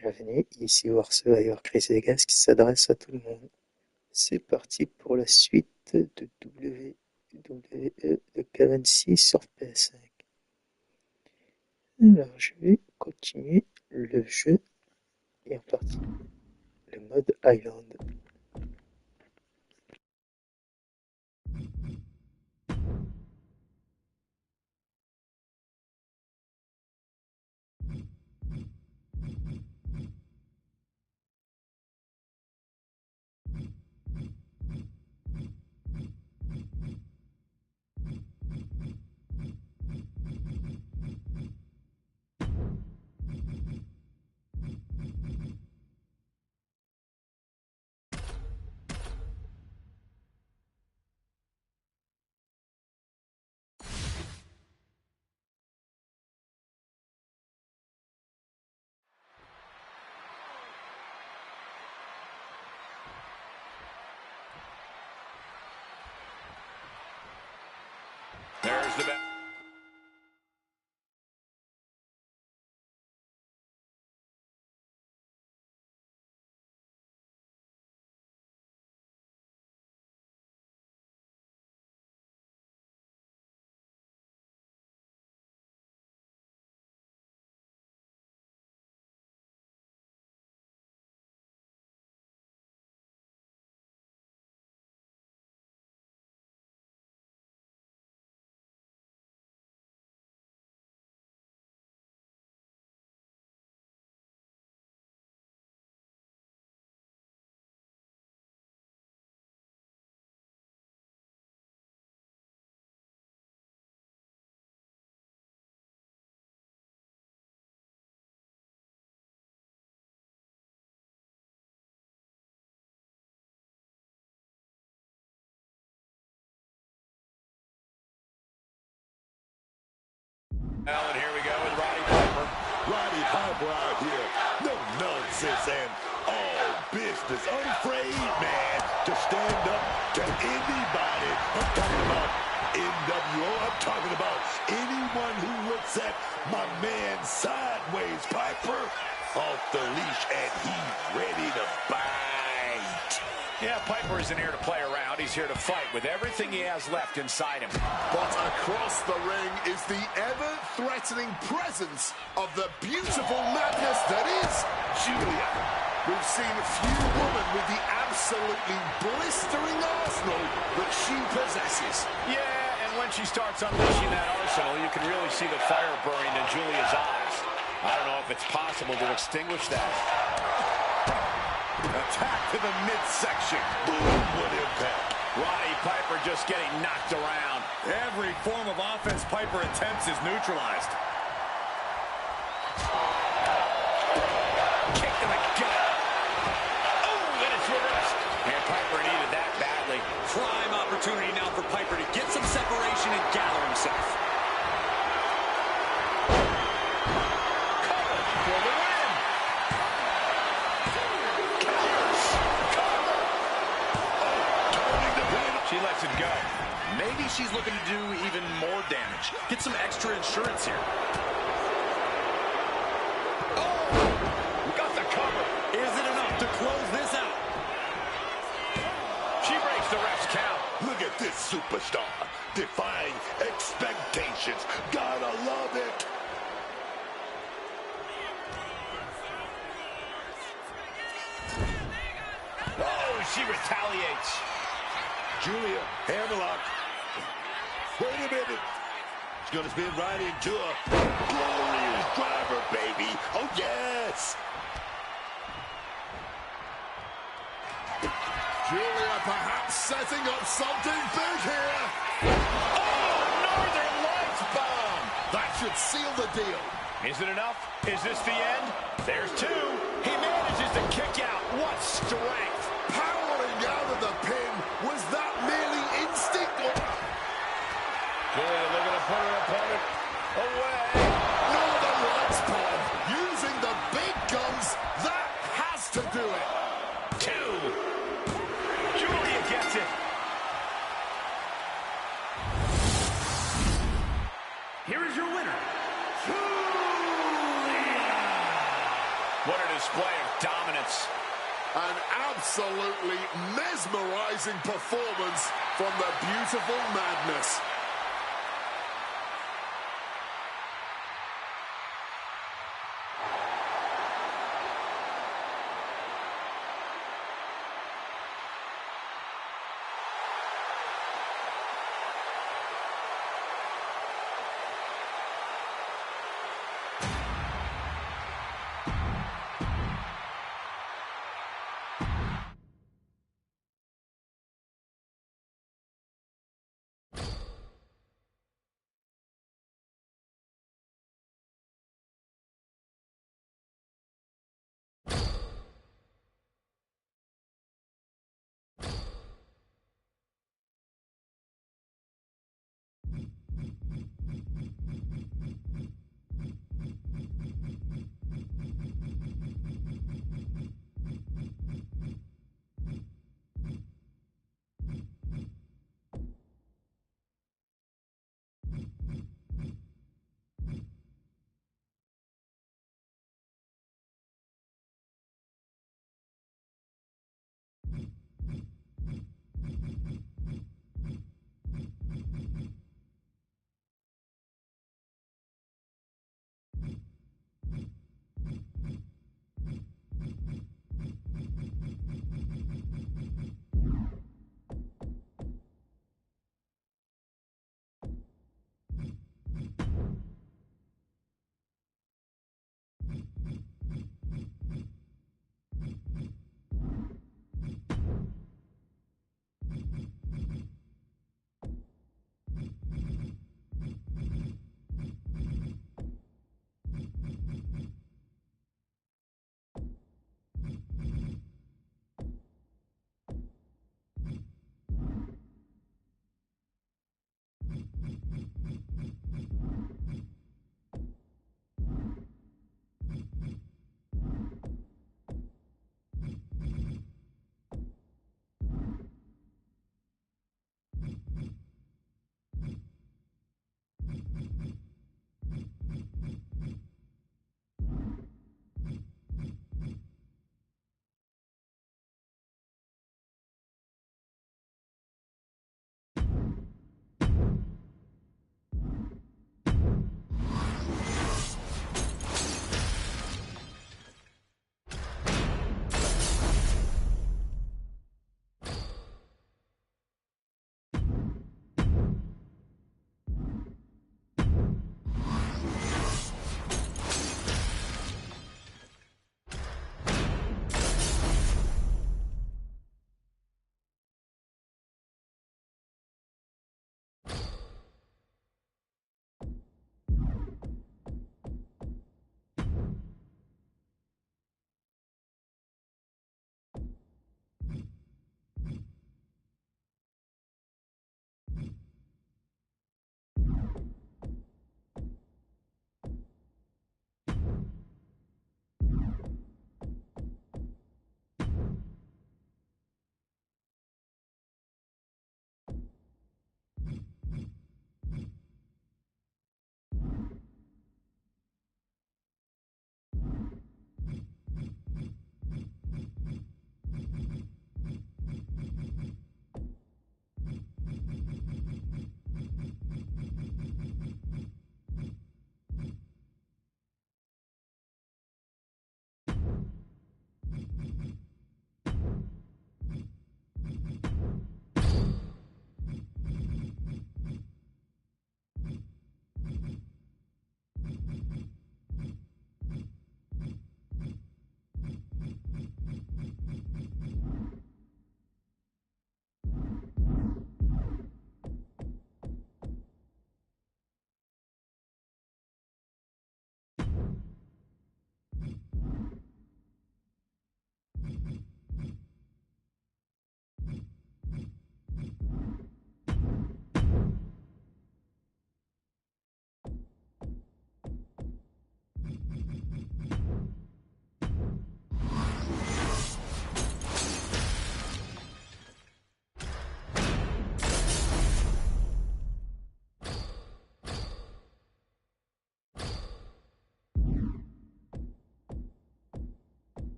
Bienvenue, ici War Survivor Chris Vegas qui s'adresse à tout le monde. C'est parti pour la suite de WWE de Cavan 6 sur PS5. Alors je vais continuer le jeu et en partie le mode Island. There's the Allen, here we go with Roddy Piper. Roddy Piper out here. No nonsense and all business. Unafraid, man, to stand up to anybody. I'm talking about NWO. I'm talking about anyone who looks at my man sideways. Piper off the leash, and he's ready to bite. Yeah, Piper isn't here to play around. He's here to fight with everything he has left inside him. But across the ring is the ever-threatening presence of the beautiful madness that is Julia. We've seen few women with the absolutely blistering arsenal that she possesses. Yeah, and when she starts unleashing that arsenal, you can really see the fire burning in Julia's eyes. I don't know if it's possible to extinguish that. Attack to the midsection. Boom, what impact. Roddy Piper just getting knocked around. Every form of offense Piper attempts is neutralized. Kick to the gut. Oh, and it's reversed. And Piper needed that badly. Prime opportunity now for Piper to get some separation and gather himself. Cover for the win. She lets it go. Maybe she's looking to do even more damage. Get some extra insurance here. Oh! Got the cover. Is it enough to close this out? She breaks the ref's count. Look at this superstar, defying expectations. Gotta love it. Oh, she retaliates. Julia, hammerlock. Wait a minute. She's going to spin right into a glorious driver, baby. Oh, yes. Julia perhaps setting up something big here. Oh, Northern Lights bomb. That should seal the deal. Is it enough? Is this the end? There's two. He manages to kick out. What strength. Powering out of the pin. Was that merely instinct or... Julia looking to put her opponent away. Northern Lights bomb. Using the big guns. That has to do it. Two. Julia gets it. Here is your winner, Julia. What a display of dominance. An absolutely mesmerizing performance from the beautiful Madness.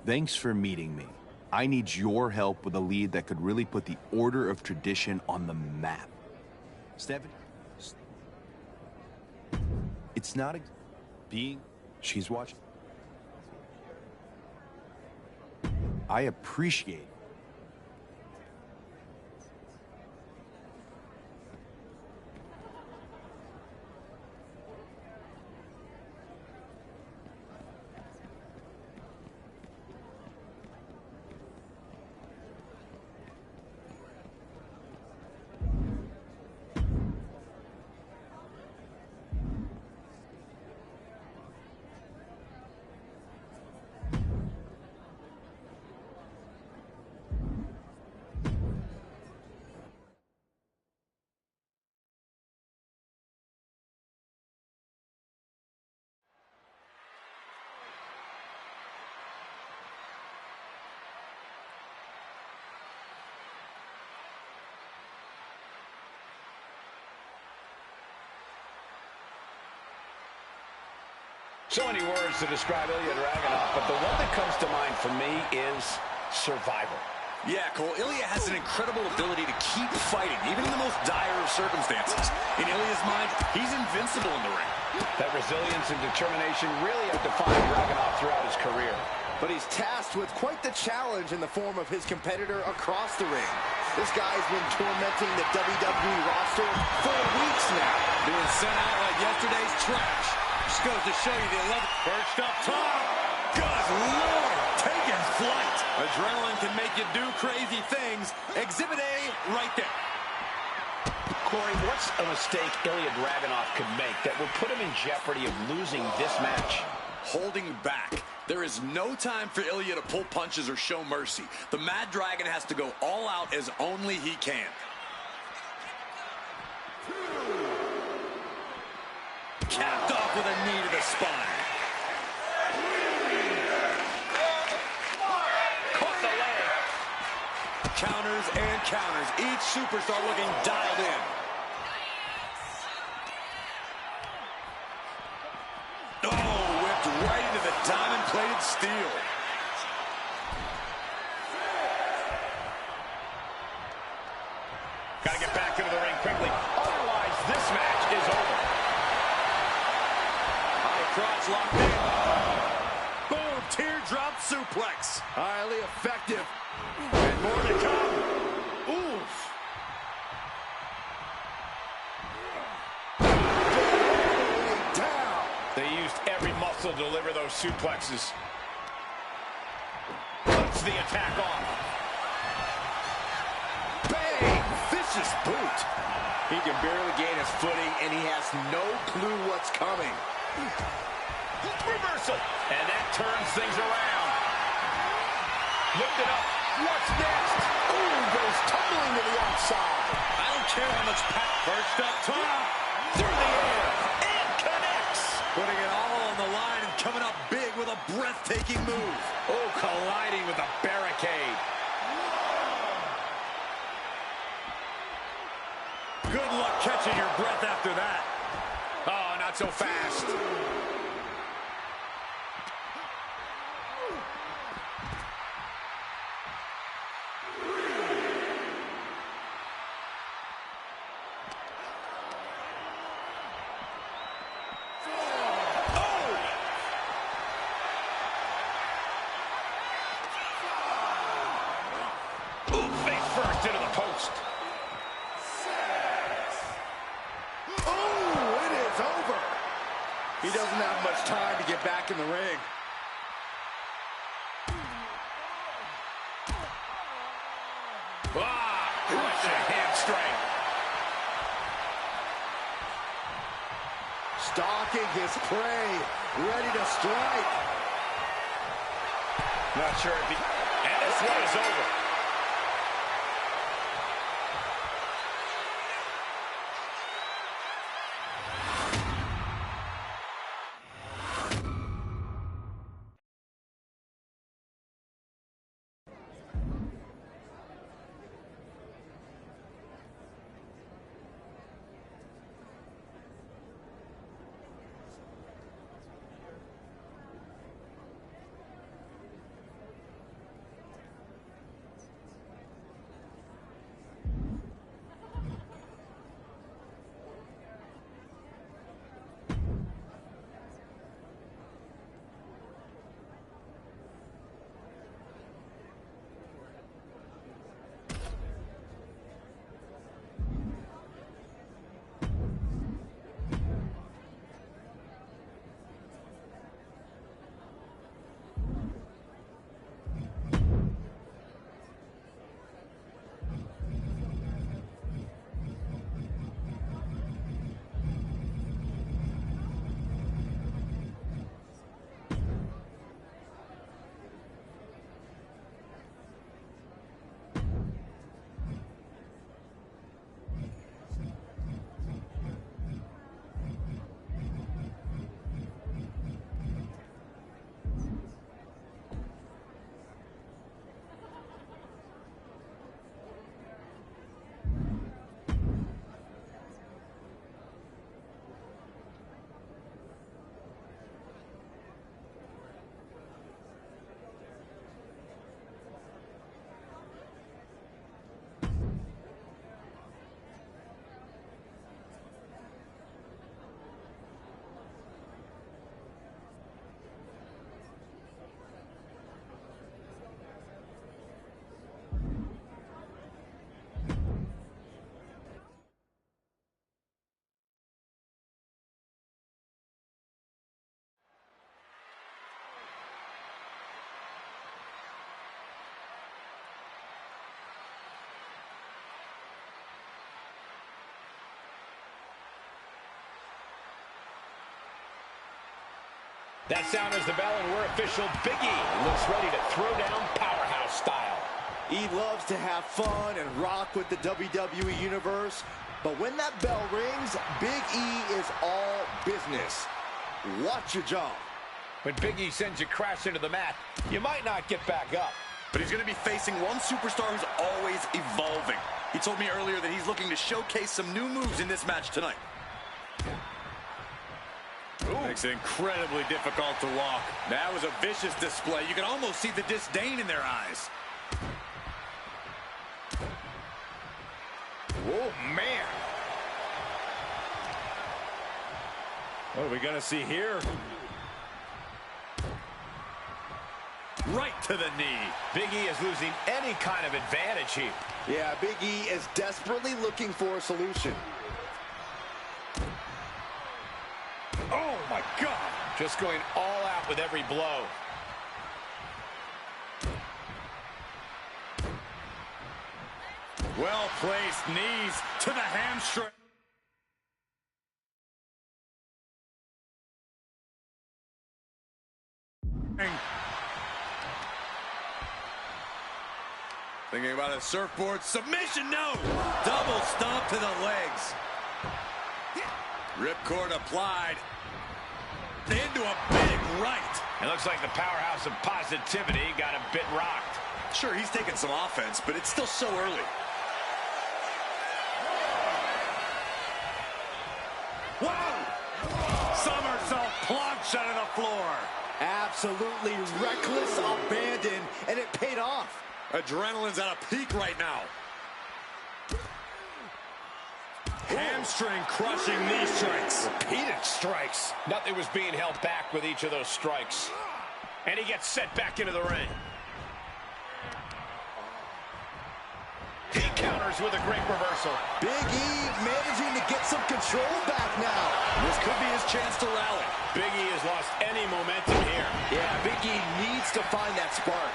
Thanks for meeting me. I need your help with a lead that could really put the order of tradition on the map. Stephanie? It's not being... She's watching. I appreciate it. So many words to describe Ilya Dragunov, but the one that comes to mind for me is survival. Yeah, Cole, Ilya has an incredible ability to keep fighting, even in the most dire of circumstances. In Ilya's mind, he's invincible in the ring. That resilience and determination really have defined Dragunov throughout his career. But he's tasked with quite the challenge in the form of his competitor across the ring. This guy's been tormenting the WWE roster for weeks now. Being sent out like yesterday's trash. Just goes to show you the 11th. Perched up top. Good Lord, taking flight. Adrenaline can make you do crazy things. Exhibit A right there. Corey, what's a mistake Ilya Dragunov could make that would put him in jeopardy of losing this match? Holding back. There is no time for Ilya to pull punches or show mercy. The Mad Dragon has to go all out as only he can. Capped off with a knee to the spine. Caught the leg. Counters and counters. Each superstar looking dialed in. Oh, whipped right into the diamond-plated steel. Got to get back into the ring quickly. Otherwise, this match is over. Crotch locked in. Boom, teardrop suplex. Highly effective. And more to come. Oof. Down. They used every muscle to deliver those suplexes. Puts the attack on. Bang! Vicious boot. He can barely gain his footing, and he has no clue what's coming. Reversal. And that turns things around. Lift it up. What's next? Ooh, goes tumbling to the outside. I don't care how much perched up top. Through the air. And connects. Putting it all on the line and coming up big with a breathtaking move. Oh, colliding with the barricade. Good luck catching your breath after that. Oh, not so fast. He doesn't have much time to get back in the ring. Crushing hamstring. Stalking his prey, ready to strike. Not sure if he... And this one is over. That sounds the bell, and we're official. Big E looks ready to throw down powerhouse style. He loves to have fun and rock with the WWE Universe, but when that bell rings, Big E is all business. Watch your jaw. When Big E sends you crash into the mat, you might not get back up. But he's going to be facing one superstar who's always evolving. He told me earlier that he's looking to showcase some new moves in this match tonight. Ooh. Makes it incredibly difficult to walk. That was a vicious display. You can almost see the disdain in their eyes. Oh, man. What are we going to see here? Right to the knee. Big E is losing any kind of advantage here. Yeah, Big E is desperately looking for a solution. Oh, my God. Just going all out with every blow. Well-placed knees to the hamstring. Thinking about a surfboard submission, no! Double stomp to the legs. Ripcord applied. Into a big right. It looks like the powerhouse of positivity got a bit rocked. Sure, he's taking some offense, but it's still so early. Whoa! Somersault plunge out of the floor. Absolutely reckless abandon, and it paid off. Adrenaline's at a peak right now. Hamstring crushing knee strikes. Repeated strikes. Nothing was being held back with each of those strikes. And he gets set back into the ring. He counters with a great reversal. Big E managing to get some control back now. This could be his chance to rally. Big E has lost any momentum here. Yeah, Big E needs to find that spark.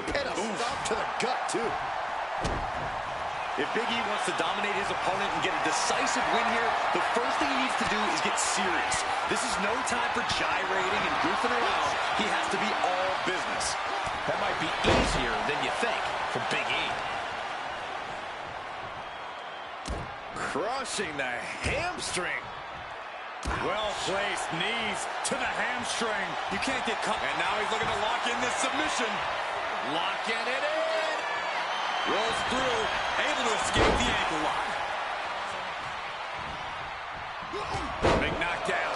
And a stop to the gut, too. If Big E wants to dominate his opponent and get a decisive win here, the first thing he needs to do is get serious. This is no time for gyrating and goofing around. He has to be all business. That might be easier than you think for Big E. Crushing the hamstring. Well-placed knees to the hamstring. You can't get caught. And now he's looking to lock in this submission. Locking it in. Rolls through, able to escape the ankle lock. Big knockdown.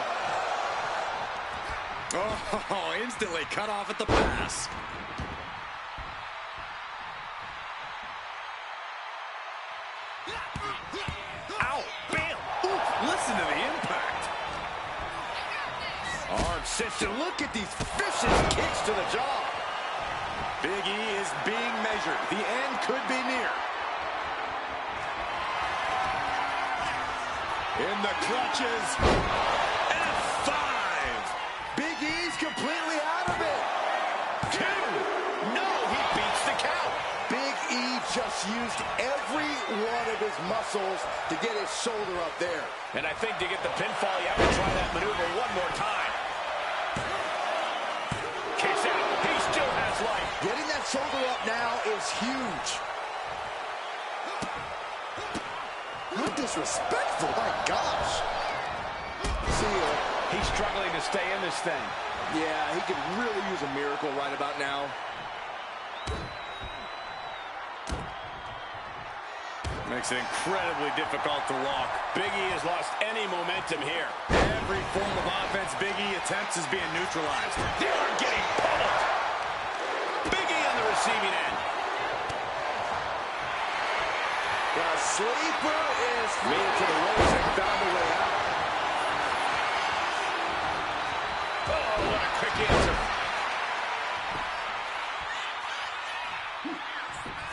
Oh, instantly cut off at the pass. Ow, bam. Ooh, listen to the impact. Arm cinched. Look at these vicious kicks to the jaw. Big E is being measured. The end could be near. In the clutches. F5. Big E's completely out of it. 2. No, he beats the count. Big E just used every one of his muscles to get his shoulder up there. And I think to get the pinfall, you have to try that maneuver one more time. Kicks out. He still has life. Getting that shoulder up now is huge. How disrespectful, my gosh. See ya. He's struggling to stay in this thing. Yeah, he could really use a miracle right about now. Makes it incredibly difficult to walk. Big E has lost any momentum here. Every form of offense Big E attempts is being neutralized. They are getting pummeled. Big E on the receiving end. The sleeper is leading to the ropes and found a way out. Oh, what a quick answer.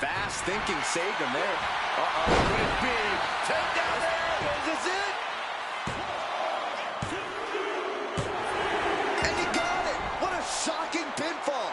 Fast thinking saved him there. Uh-oh, could it be? Take down there. Is this it? And he got it. What a shocking pinfall.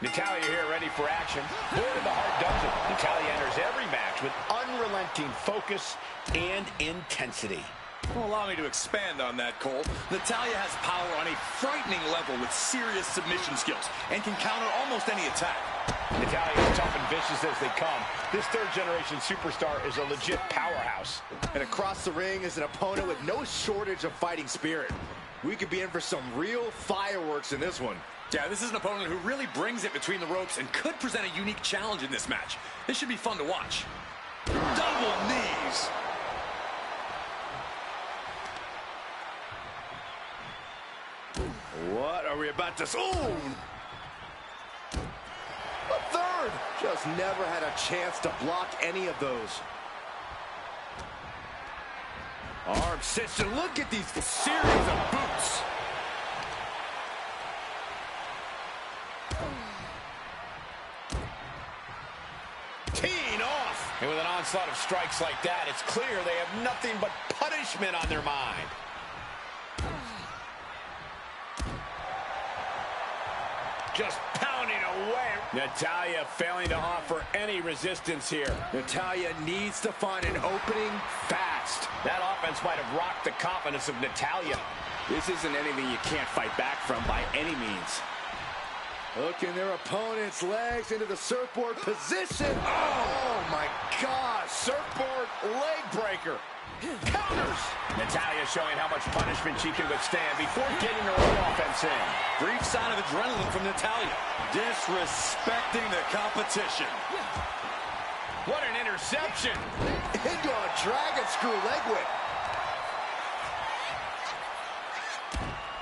Natalia here ready for action. Boy, the heart does it. Natalia enters every match with unrelenting focus and intensity. Well, allow me to expand on that, Cole. Natalia has power on a frightening level with serious submission skills and can counter almost any attack. Natalia is tough and vicious as they come. This third-generation superstar is a legit powerhouse. And across the ring is an opponent with no shortage of fighting spirit. We could be in for some real fireworks in this one. Yeah, this is an opponent who really brings it between the ropes and could present a unique challenge in this match. This should be fun to watch. Double knees. What are we about to... Ooh! A third! Just never had a chance to block any of those. Arm cinched, and look at these series of boots. Teeing off. And with an onslaught of strikes like that, it's clear they have nothing but punishment on their mind. Just pounding away. Natalia failing to offer any resistance here. Natalia needs to find an opening fast. That offense might have rocked the confidence of Natalia. This isn't anything you can't fight back from by any means. Hooking their opponent's legs into the surfboard position. Oh my gosh, surfboard leg breaker. Counters. Natalia showing how much punishment she can withstand before getting her own offense in. Brief sign of adrenaline from Natalia. Disrespecting the competition. What an interception. Into a dragon screw leg whip.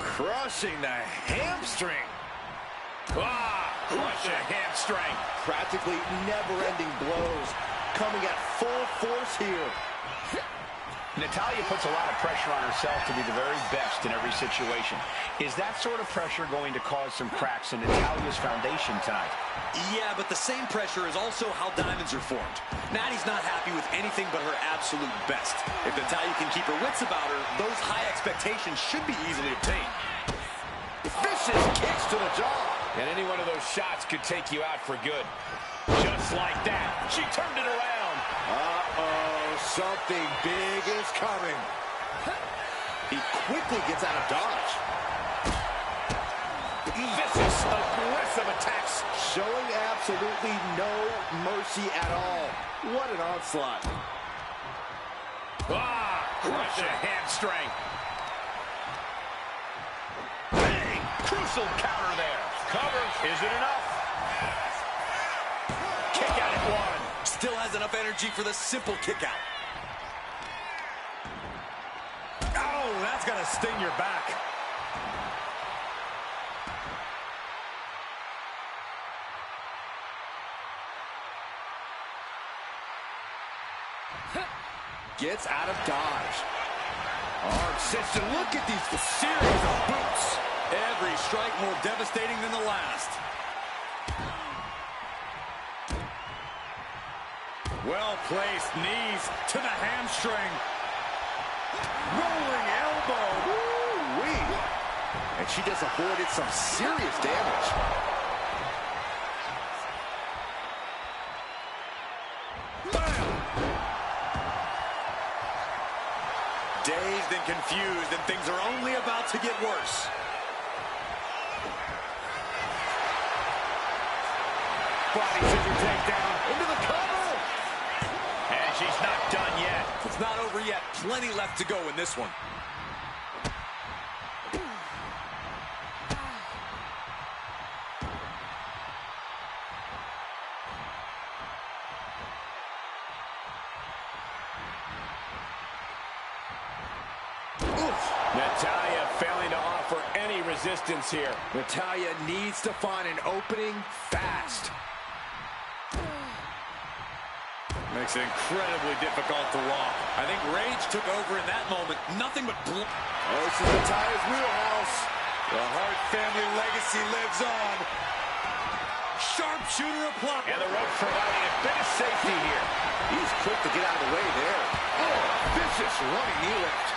Crushing the hamstring. Crush a hamstring. Practically never-ending blows coming at full force here. Natalia puts a lot of pressure on herself to be the very best in every situation. Is that sort of pressure going to cause some cracks in Natalia's foundation tonight? Yeah, but the same pressure is also how diamonds are formed. Natty's not happy with anything but her absolute best. If Natalia can keep her wits about her, those high expectations should be easily obtained. Vicious kicks to the jaw. And any one of those shots could take you out for good. Just like that. She turned it around. Uh-oh, something big is coming. He quickly gets out of dodge. Vicious, aggressive attacks. Showing absolutely no mercy at all. What an onslaught. Crush a hamstring. Bang! Crucial counter there. Cover. Is it enough? Kick out at one. Still has enough energy for the simple kick out. Oh, that's gonna sting your back. Gets out of dodge. Arm cinched, and look at these series of boots. Every strike more devastating than the last. Well-placed knees to the hamstring. Rolling elbow. Woo-wee. And she just avoided some serious damage. Dazed and confused, and things are only about to get worse. Body scissor takedown. Into the cover. And she's not done yet. It's not over yet. Plenty left to go in this one. Natalia failing to offer any resistance here. Natalia needs to find an opening fast. Makes it incredibly difficult to walk. I think rage took over in that moment. Nothing but Oh, this is Natalia's wheelhouse. The Hart family legacy lives on. Sharpshooter applied. And the rope providing a bit of safety here. He's quick to get out of the way there. Oh, vicious running knee lift.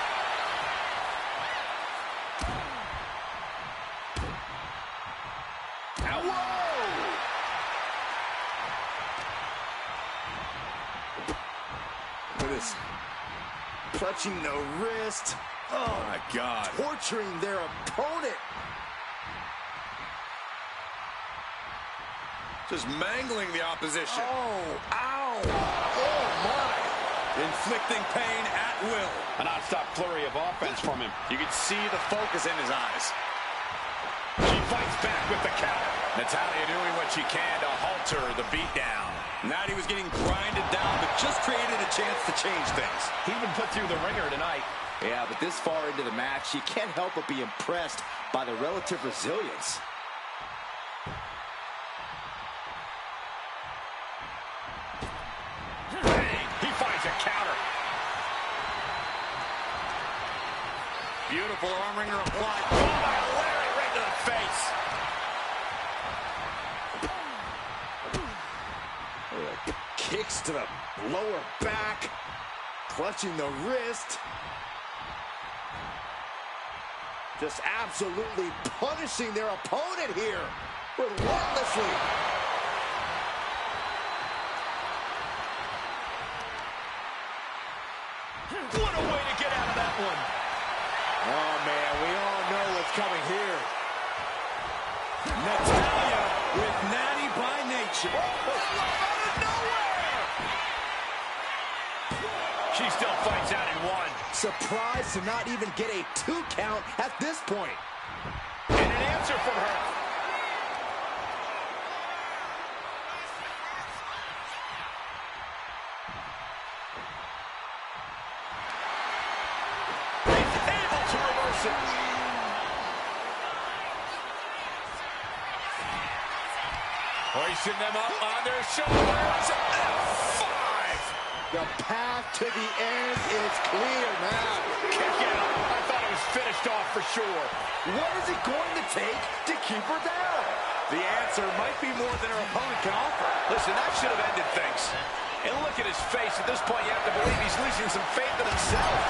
Whoa! Clutching the wrist. Oh, my God. Torturing their opponent. Just mangling the opposition. Oh, ow. Oh, my. Inflicting pain at will. A non-stop flurry of offense from him. You can see the focus in his eyes. She fights back with the counter. Natalya doing what she can to halter the beatdown. Natty was getting grinded down, but just created a chance to change things. He even put through the ringer tonight. Yeah, but this far into the match, you can't help but be impressed by the relative resilience. He finds a counter. Beautiful arm wringer applied. Oh, by a Larry right to the face. Kicks to the lower back. Clutching the wrist. Just absolutely punishing their opponent here. Relentlessly. What a way to get out of that one. Oh, man, we all know what's coming here. Natalya with Natty by nature. Out of nowhere. She still fights out in one. Surprised to not even get a 2 count at this point. And an answer from her. He's able to reverse it. Hoisting them up on their shoulders. F5. The path to the end is clear now. Kick out. I thought it was finished off for sure. What is it going to take to keep her down? The answer might be more than her opponent can offer. Listen, that should have ended things. And look at his face. At this point, you have to believe he's losing some faith in himself.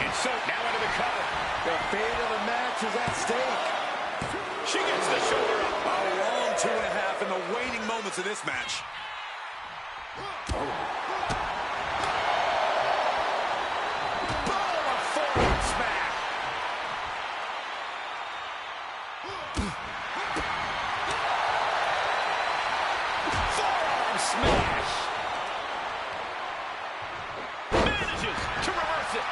And so, now into the cover. The fate of the match is at stake. She gets the shoulder up. A long 2.5 in the waning moments of this match. Boom, a forearm smack. Forearm smash. Manages to reverse it.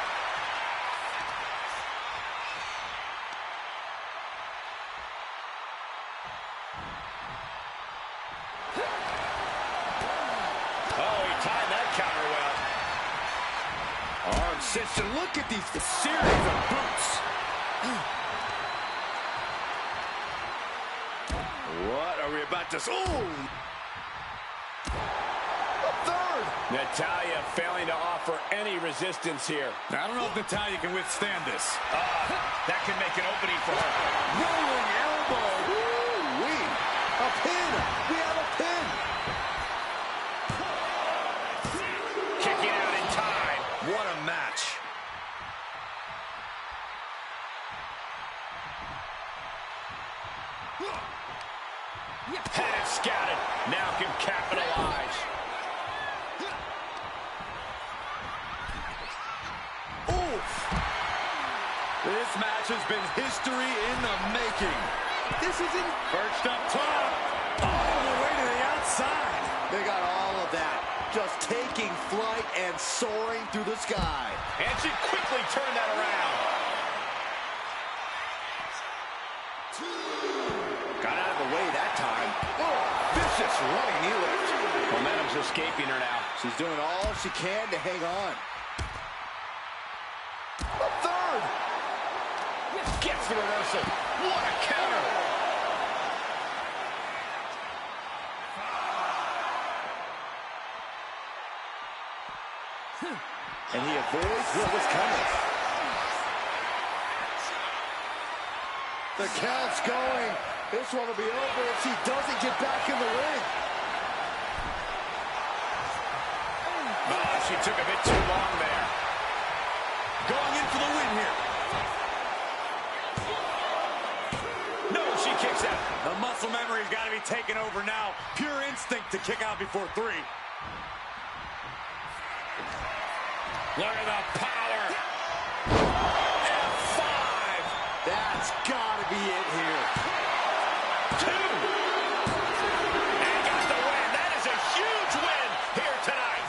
Oh, he timed that counter well. Arm cinched, and look at these series of boots. What are we about to... Oh! A third! Natalya failing to offer any resistance here. I don't know if Natalya can withstand this. That can make an opening for her. Rolling elbow. Woo-wee. A pin. We have a pin. Kicking out in time. What a match. Had it scouted. Now can capitalize. Oof. This match has been history in the making. This is in... Perched up top. All the way to the outside. They got all of that. Just taking flight and soaring through the sky. And she quickly turned that around. Got out of the way that time. Oh, vicious running knee lift. Momentum's escaping her now. She's doing all she can to hang on. A third. Gets the reversal. What a counter. And he avoids what was coming. The count's going. This one will be over if she doesn't get back in the ring. She took a bit too long there. Going in for the win here. No, she kicks out. The muscle memory's got to be taken over now. Pure instinct to kick out before 3. Look at the power. F5. That's gotta be it here. 2. And got the win. That is a huge win here tonight.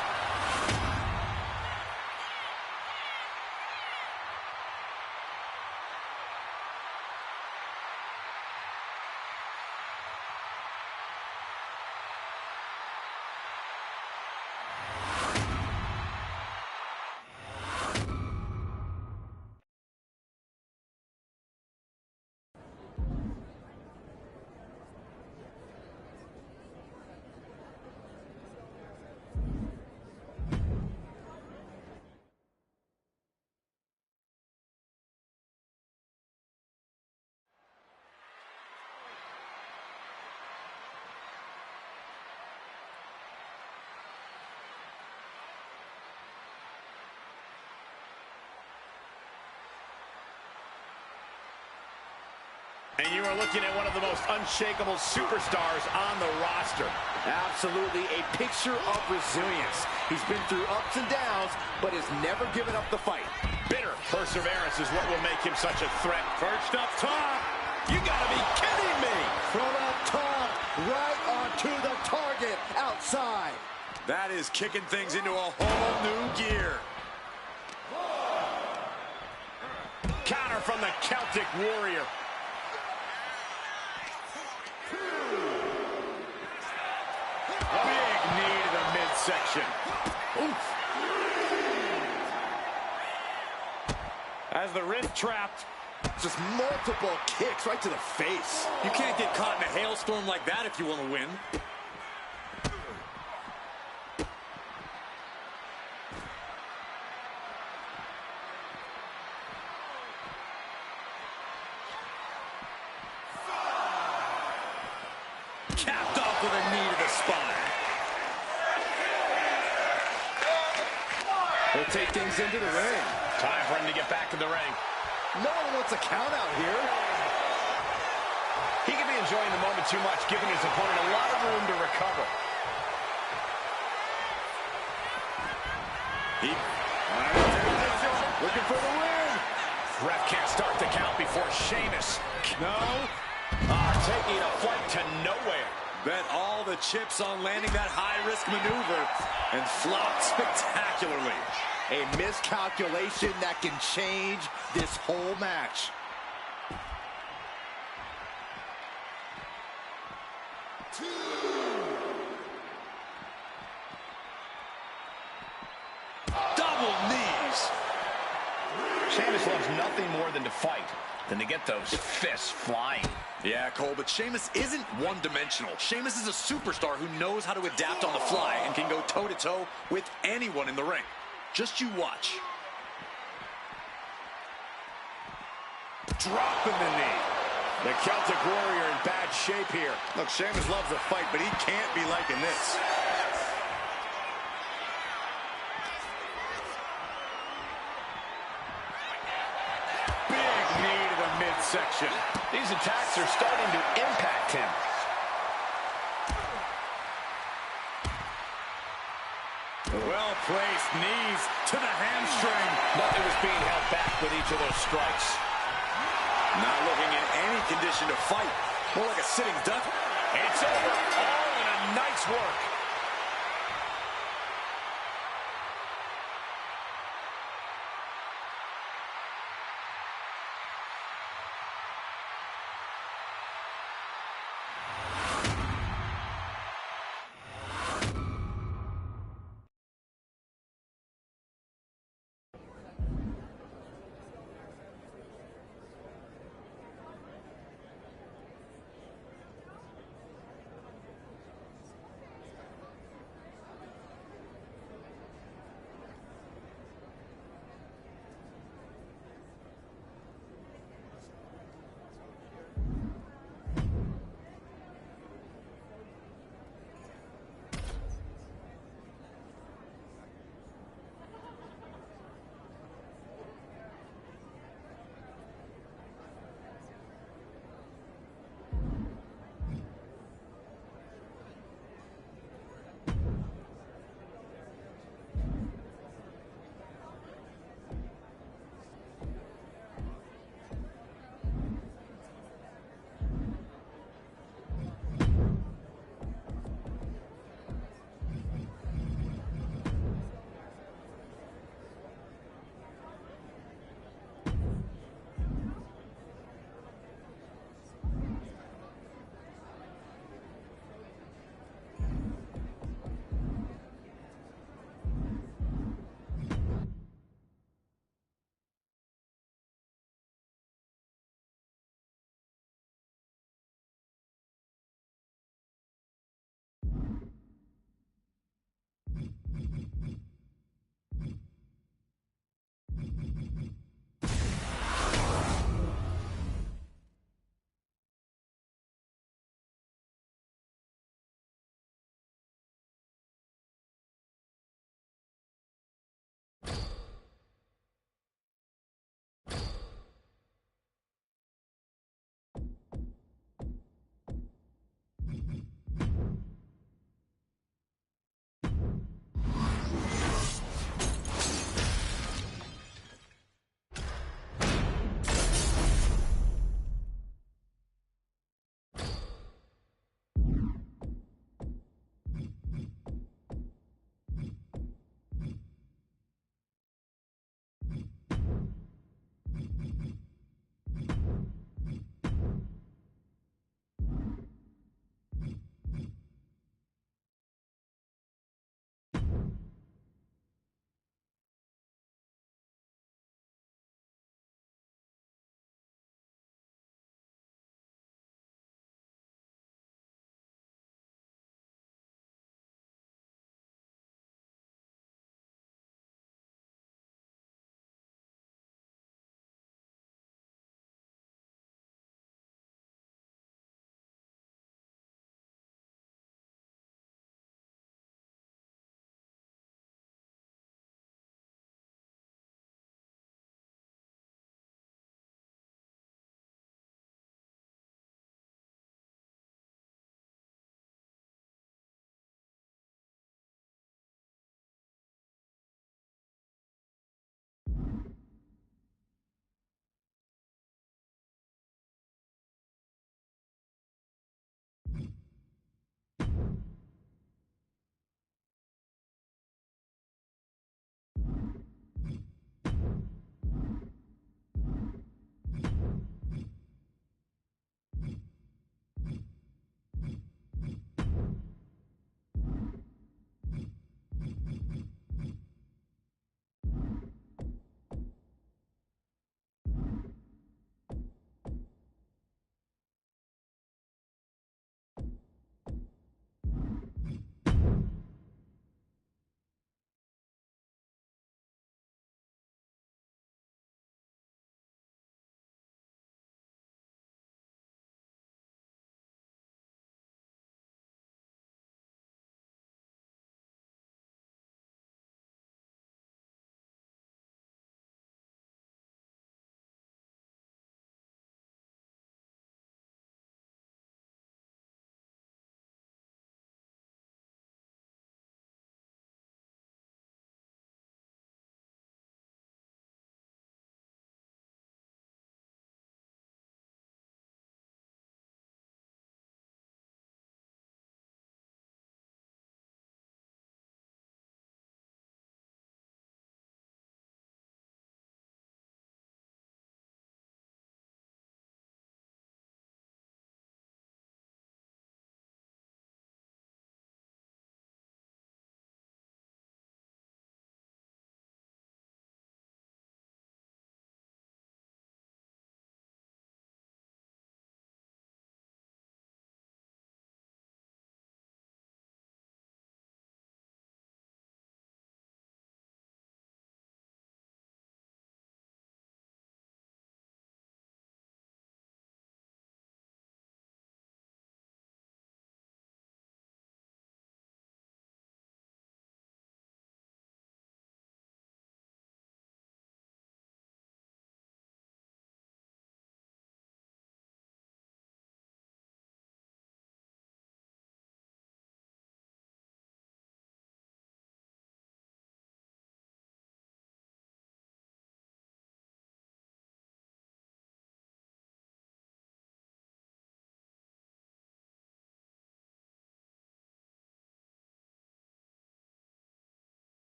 And you are looking at one of the most unshakable superstars on the roster. Absolutely a picture of resilience. He's been through ups and downs, but has never given up the fight. Bitter perseverance is what will make him such a threat. First up top. You gotta be kidding me. From up top, right onto the target, outside. That is kicking things into a whole new gear. Counter from the Celtic Warrior. Big knee to the midsection. Oof. As the wrist trapped. Just multiple kicks right to the face. You can't get caught in a hailstorm like that if you want to win. Capped off with a knee to the spine. He'll take things into the ring. Time for him to get back in the ring. No one wants a count out here. He could be enjoying the moment too much, giving his opponent a lot of room to recover. Looking for the win. Ref can't start the count before Sheamus. No. Taking a flight to nowhere. Bet all the chips on landing that high-risk maneuver and flopped spectacularly. A miscalculation that can change this whole match. Double knees. Sheamus loves nothing more than to fight, than to get those fists flying. Yeah, Cole, but Sheamus isn't one-dimensional. Sheamus is a superstar who knows how to adapt on the fly and can go toe-to-toe with anyone in the ring. Just you watch. Dropping the knee. The Celtic Warrior in bad shape here. Look, Sheamus loves a fight, but he can't be liking this. Big knee to the midsection. These attacks are starting to impact him. Well-placed knees to the hamstring. Nothing was being held back with each of those strikes. Not looking in any condition to fight. More like a sitting duck. It's over. All in a nice work.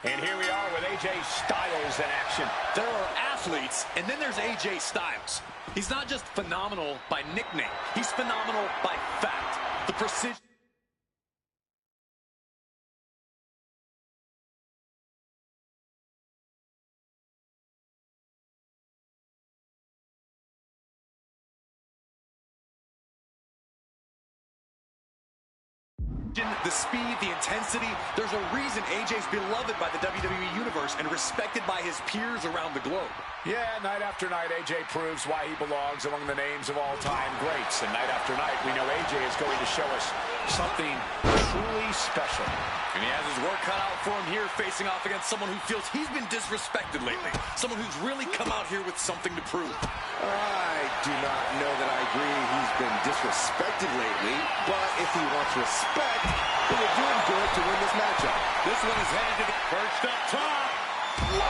And here we are with AJ Styles in action. There are athletes, and then there's AJ Styles. He's not just phenomenal by nickname. He's phenomenal by fact. The precision. The speed, the intensity. There's a reason AJ's beloved by the WWE Universe and respected by his peers around the globe. Yeah, night after night, AJ proves why he belongs among the names of all-time greats. And night after night, we know AJ is going to show us something truly special. And he has his work cut out for him here, facing off against someone who feels he's been disrespected lately. Someone who's really come out here with something to prove. I do not know that I agree he's been disrespected lately, but if he wants respect, it would do him good to win this matchup. This one is headed to the perched up top. Whoa,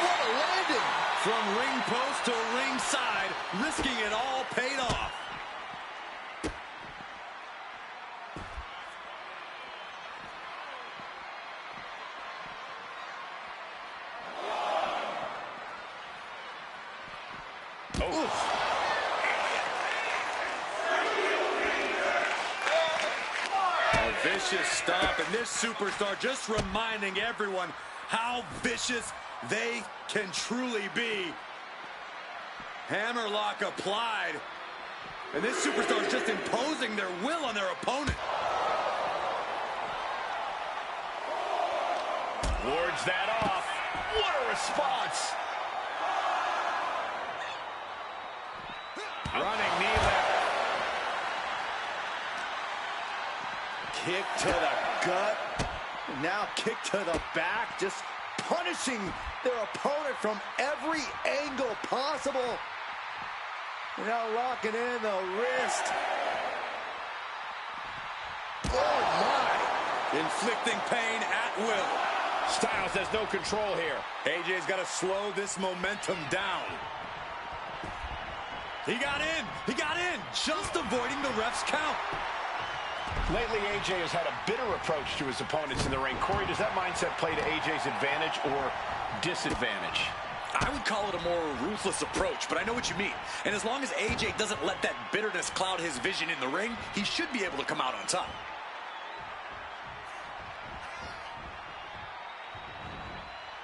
what a landing! From ring post to ringside, risking it all paid off. Vicious stomp, and this superstar just reminding everyone how vicious they can truly be. Hammerlock applied, and this superstar is just imposing their will on their opponent. Wards that off. What a response. Running knee lift. Kick to the gut, now kick to the back, just punishing their opponent from every angle possible. Now locking in the wrist. Oh my! Inflicting pain at will. Styles has no control here. AJ's got to slow this momentum down. He got in, just avoiding the ref's count. Lately, AJ has had a bitter approach to his opponents in the ring. Corey, does that mindset play to AJ's advantage or disadvantage? I would call it a more ruthless approach, but I know what you mean. And as long as AJ doesn't let that bitterness cloud his vision in the ring, he should be able to come out on top.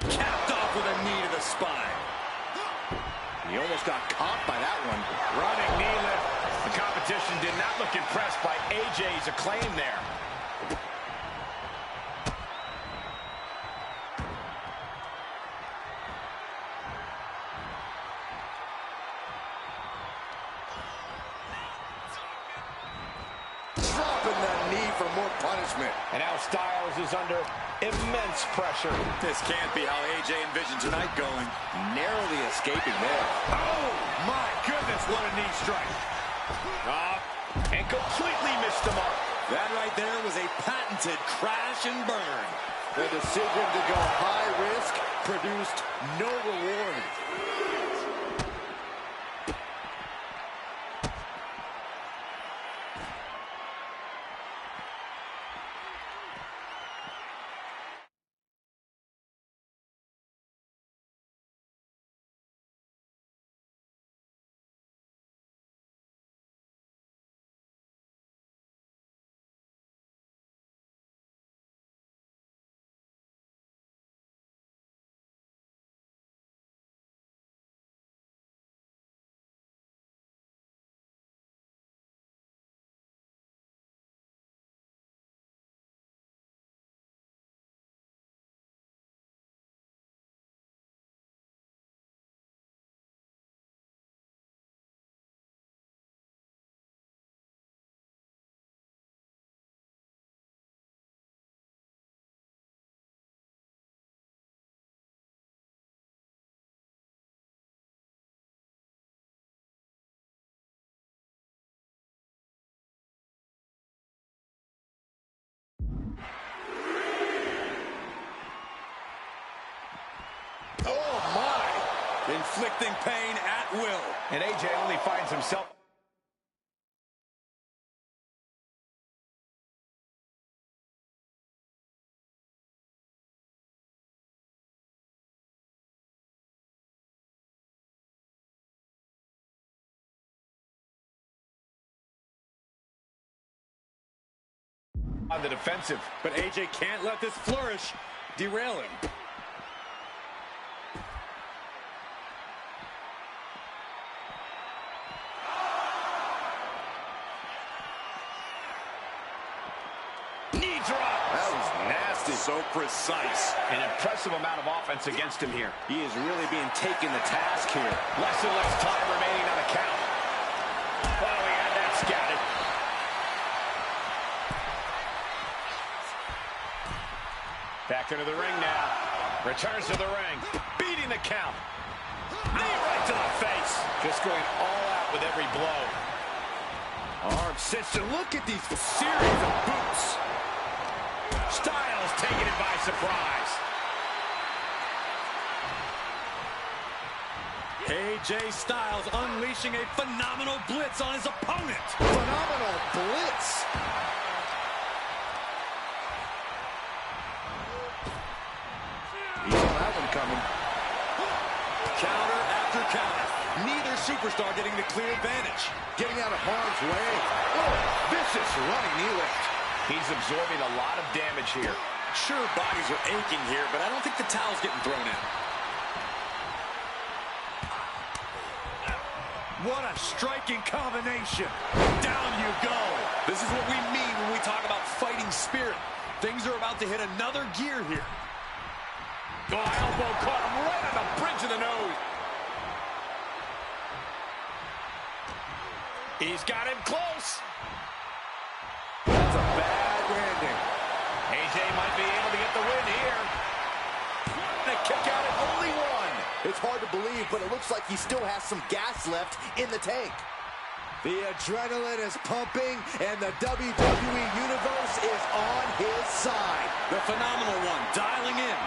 Capped off with a knee to the spine. He almost got caught by that one. Running knee lift. The competition did not look impressed by AJ's acclaim there. Dropping the knee for more punishment. And now Styles is under immense pressure. This can't be how AJ envisioned tonight going. Narrowly escaping there. Oh, my goodness, what a knee strike. And completely missed the mark. That right there was a patented crash and burn. The decision to go high risk produced no reward. Inflicting pain at will. And AJ only finds himself On the defensive. But AJ can't let this flourish derail him. Knee drop. That was nasty. So precise. An impressive amount of offense against him here. He is really being taken to task here. Less and less time remaining on the count. Oh, he had that scouted. Back into the ring now. Returns to the ring. Beating the count. Knee right to the face. Just going all out with every blow. Arm cinch. Look at these series of boots. Styles taking it by surprise. AJ Styles unleashing a phenomenal blitz on his opponent. Phenomenal blitz. He saw that one coming. Counter after counter. Neither superstar getting the clear advantage. Getting out of harm's way. Oh, vicious running knee lift. He's absorbing a lot of damage here. Sure, bodies are aching here, but I don't think the towel's getting thrown in. What a striking combination. Down you go. This is what we mean when we talk about fighting spirit. Things are about to hit another gear here. Oh, elbow caught him right on the bridge of the nose. He's got him close. That's a bad landing. AJ might be able to get the win here. A kick out at only one. It's hard to believe, but it looks like he still has some gas left in the tank. The adrenaline is pumping, and the WWE Universe is on his side. The phenomenal one dialing in.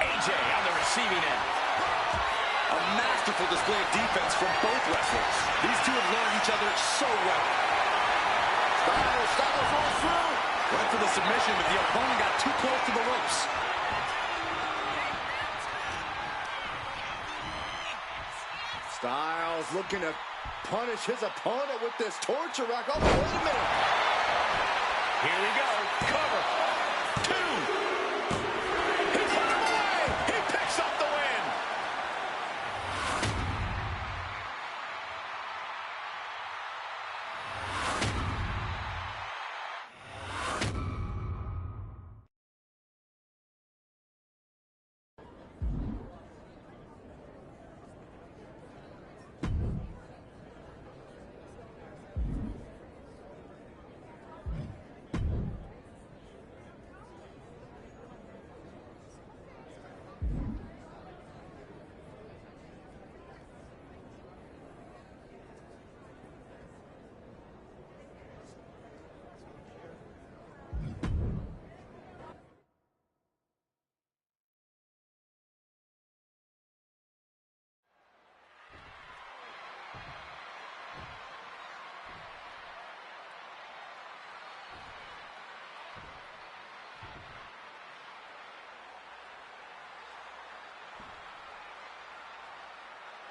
AJ on the receiving end. A masterful display of defense from both wrestlers. These two have learned each other so well. Styles rolls through. Went for the submission, but the opponent got too close to the ropes. Styles looking to punish his opponent with this torture rack. Oh, wait a minute. Here we go. Cover. Two. He put him away. He picks up the win.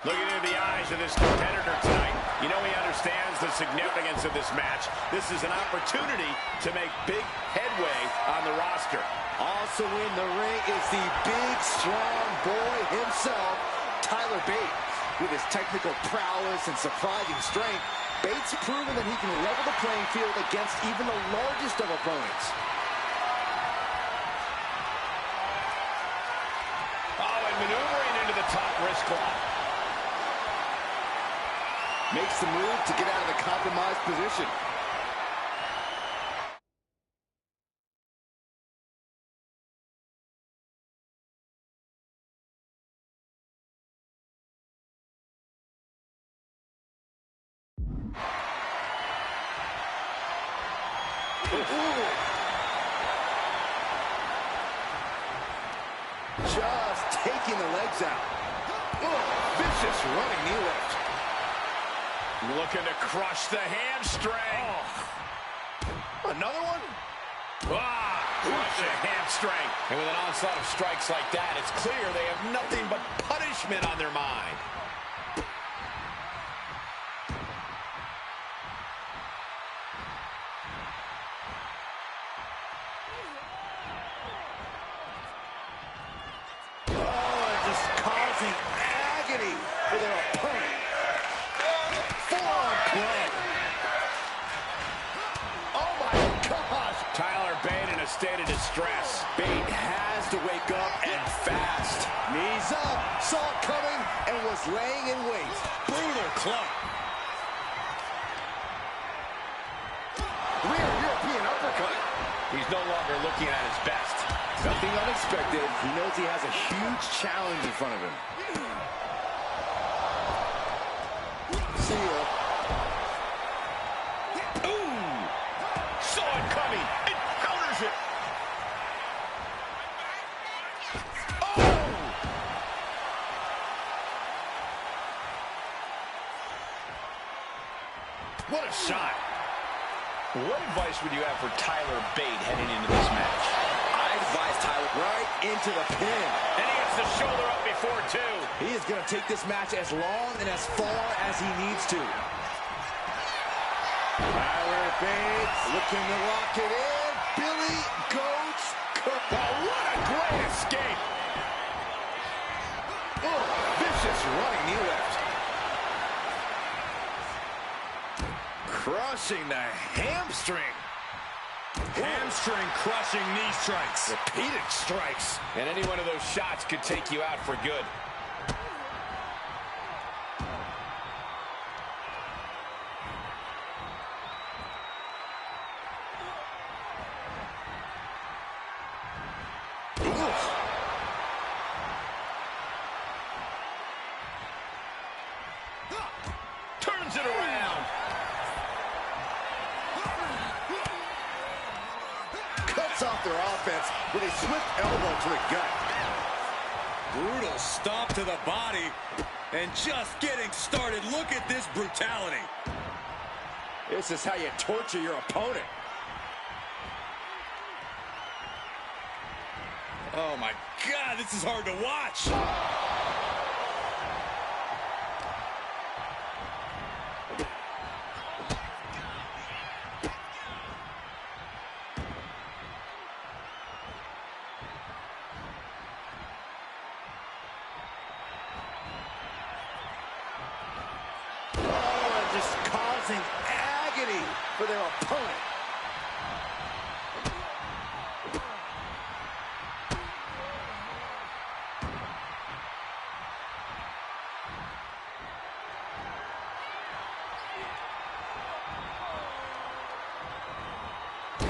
Looking into the eyes of this competitor tonight, you know he understands the significance of this match. This is an opportunity to make big headway on the roster. Also in the ring is the big, strong boy himself, Tyler Bate. With his technical prowess and surprising strength, Bate's proven that he can level the playing field against even the largest of opponents. Oh, and maneuvering into the top wrist lock. Makes the move to get out of the compromised position. Just taking the legs out. Vicious running knee lift. Looking to crush the hamstring. Another one? Crush the hamstring. And with an onslaught of strikes like that, it's clear they have nothing but punishment on their mind. He's up, saw it coming, and was laying in wait. Brutal club. Rear European uppercut. He's no longer looking at his best. Nothing unexpected. He knows he has a huge challenge in front of him. See ya. Ooh! Saw it coming and counters it. Oh! What a shot. What advice would you have for Tyler Bate heading into this match? I advise Tyler right into the pin. And he gets the shoulder up before two. He is going to take this match as long and as far as he needs to. Tyler Bate looking to lock it in. Billy Goats Cook. Oh, what a great escape. Oh, vicious running knee lift. Crushing the hamstring. Hamstring crushing knee strikes. Repeated strikes. And any one of those shots could take you out for good. Turns it around. Cuts off their offense with a swift elbow to the gut. Brutal stomp to the body. And just getting started. Look at this brutality. This is how you torture your opponent. Oh my God, this is hard to watch. Just causing agony for their opponent.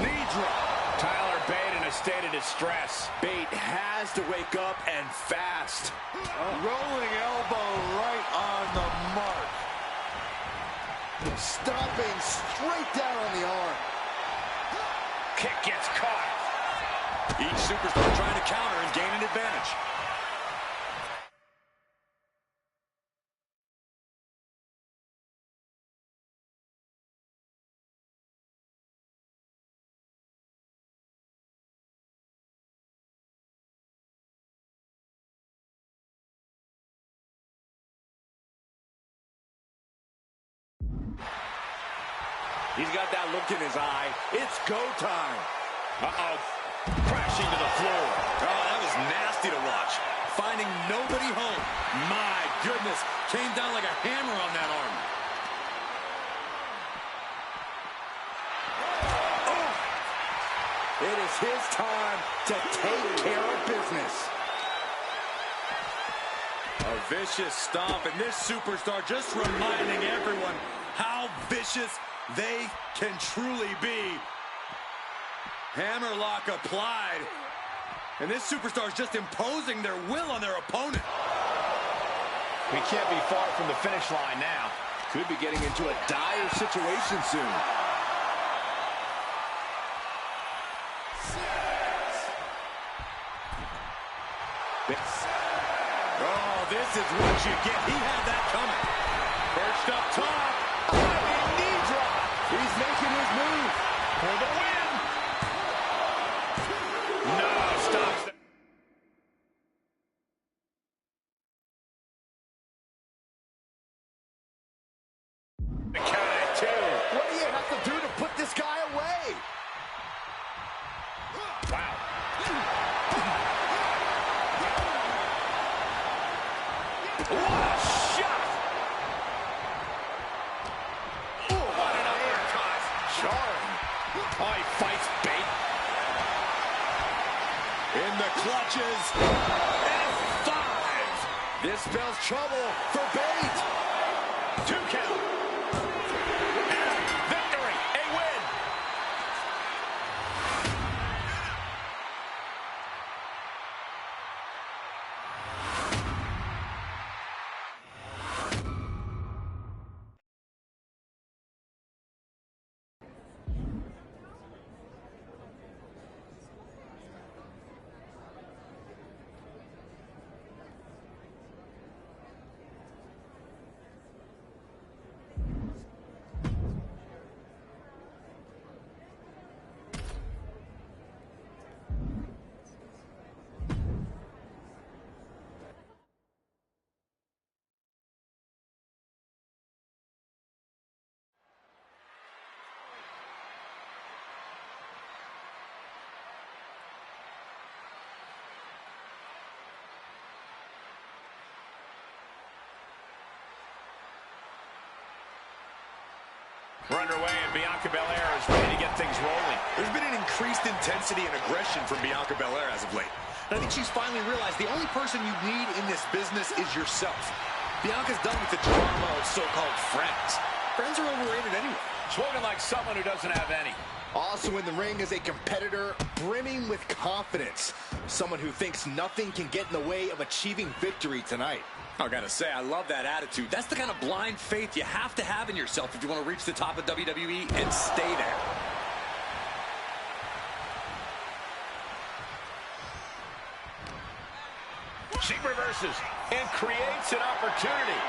Knee drop. Tyler Bate in a state of distress. Bate has to wake up and fast. Rolling elbow right on the mark. Stomping straight down on the arm. Kick gets caught. Each superstar trying to counter and gain an advantage. He's got that look in his eye. It's go time. Uh-oh. Crashing to the floor. Oh, that was nasty to watch. Finding nobody home. My goodness. Came down like a hammer on that arm. Oh. It is his time to take care of business. A vicious stomp, and this superstar just reminding everyone how vicious they can truly be. Hammerlock applied. And this superstar is just imposing their will on their opponent. We can't be far from the finish line now. Could be getting into a dire situation soon. Oh, this is what you get. He had that coming. Perched up top. Knee drop. He's making his move. For the win. No, stops. The count at 2. What do you have to do to put this guy away? Wow. What a shot! Ooh, what an uppercut! Jarring. Oh, he fights Bate. In the clutches. F5. This spells trouble for Bate. 2 count. And victory. A win. We're underway, and Bianca Belair is ready to get things rolling. There's been an increased intensity and aggression from Bianca Belair as of late. And I think she's finally realized the only person you need in this business is yourself. Bianca's done with the drama of so-called friends. Friends are overrated anyway. Spoken like someone who doesn't have any. Also in the ring is a competitor brimming with confidence. Someone who thinks nothing can get in the way of achieving victory tonight. I gotta say, I love that attitude. That's the kind of blind faith you have to have in yourself if you want to reach the top of WWE and stay there. She reverses and creates an opportunity.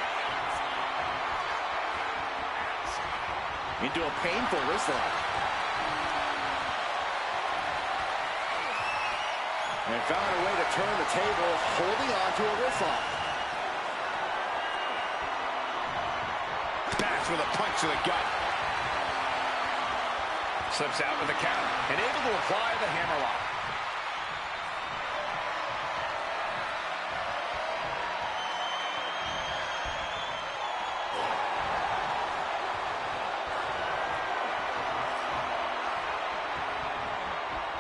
Into a painful wrist lock. And found a way to turn the tables, holding on to a wrist lock. Bats with a punch to the gut. Slips out with a counter and able to apply the hammerlock.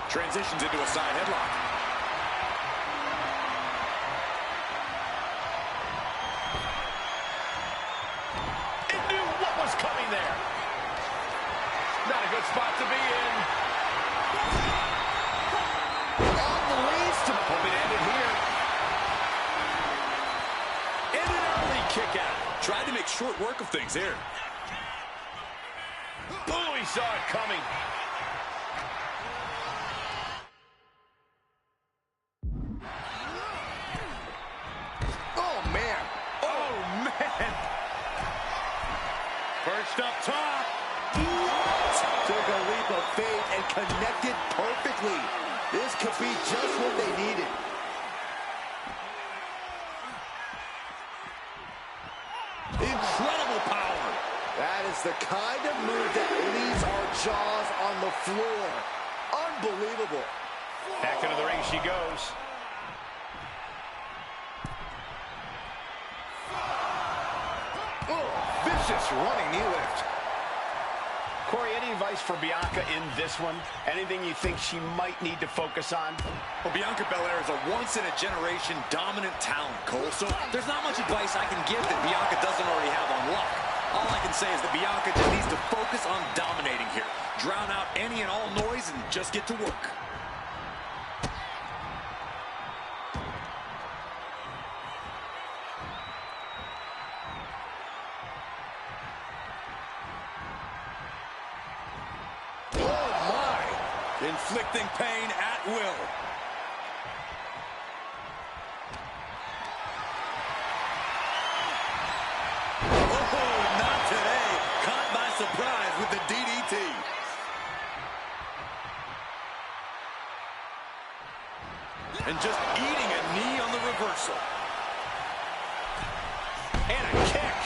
Transitions into a side headlock. It knew what was coming there. Not a good spot to be in. On the leads to Hope it ended here. And an early kick out. Tried to make short work of things here. Oh, he saw it coming. Perched up top. took a leap of faith and connected perfectly. This could be just what they needed. Incredible power. That is the kind of move that leaves our jaws on the floor. Unbelievable. Back into the ring she goes. Oh, vicious running knee lift. Corey, any advice for Bianca in this one? Anything you think she might need to focus on? Well, Bianca Belair is a once-in-a-generation dominant talent, Cole, so there's not much advice I can give that Bianca doesn't already have on lock. All I can say is that Bianca just needs to focus on dominating here. Drown out any and all noise and just get to work. Inflicting pain at will. Oh, not today. Caught by surprise with the DDT. And just eating a knee on the reversal. And a kick.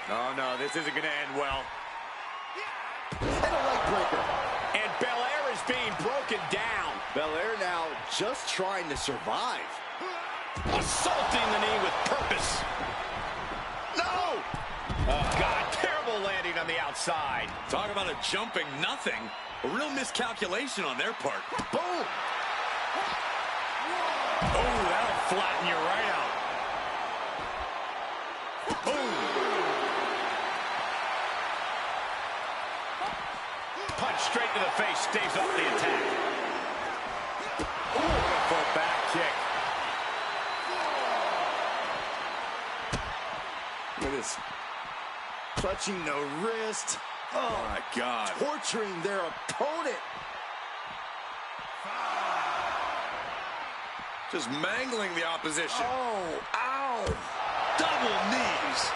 Oh, no, this isn't going to end well. And a leg breaker. And Belair is being broken down. Belair now just trying to survive. Assaulting the knee with purpose. No! Oh, God, terrible landing on the outside. Talk about a jumping nothing. A real miscalculation on their part. Boom! Oh, that'll flatten you right out. Boom. Punch straight to the face, staves up the attack. Beautiful back kick. Look at this. Clutching the wrist. Oh, my God. Torturing their opponent. Just mangling the opposition. Oh, ow. Double knees.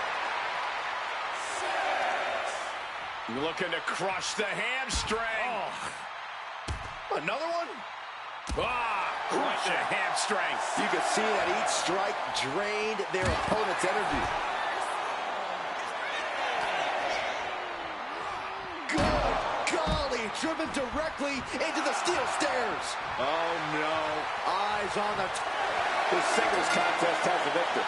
Looking to crush the hamstring. Oh. Another one? Right to hamstring. You can see that each strike drained their opponent's energy. Good golly, driven directly into the steel stairs. Oh, no. Eyes on the... This singles contest has the victor.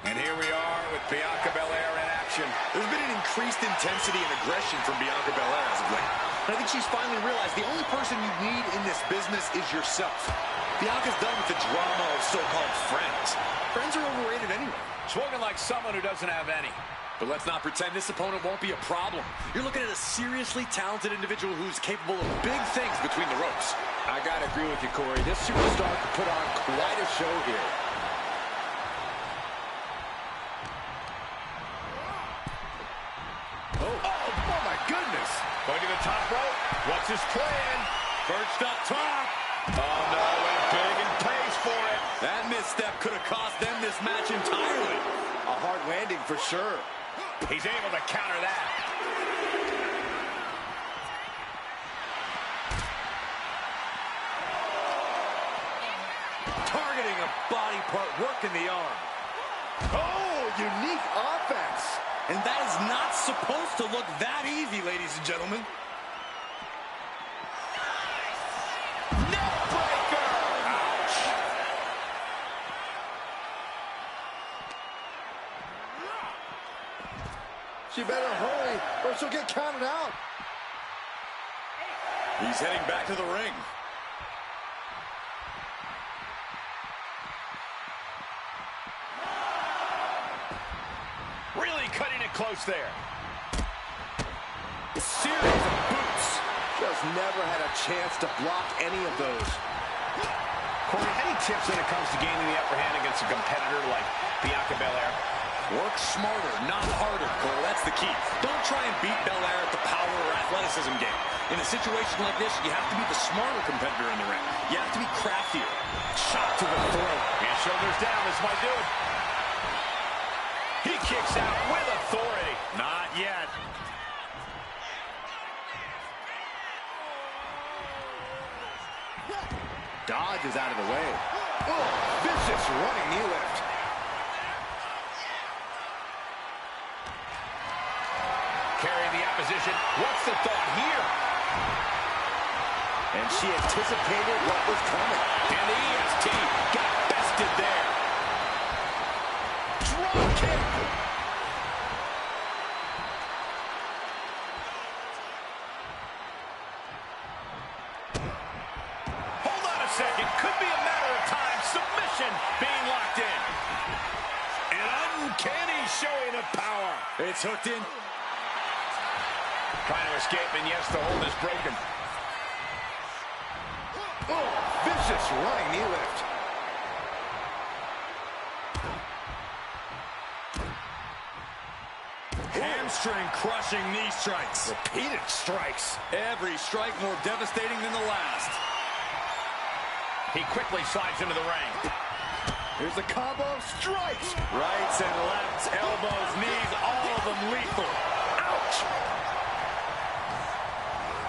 And here we are with Bianca Belair in action. There's been an increased intensity and aggression from Bianca Belair as of late. And I think she's finally realized the only person you need in this business is yourself. Bianca's done with the drama of so-called friends. Friends are overrated anyway. Spoken like someone who doesn't have any. But let's not pretend this opponent won't be a problem. You're looking at a seriously talented individual who's capable of big things between the ropes. I gotta agree with you, Corey. This superstar could put on quite a show here. Oh my goodness. Going to the top rope. What's his plan? Perched up top. Oh, no, went big and pays for it. That misstep could have cost them this match entirely. A hard landing for sure. He's able to counter that. Targeting a body part, working the arm. Oh, unique offense. And that is not supposed to look that easy, ladies and gentlemen. Neckbreaker! Ouch! She better hurry or she'll get counted out. He's heading back to the ring. Really cutting it close there. A series of boots. Just never had a chance to block any of those. Corey, any tips when it comes to gaining the upper hand against a competitor like Bianca Belair? Work smarter, not harder, Cole. That's the key. Don't try and beat Belair at the power or athleticism game. In a situation like this, you have to be the smarter competitor in the ring. You have to be craftier. Shot to the throat. And shoulders down. This might do it. He kicks out with authority. Not yet. Dodge is out of the way. Oh, vicious running knee lift. Carrying the opposition. What's the thought here? And she anticipated what was coming. And the EST got bested there. Drop kick. Hold on a second. Could be a matter of time. Submission being locked in. An uncanny showing of power. It's hooked in. Trying to escape, and yes, the hold is broken. Oh, vicious running knee lift. Hamstring crushing knee strikes. Repeated strikes. Every strike more devastating than the last. He quickly slides into the ring. Here's the combo of strikes. Rights and lefts, elbows, knees, all of them lethal. Ouch.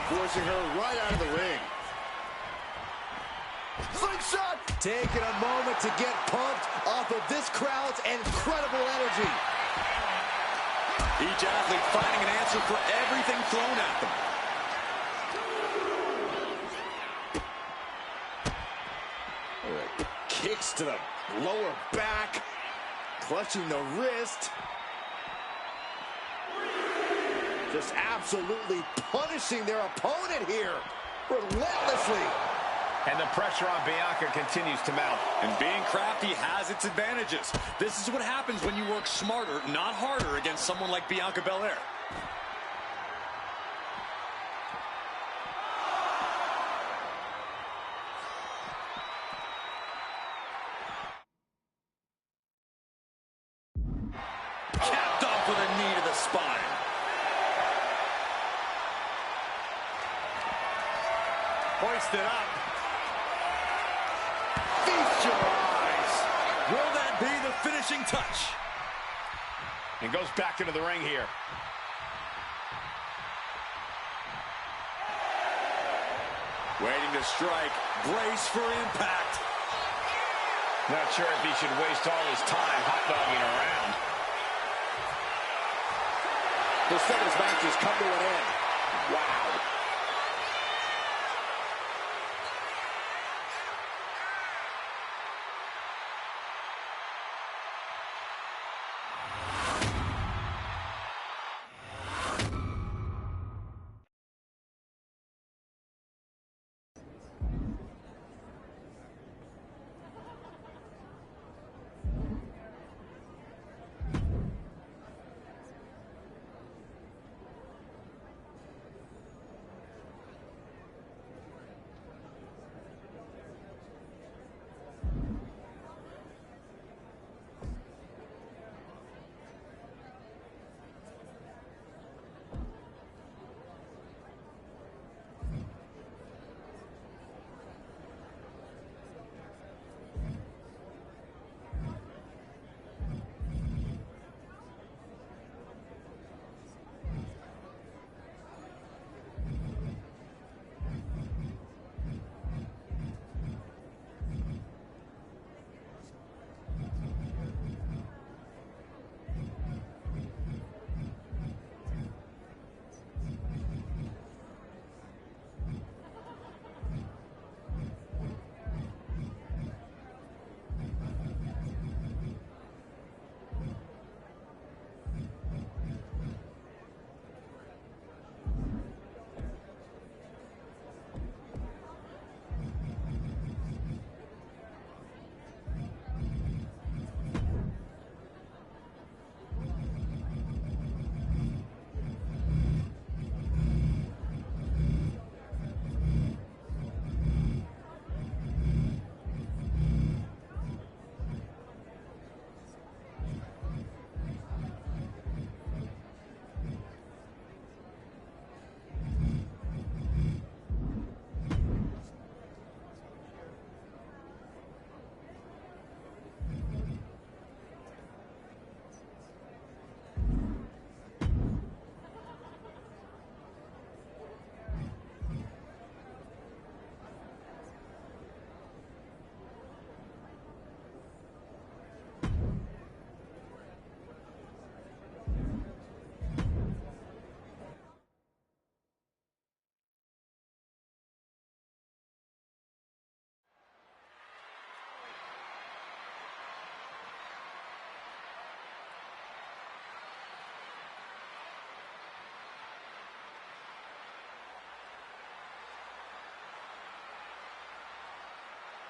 Forcing her right out of the ring. Slingshot! Taking a moment to get pumped off of this crowd's incredible energy. Each athlete finding an answer for everything thrown at them. Kicks to the lower back. Clutching the wrist. Just absolutely punishing their opponent here. Relentlessly. And the pressure on Bianca continues to mount. And being crafty has its advantages. This is what happens when you work smarter, not harder, against someone like Bianca Belair. Capped off with a knee to the spine. Hoisted up. Feast your eyes. Will that be the finishing touch? And goes back into the ring here. Waiting to strike. Brace for impact. Not sure if he should waste all his time hot-dogging around. The second match has come to an end. Wow.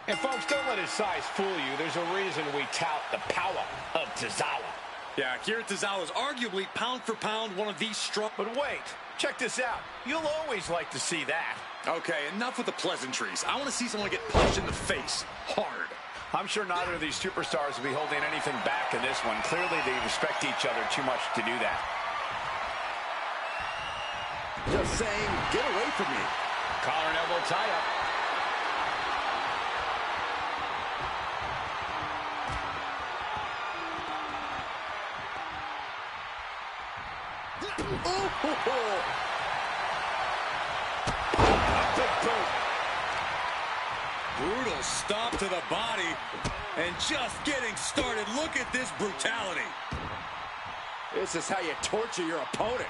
And folks, don't let his size fool you. There's a reason we tout the power of Tozawa. Yeah, Akira Tozawa is arguably pound for pound one of these strong... But wait, check this out. You'll always like to see that. Okay, enough with the pleasantries. I want to see someone get punched in the face hard. I'm sure neither of these superstars will be holding anything back in this one. Clearly, they respect each other too much to do that. Just saying, get away from me. Collar and elbow tie-up. Brutal stop to the body, and just getting started. Look at this brutality. This is how you torture your opponent.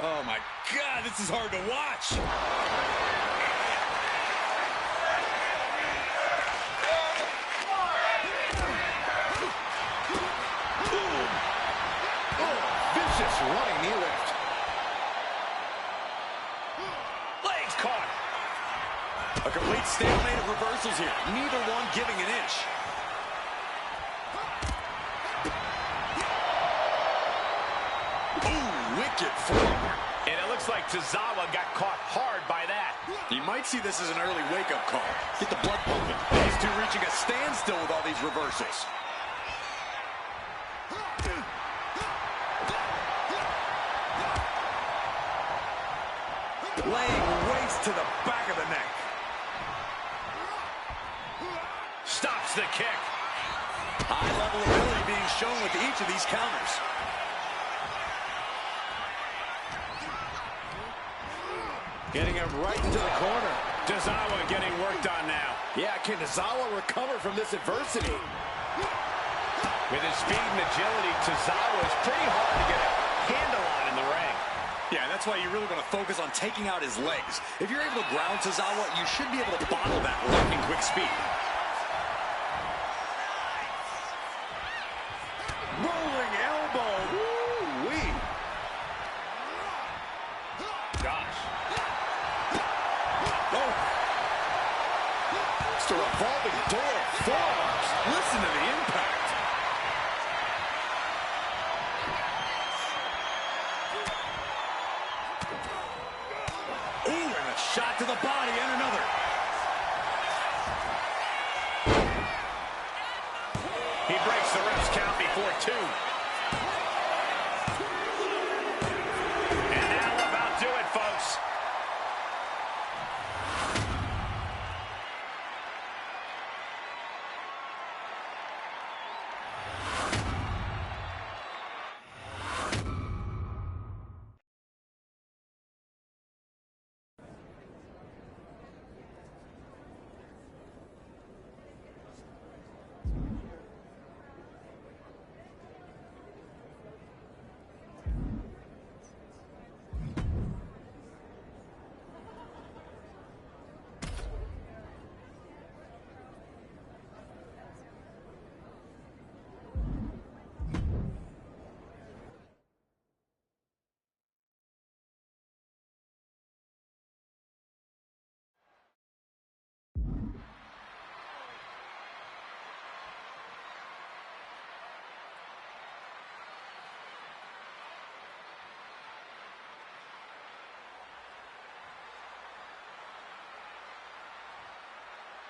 Oh my God, this is hard to watch. Vicious running knee lift. Legs caught. A complete stalemate of reversals here. Neither one giving an inch. Ooh, wicked forward. And it looks like Tozawa got caught hard by that. You might see this as an early wake-up call. Get the blood pumping. These two reaching a standstill with all these reversals. Laying waste to the back of the neck. Stops the kick. High-level ability being shown with each of these counters. Getting him right into the corner. Tozawa getting worked on now. Yeah, can Tozawa recover from this adversity? With his speed and agility, Tozawa is pretty hard to get a handle on in the ring. Yeah, that's why you really want to focus on taking out his legs. If you're able to ground Tozawa, you should be able to bottle that with lightning quick speed. Rolling elbow. Woo-wee. Gosh. Oh. It's a revolving door of forearms. Listen to the impact. Ooh, and a shot to the body and another. He breaks the ref's count before two. And that'll about do it, folks.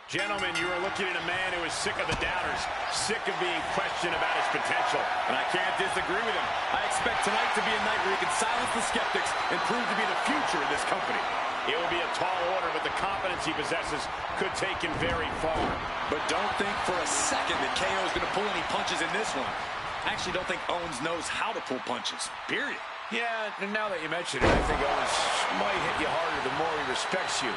Gentlemen, you are looking at a man who is sick of the doubters, sick of being questioned about his potential. And I can't disagree with him. I expect tonight to be a night where he can silence the skeptics and prove to be the future of this company. It will be a tall order, but the confidence he possesses could take him very far. But don't think for a second that KO is going to pull any punches in this one. I actually don't think Owens knows how to pull punches, period. Yeah, and now that you mention it, I think Owens might hit you harder the more he respects you.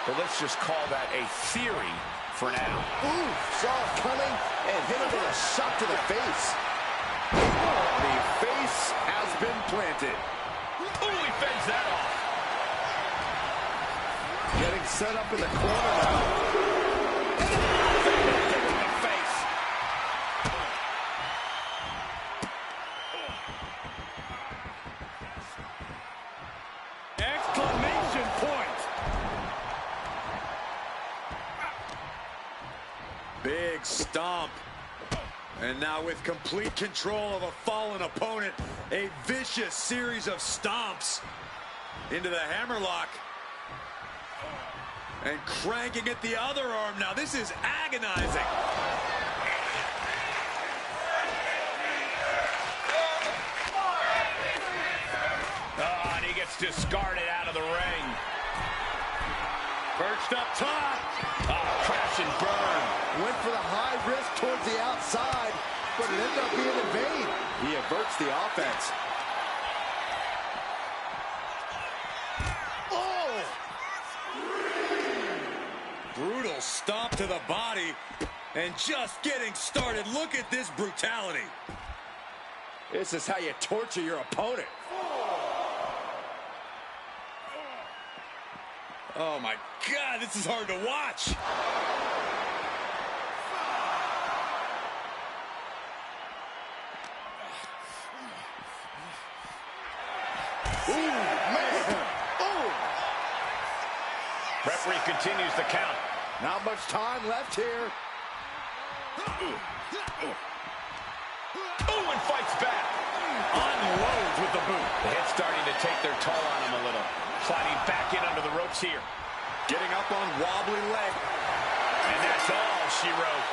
But let's just call that a theory for now. Ooh, saw it coming and hit him with a shot to the face. The face has been planted. Ooh, he fends that off. Getting set up in the corner now. In the face. Exclamation point. Big stomp. And now with complete control of a fallen opponent, a vicious series of stomps into the hammerlock. And cranking at the other arm now. This is agonizing. Oh, and he gets discarded out of the ring. Perched up top. Oh, crash and burn. Went for the high risk towards the outside, but it ended up being in vain. He averts the offense. Oh! Brutal stomp to the body. And just getting started. Look at this brutality. This is how you torture your opponent. Oh my God, this is hard to watch. Ooh, man. Oh! Referee continues the count. Not much time left here. Ooh, and fights back. Unloads with the boot. The hit's starting to take their toll on him a little. Sliding back in under the ropes here. Getting up on wobbly leg. And that's all she wrote.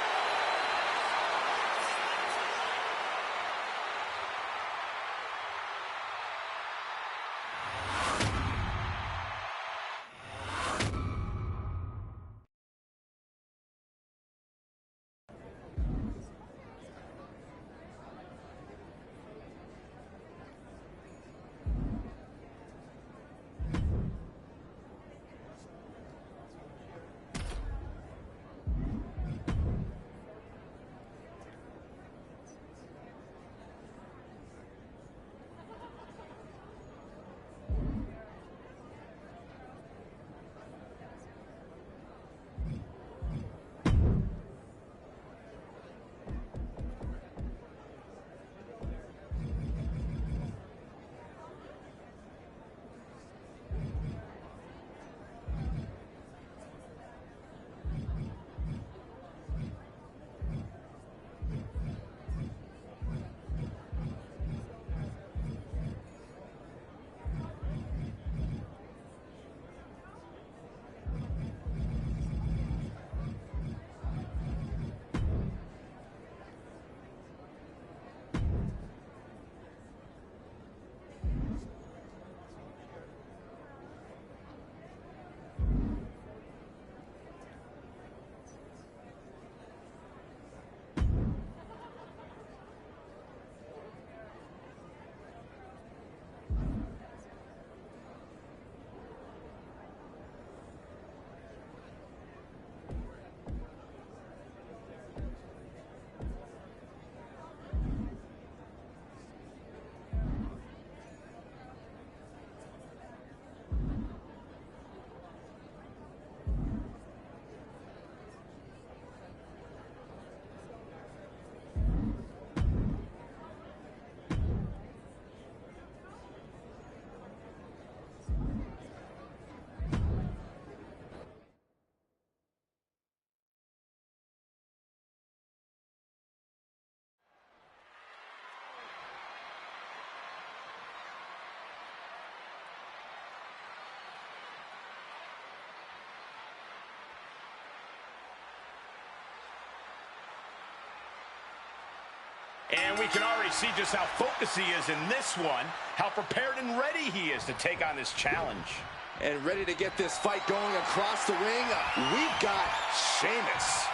And we can already see just how focused he is in this one, how prepared and ready he is to take on this challenge. And ready to get this fight going across the ring, we've got Sheamus.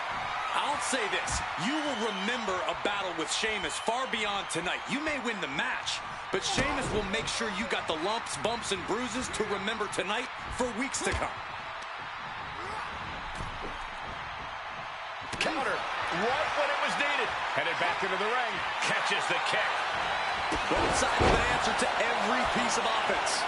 I'll say this, you will remember a battle with Sheamus far beyond tonight. You may win the match, but Sheamus will make sure you got the lumps, bumps, and bruises to remember tonight for weeks to come. Counter, right when it was needed. Headed back into the ring, catches the kick. Both sides with an answer to every piece of offense.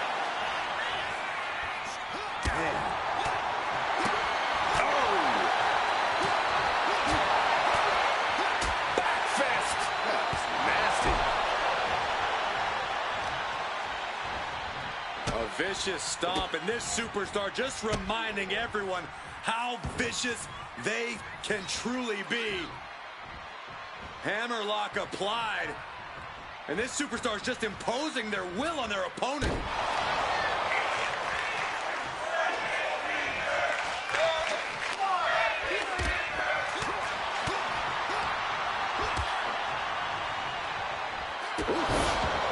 Vicious stomp, and this superstar just reminding everyone how vicious they can truly be. Hammerlock applied. And this superstar is just imposing their will on their opponent.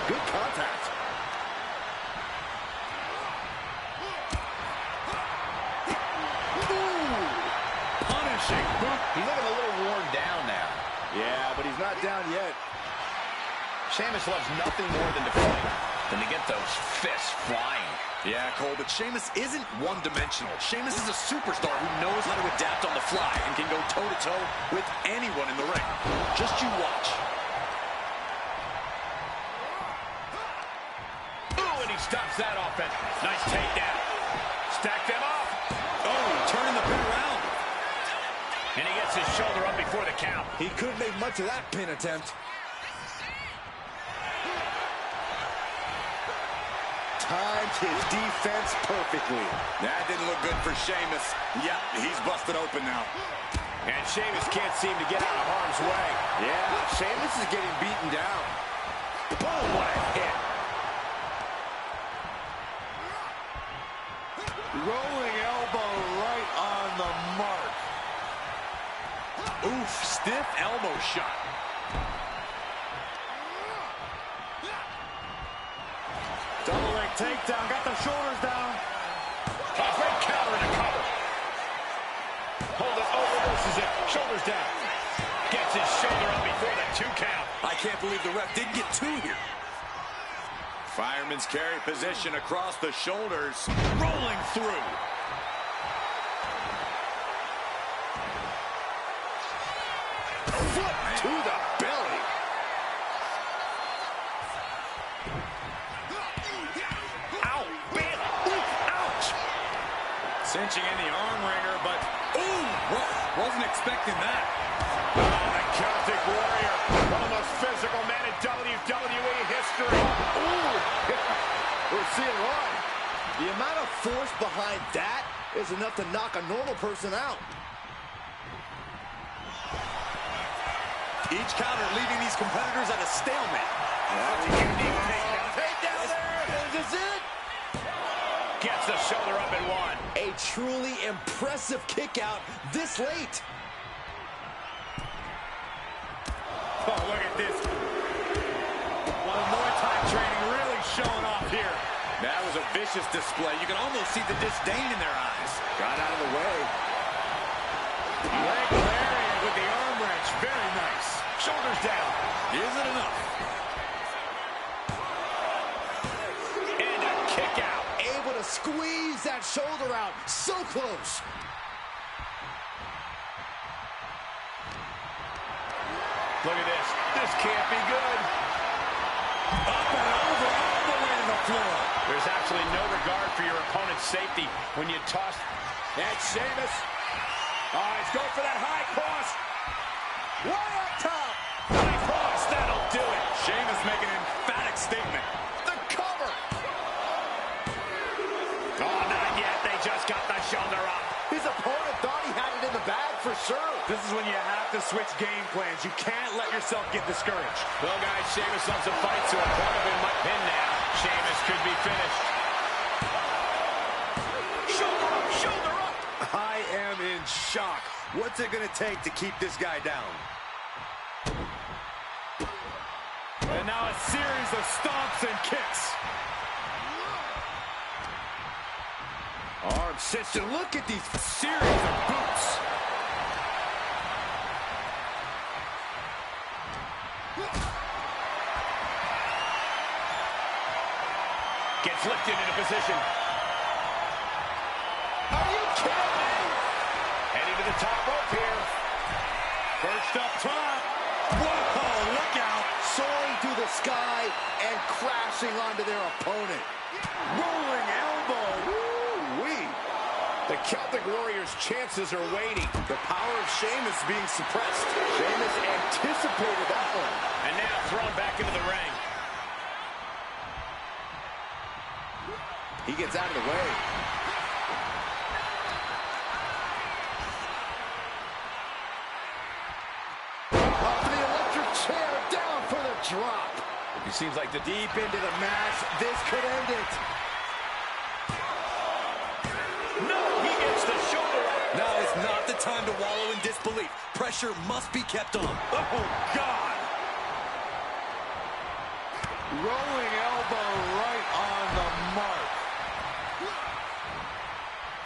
Good contact. Punishing. He's looking a little worn down now. Yeah, but he's not down yet. Sheamus loves nothing more than to fight, than to get those fists flying. Yeah, Cole, but Sheamus isn't one-dimensional. Sheamus is a superstar who knows how to adapt on the fly and can go toe-to-toe with anyone in the ring. Just you watch. Ooh, and he stops that offense. Nice takedown. Stack them up. Oh, turning the pin around. And he gets his shoulder up before the count. He couldn't make much of that pin attempt. Timed his defense perfectly. That didn't look good for Sheamus. Yeah, he's busted open now. And Sheamus can't seem to get out of harm's way. Yeah, Sheamus is getting beaten down. Oh, what a hit. Rolling elbow right on the mark. Oof, stiff elbow shot. Double leg takedown, got the shoulders down. A great counter and a cover. Hold it, oh, reverses it. Shoulders down. Gets his shoulder up before the 2 count. I can't believe the ref didn't get 2 here. Fireman's carry position across the shoulders. Rolling through. Foot to the belly. Ow, bam, ouch. Cinching in the arm wringer, but ooh, wasn't expecting that. Oh, the Celtic Warrior, one of the most physical men in WWE history. Ooh, we're seeing why. The amount of force behind that is enough to knock a normal person out. Each counter leaving these competitors at a stalemate. That's a unique takedown. Takedown there. Is this it? Gets the shoulder up and 1. A truly impressive kick out this late. Oh, look at this. One of Muay Thai training really showing off here. That was a vicious display. You can almost see the disdain in their eyes. Got out of the way. Leg lariat with the arm wrench. Very nice. Shoulders down. Is it enough? And a kick out. Able to squeeze that shoulder out. So close. Look at this. This can't be good. Up and over, all the way to the floor. There's actually no regard for your opponent's safety when you toss. And Sheamus. Oh, he's going for that high cross. Way up top. High cross, that'll do it. Sheamus making an emphatic statement. The cover. Oh, not yet. They just got the shoulder up. His opponent thought he had it in the bag for sure. This is when you have to switch game plans. You can't let yourself get discouraged. Well, guys, Sheamus loves to fight, so a part of him might pin now. Sheamus could be finished. Shoulder up, shoulder up. I am in shock. What's it going to take to keep this guy down? And now a series of stomps and kicks. Arm cinched, and look at these Series of boots. Gets lifted into position. Are you kidding me? Heading to the top rope here. First up top. Whoa, look out. Soaring through the sky and crashing onto their opponent. Rolling elbow. Woo-wee. The Celtic Warriors' chances are waning. The power of Sheamus being suppressed. Sheamus anticipated that one. And now thrown back into the ring. He gets out of the way. drop. It seems like the Deep into the match. This could end it. No, he gets the shoulder up. Now is not the time to wallow in disbelief. Pressure must be kept on. Oh, God. Rolling elbow right on the mark.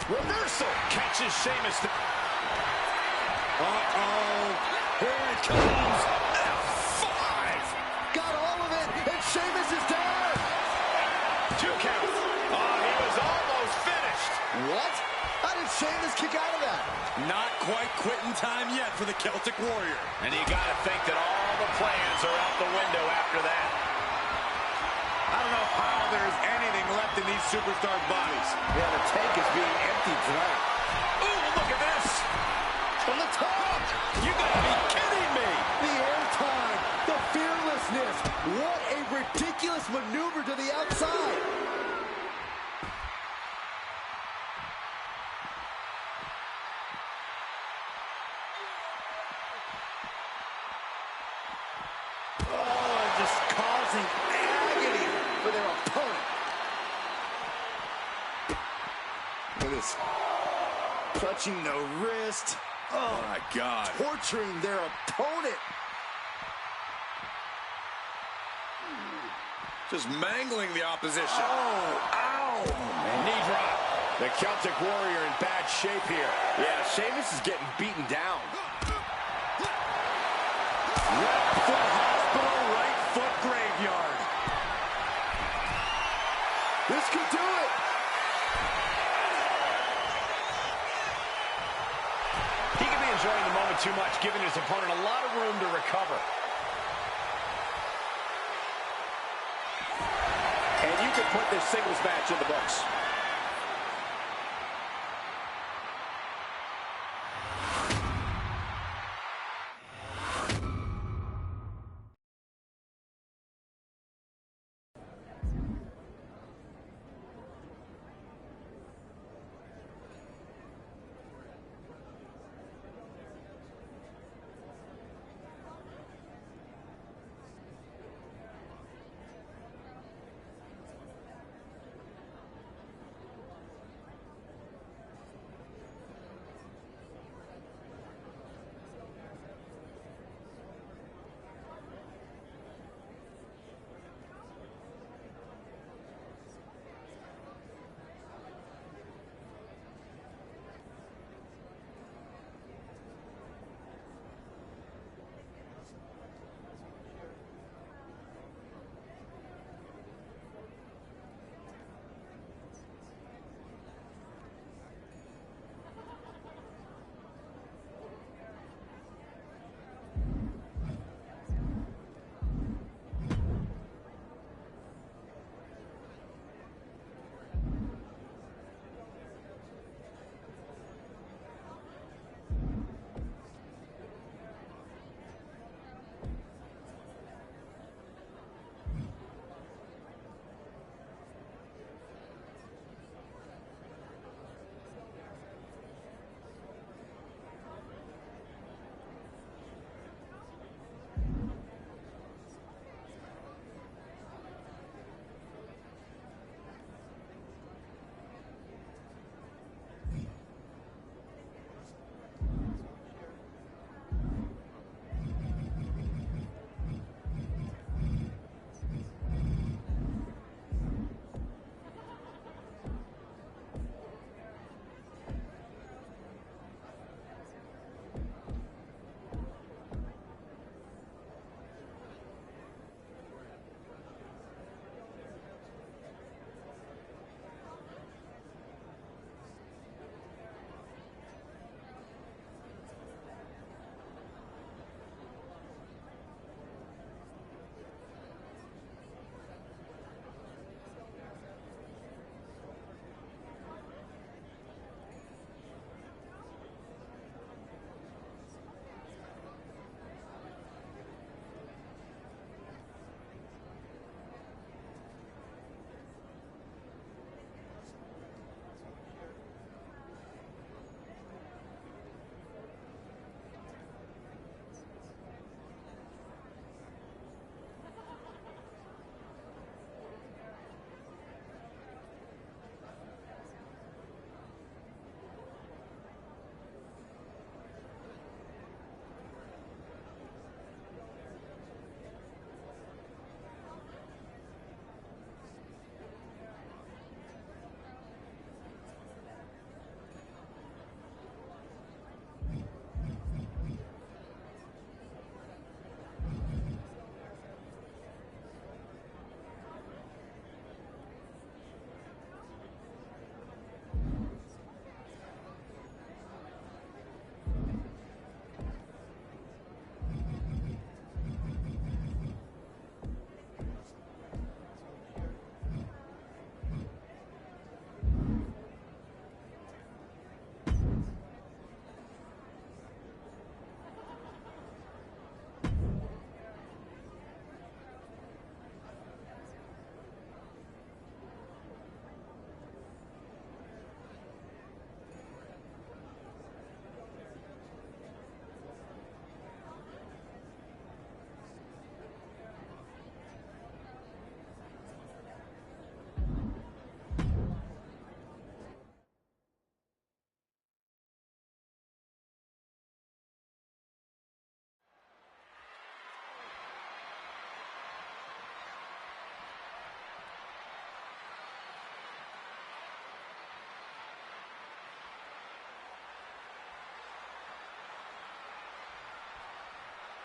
Reversal. Catches Sheamus. Uh-oh. Here it comes. F5. Got all of it, and Sheamus is down. 2 count. Oh, he was almost finished. What? How did Sheamus kick out of that? Not quite quitting time yet for the Celtic Warrior. And you got to think that all the plans are out the window after that. I don't know how there's anything left in these superstars' bodies. Yeah, the tank is being emptied tonight. Ooh, look at this. From the top. You got to be kidding me. The airtime, the fearlessness. What a ridiculous maneuver to the outside. Oh, just causing agony for their opponent. Look at this. Clutching the wrist. Oh, My God. torturing their opponent. Just mangling the opposition. Oh, ow. Knee drop. The Celtic Warrior in bad shape here. Yeah, Sheamus is getting beaten down. Left foot hospital, right foot graveyard. This could do it. He could be enjoying the moment too much, giving his opponent a lot of room to recover. And you can put this singles match in the books.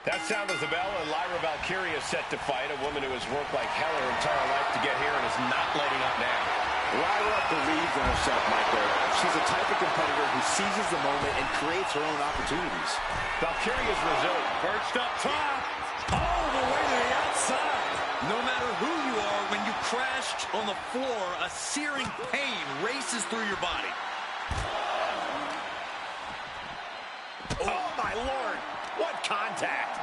That sound is the bell, and Lyra Valkyria is set to fight, a woman who has worked like hell her entire life to get here and is not letting up now. Lyra believes in herself, Michael. She's the type of competitor who seizes the moment and creates her own opportunities. Valkyria's resilient. Perched up top. All the way to the outside. No matter who you are, when you crash on the floor, a searing pain races through your body. Oh, my Lord. What contact.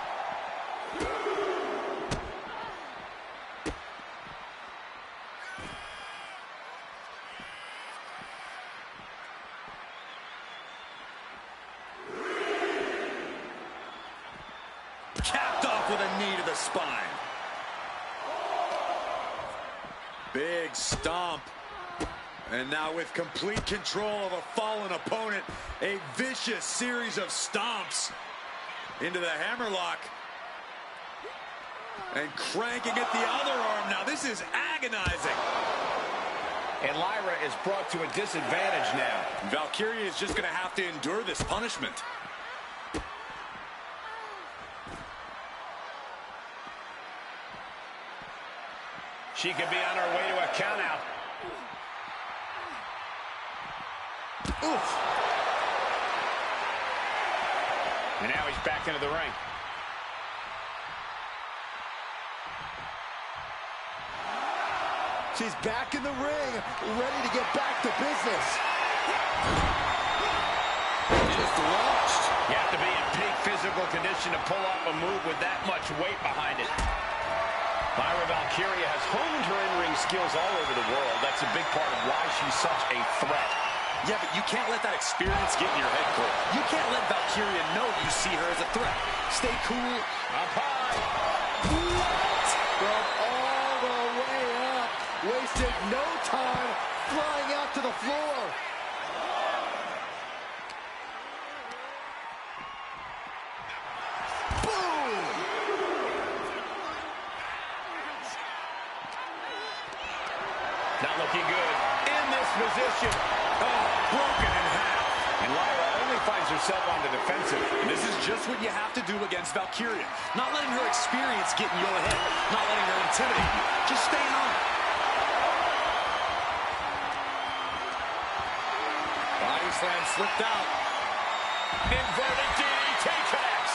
Capped off with a knee to the spine. Big stomp. And now with complete control of a fallen opponent, a vicious series of stomps into the hammerlock. And cranking at the other arm. Now this is agonizing. And Lyra is brought to a disadvantage now. Valkyria is just going to have to endure this punishment. She could be on her way to a countout. Oof. And now he's back into the ring. She's back in the ring, ready to get back to business. Just launched. You have to be in peak physical condition to pull off a move with that much weight behind it. Lyra Valkyria has honed her in-ring skills all over the world. That's a big part of why she's such a threat. Yeah, but you can't let that experience get in your head, Cole. You can't let Valkyria know you see her as a threat. Stay cool. Up high. What? From all the way up. Wasted no time flying out to the floor. Boom! Not looking good. In this position. Oh, broken in half. And Lyra only finds herself on the defensive. And this is just what you have to do against Valkyria. Not letting her experience get in your head. Not letting her intimidate you. Just staying on it. Body slam slipped out. Inverted DDT connects.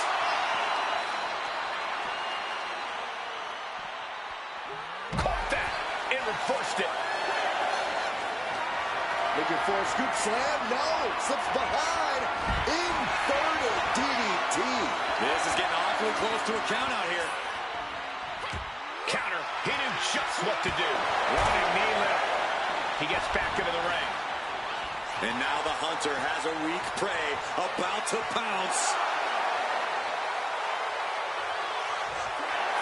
Caught that and reversed it. Looking for a scoop slam. No. Slips behind. Inverted DDT. This is getting awfully close to a count out here. Counter. He knew just what to do. Running knee lift. He gets back into the ring. And now the hunter has a weak prey about to pounce.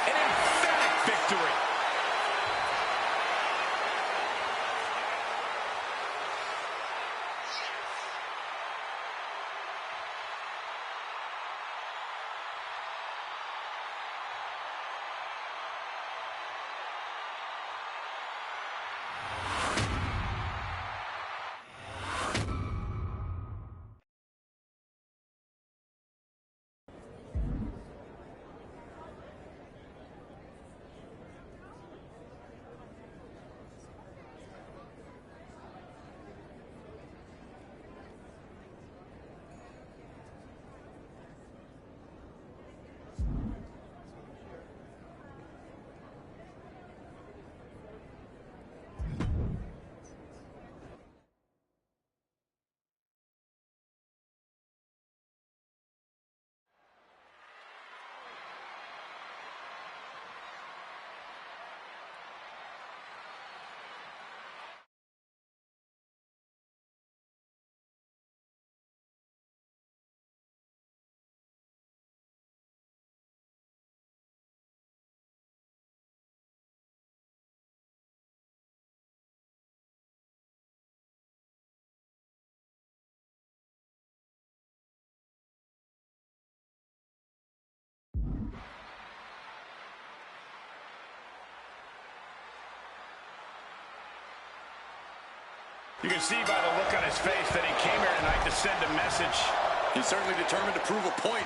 An emphatic victory. You can see by the look on his face that he came here tonight to send a message. He's certainly determined to prove a point.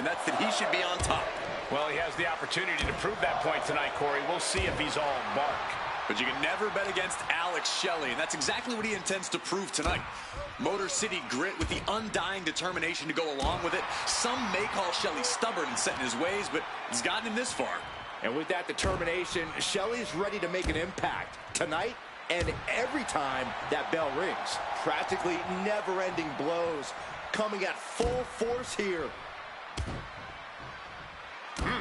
and that's that he should be on top. Well, he has the opportunity to prove that point tonight, Corey. We'll see if he's all bark. But you can never bet against Alex Shelley, and that's exactly what he intends to prove tonight. Motor City grit with the undying determination to go along with it. Some may call Shelley stubborn and set in his ways, but he's gotten him this far. And with that determination, Shelley's ready to make an impact tonight and every time that bell rings. Practically never-ending blows coming at full force here.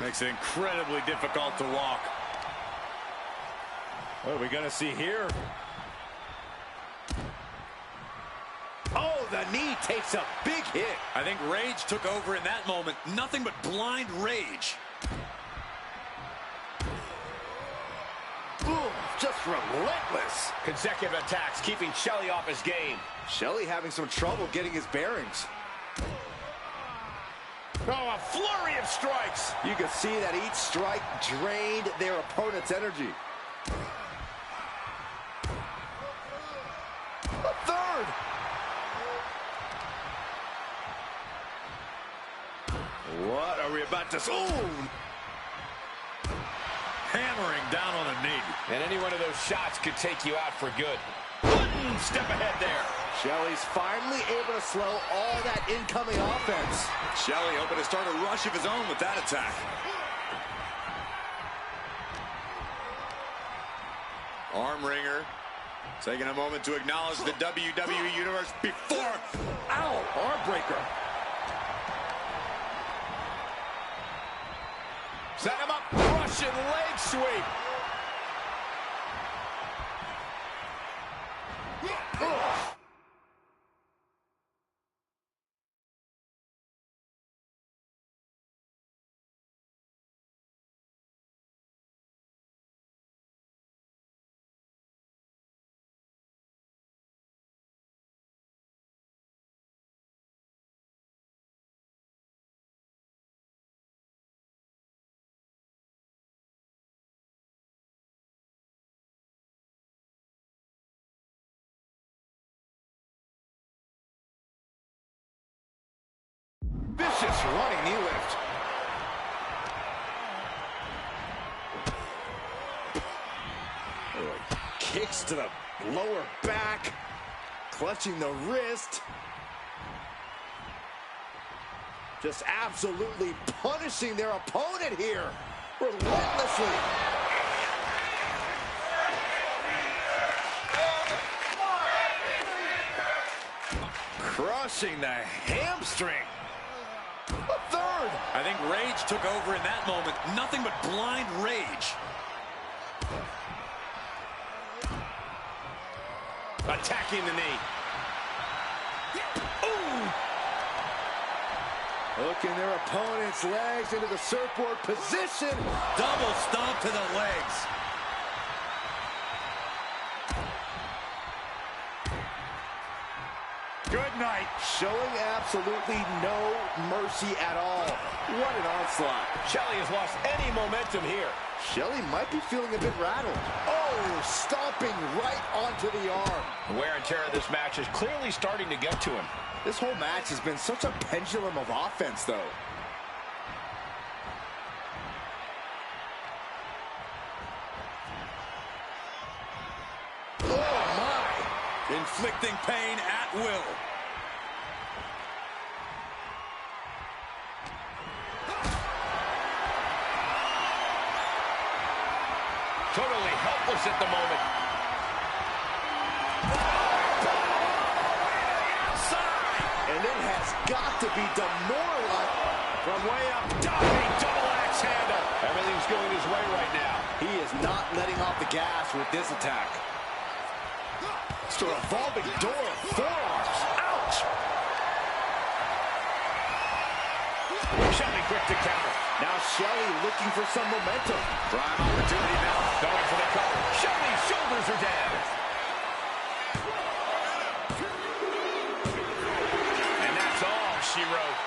Makes it incredibly difficult to walk. What are we going to see here? Oh, the knee takes a big hit. I think rage took over in that moment. Nothing but blind rage. Ooh, just relentless. Consecutive attacks keeping Shelley off his game. Shelley having some trouble getting his bearings. Oh, a flurry of strikes. You can see that each strike drained their opponent's energy. A third. What are we about to see? Hammering down on the knee. And any one of those shots could take you out for good. One step ahead there. Shelley's finally able to slow all that incoming offense. Shelley hoping to start a rush of his own with that attack. Arm wringer. Taking a moment to acknowledge the WWE Universe before. Ow! Arm breaker. Set him up. Russian leg sweep. Vicious running knee lift. Kicks to the lower back. Clutching the wrist. Just absolutely punishing their opponent here. Relentlessly. Crushing the hamstring. A third. I think rage took over in that moment. Nothing but blind rage. Attacking the knee. Ooh. Hooking their opponent's legs into the surfboard position. Double stomp to the legs. Good night. Showing absolutely no mercy at all. What an onslaught. Shelley has lost any momentum here. Shelley might be feeling a bit rattled. Oh, stomping right onto the arm. The wear and tear of this match is clearly starting to get to him. This whole match has been such a pendulum of offense, though. Oh, my. Inflicting pain at will. Totally helpless at the moment. Outside. And it has got to be demoralizing. From way up, diving double axe handle. Everything's going his way right now. He is not letting off the gas with this attack. It's a revolving door of forearms. Ouch! Shelley quick to counter. Now Shelley looking for some momentum. Prime opportunity now. Going for the cover. Shelley's shoulders are down. And that's all she wrote.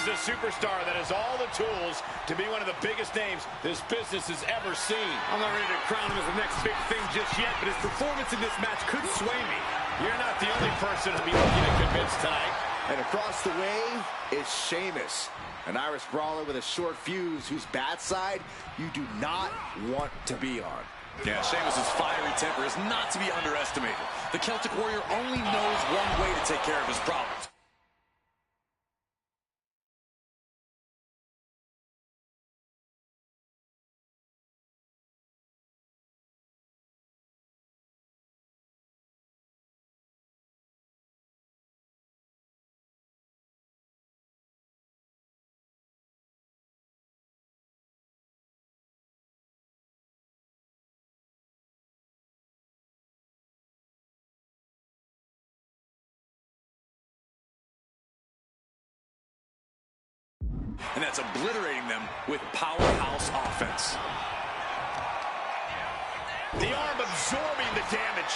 a superstar that has all the tools to be one of the biggest names this business has ever seen. I'm not ready to crown him as the next big thing just yet, but his performance in this match could sway me. You're not the only person to be looking to convince tonight. And across the way is Sheamus, an Irish brawler with a short fuse whose bad side you do not want to be on. Yeah, Sheamus' fiery temper is not to be underestimated. The Celtic Warrior only knows one way to take care of his problems. And that's obliterating them with powerhouse offense. The arm absorbing the damage.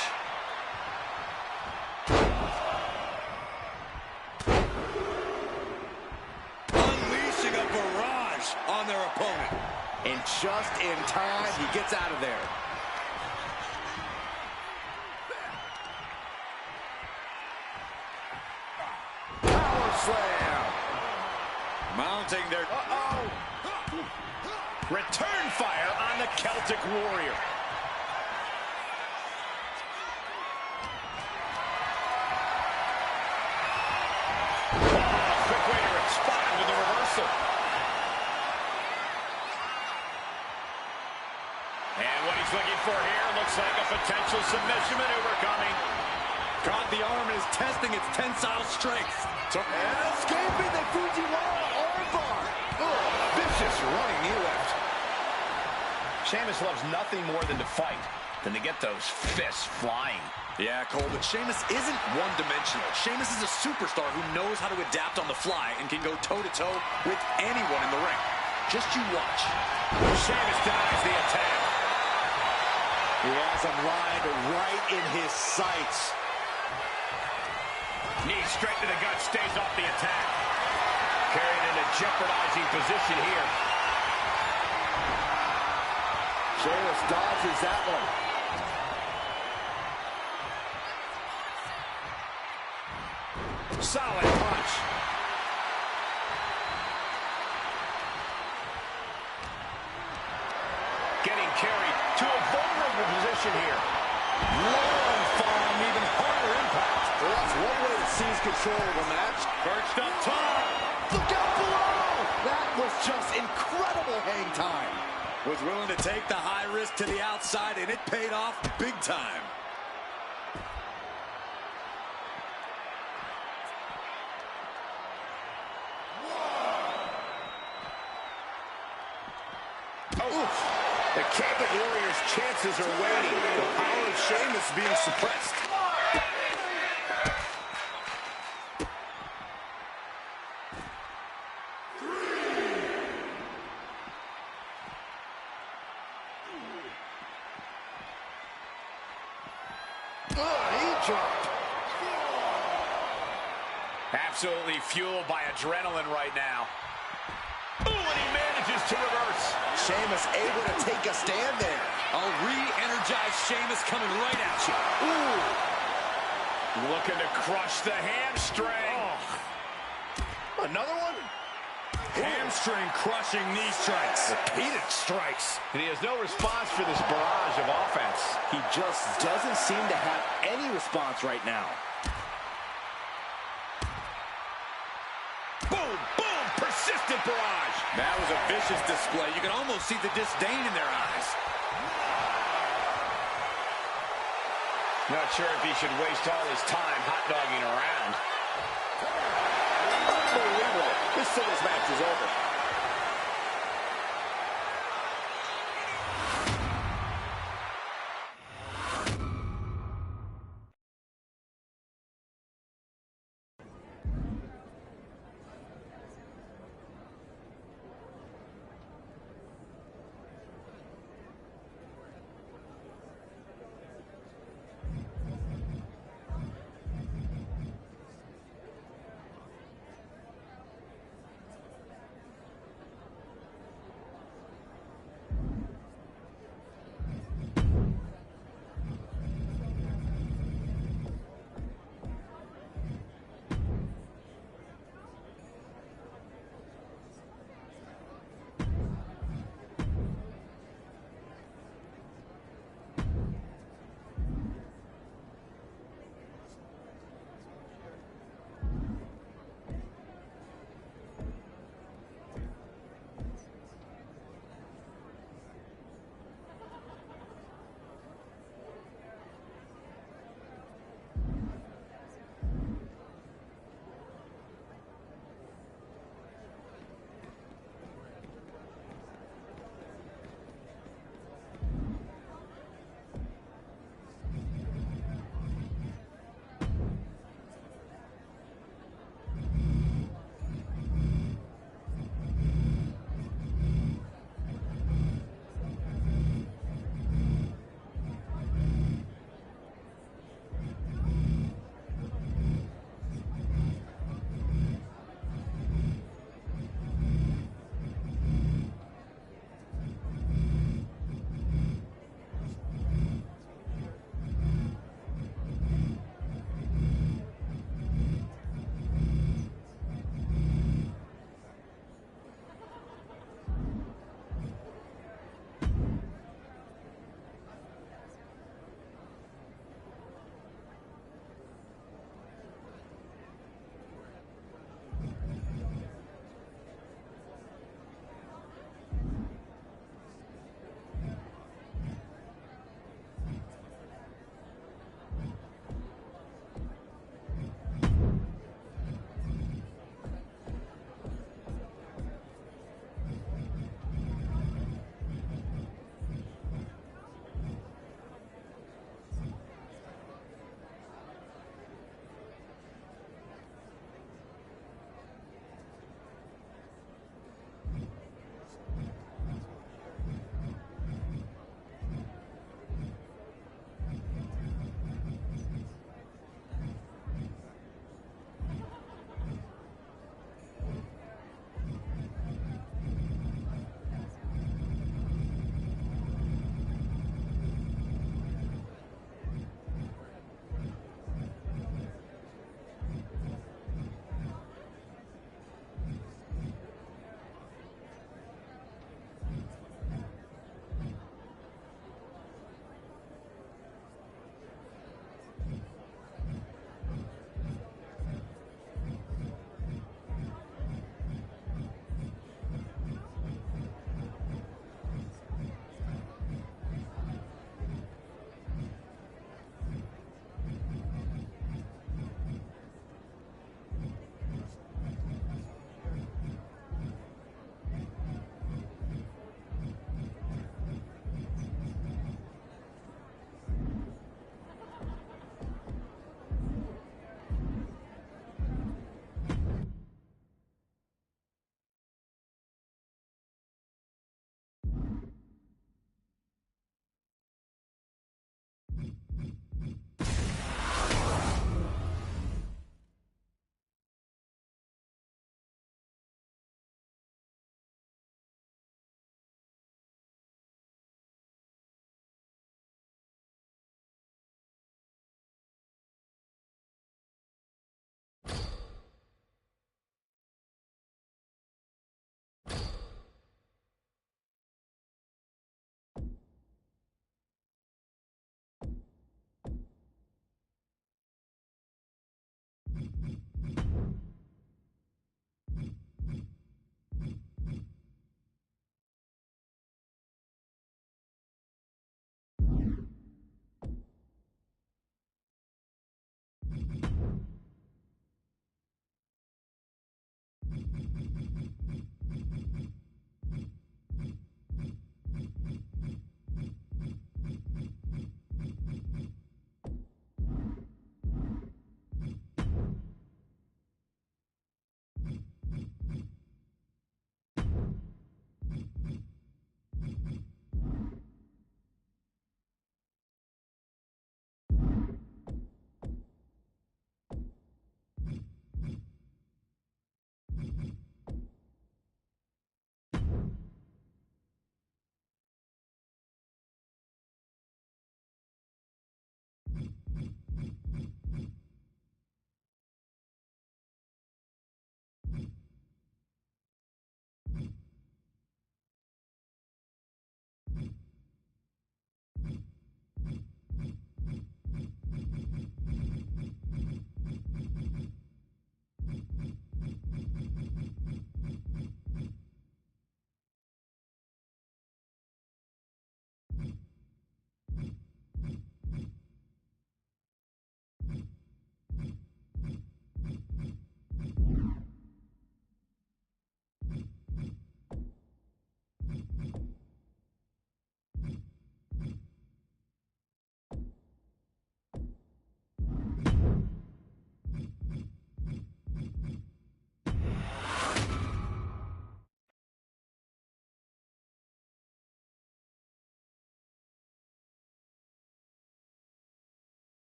Unleashing a barrage on their opponent. And just in time, he gets out of there. Power slam. Mounting their... Return fire on the Celtic Warrior. Quick way to respond with a reversal. And what he's looking for here looks like a potential submission maneuver coming. Caught the arm and is testing its tensile strength. And escaping the Fujiwara armbar. Oh, vicious running knee lift. Sheamus loves nothing more than to fight, than to get those fists flying. Yeah, Cole, but Sheamus isn't one-dimensional. Sheamus is a superstar who knows how to adapt on the fly and can go toe-to-toe with anyone in the ring. Just you watch. Sheamus denies the attack. He has him lined right in his sights. Knee straight to the gut, stays off the attack. Carried in a jeopardizing position here. Sheamus dodges that one. Solid punch. Getting carried to a vulnerable position here. Long farm, even harder impact. Well, that's one way to seize control of a match. Perched up top. Look out below! That was just incredible hang time. Was willing to take the high risk to the outside, and it paid off big time. Oof. The Celtic Warriors' chances are waning. The power of Sheamus being suppressed. Absolutely fueled by adrenaline right now. Ooh, and he manages to reverse. Sheamus able to take a stand there. A re-energized Sheamus coming right at you. Ooh. Looking to crush the hamstring. Oh. Another one? Hamstring crushing knee strikes. Repeated strikes. And he has no response for this barrage of offense. He just doesn't seem to have any response right now. Boom, boom, persistent barrage. That was a vicious display. You can almost see the disdain in their eyes. Not sure if he should waste all his time hot-dogging around. Unbelievable. This singles match is over.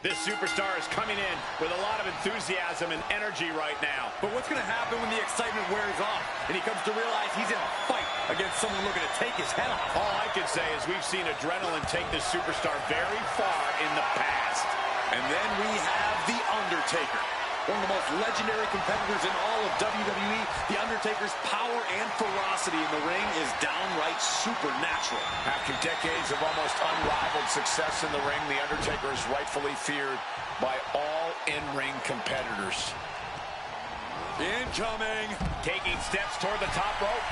This superstar is coming in with a lot of enthusiasm and energy right now. But what's going to happen when the excitement wears off and he comes to realize he's in a fight against someone looking to take his head off? All I can say is we've seen adrenaline take this superstar very far in the past. And then we have The Undertaker. One of the most legendary competitors in all of WWE, The Undertaker's power and ferocity in the ring is downright supernatural. After decades of almost unrivaled success in the ring, The Undertaker is rightfully feared by all in-ring competitors. Incoming. Taking steps toward the top rope.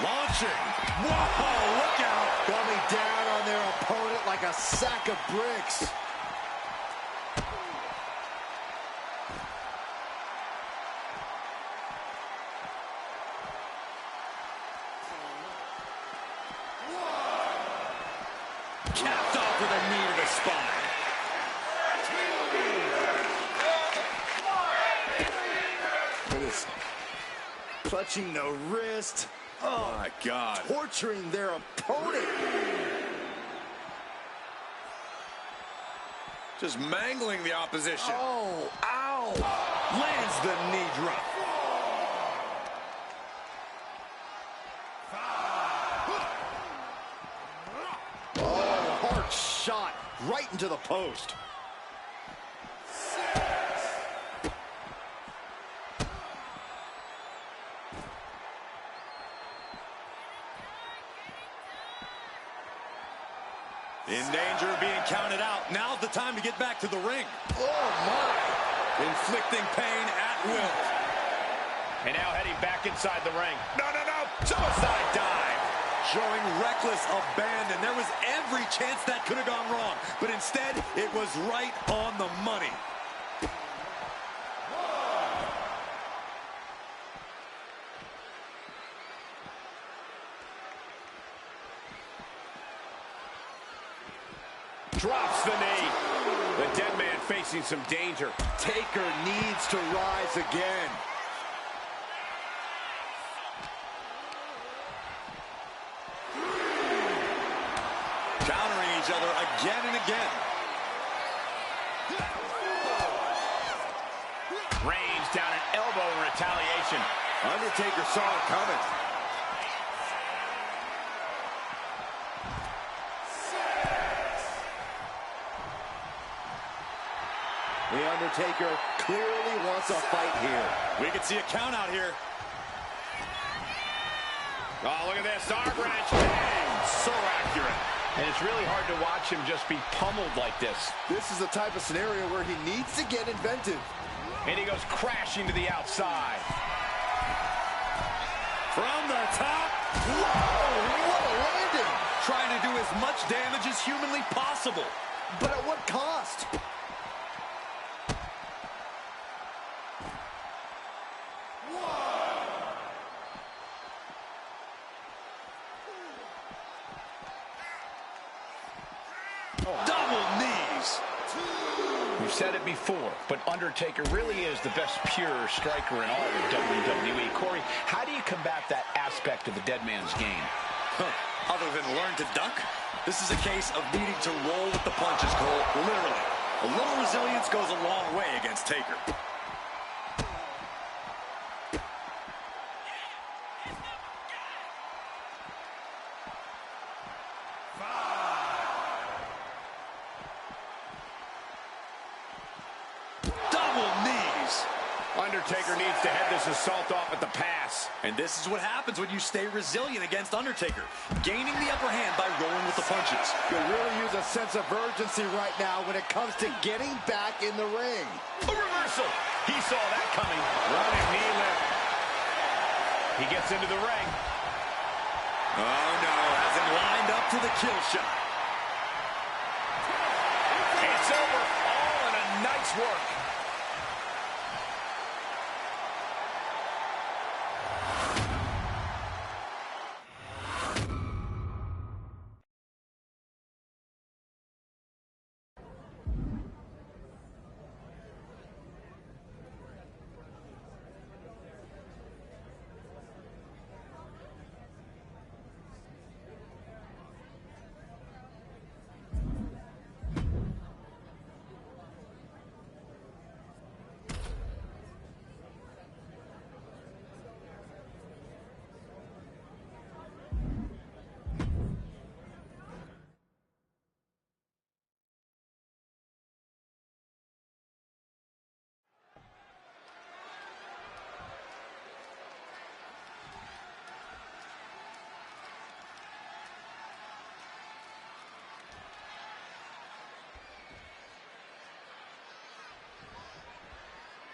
Launching. Whoa, look out. Coming down on their opponent like a sack of bricks. Capped off with a knee to the spine. Look at this. Clutching the wrist. Oh, my God. Torturing their opponent. Just mangling the opposition. Oh, ow. Lands the knee drop. Oh, hard shot right into the post. In danger of being counted out. Now's the time to get back to the ring. Oh, my. Inflicting pain at will. And now heading back inside the ring. No. Suicide dive. Showing reckless abandon. There was every chance that could have gone wrong. But instead, it was right on the money. Drops the knee. The dead man facing some danger. Taker needs to rise again. Countering each other again and again. Range down an elbow in retaliation. Undertaker saw it coming. The Undertaker clearly wants a fight here. We could see a count out here. Oh, look at this. Arm wrench. Bang. So accurate. And it's really hard to watch him just be pummeled like this. This is the type of scenario where he needs to get inventive. And he goes crashing to the outside. From the top. Whoa, what a landing. Trying to do as much damage as humanly possible. But at what cost? Double knees. We've said it before, but Undertaker really is the best pure striker in all of WWE. Corey, how do you combat that aspect of the dead man's game? Other than learn to duck, this is a case of needing to roll with the punches, Cole. Literally. A little resilience goes a long way against Taker. Undertaker needs to head this assault off at the pass. And this is what happens when you stay resilient against Undertaker, gaining the upper hand by rolling with the punches. Could really use a sense of urgency right now when it comes to getting back in the ring. A reversal. He saw that coming. Running knee lift. He gets into the ring. Oh, no. Has him lined up for the kill shot. It's over. All in a nice work.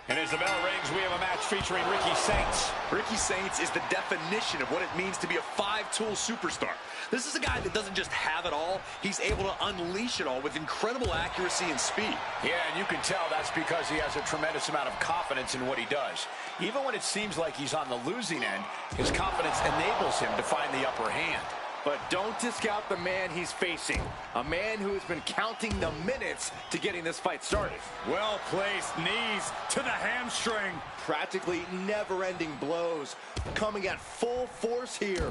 And as the bell rings, we have a match featuring Ricky Saints. Ricky Saints is the definition of what it means to be a five-tool superstar. This is a guy that doesn't just have it all. He's able to unleash it all with incredible accuracy and speed. Yeah, and you can tell that's because he has a tremendous amount of confidence in what he does. Even when it seems like he's on the losing end, his confidence enables him to find the upper hand. But don't discount the man he's facing. A man who has been counting the minutes to getting this fight started. Well-placed knees to the hamstring. Practically never-ending blows coming at full force here.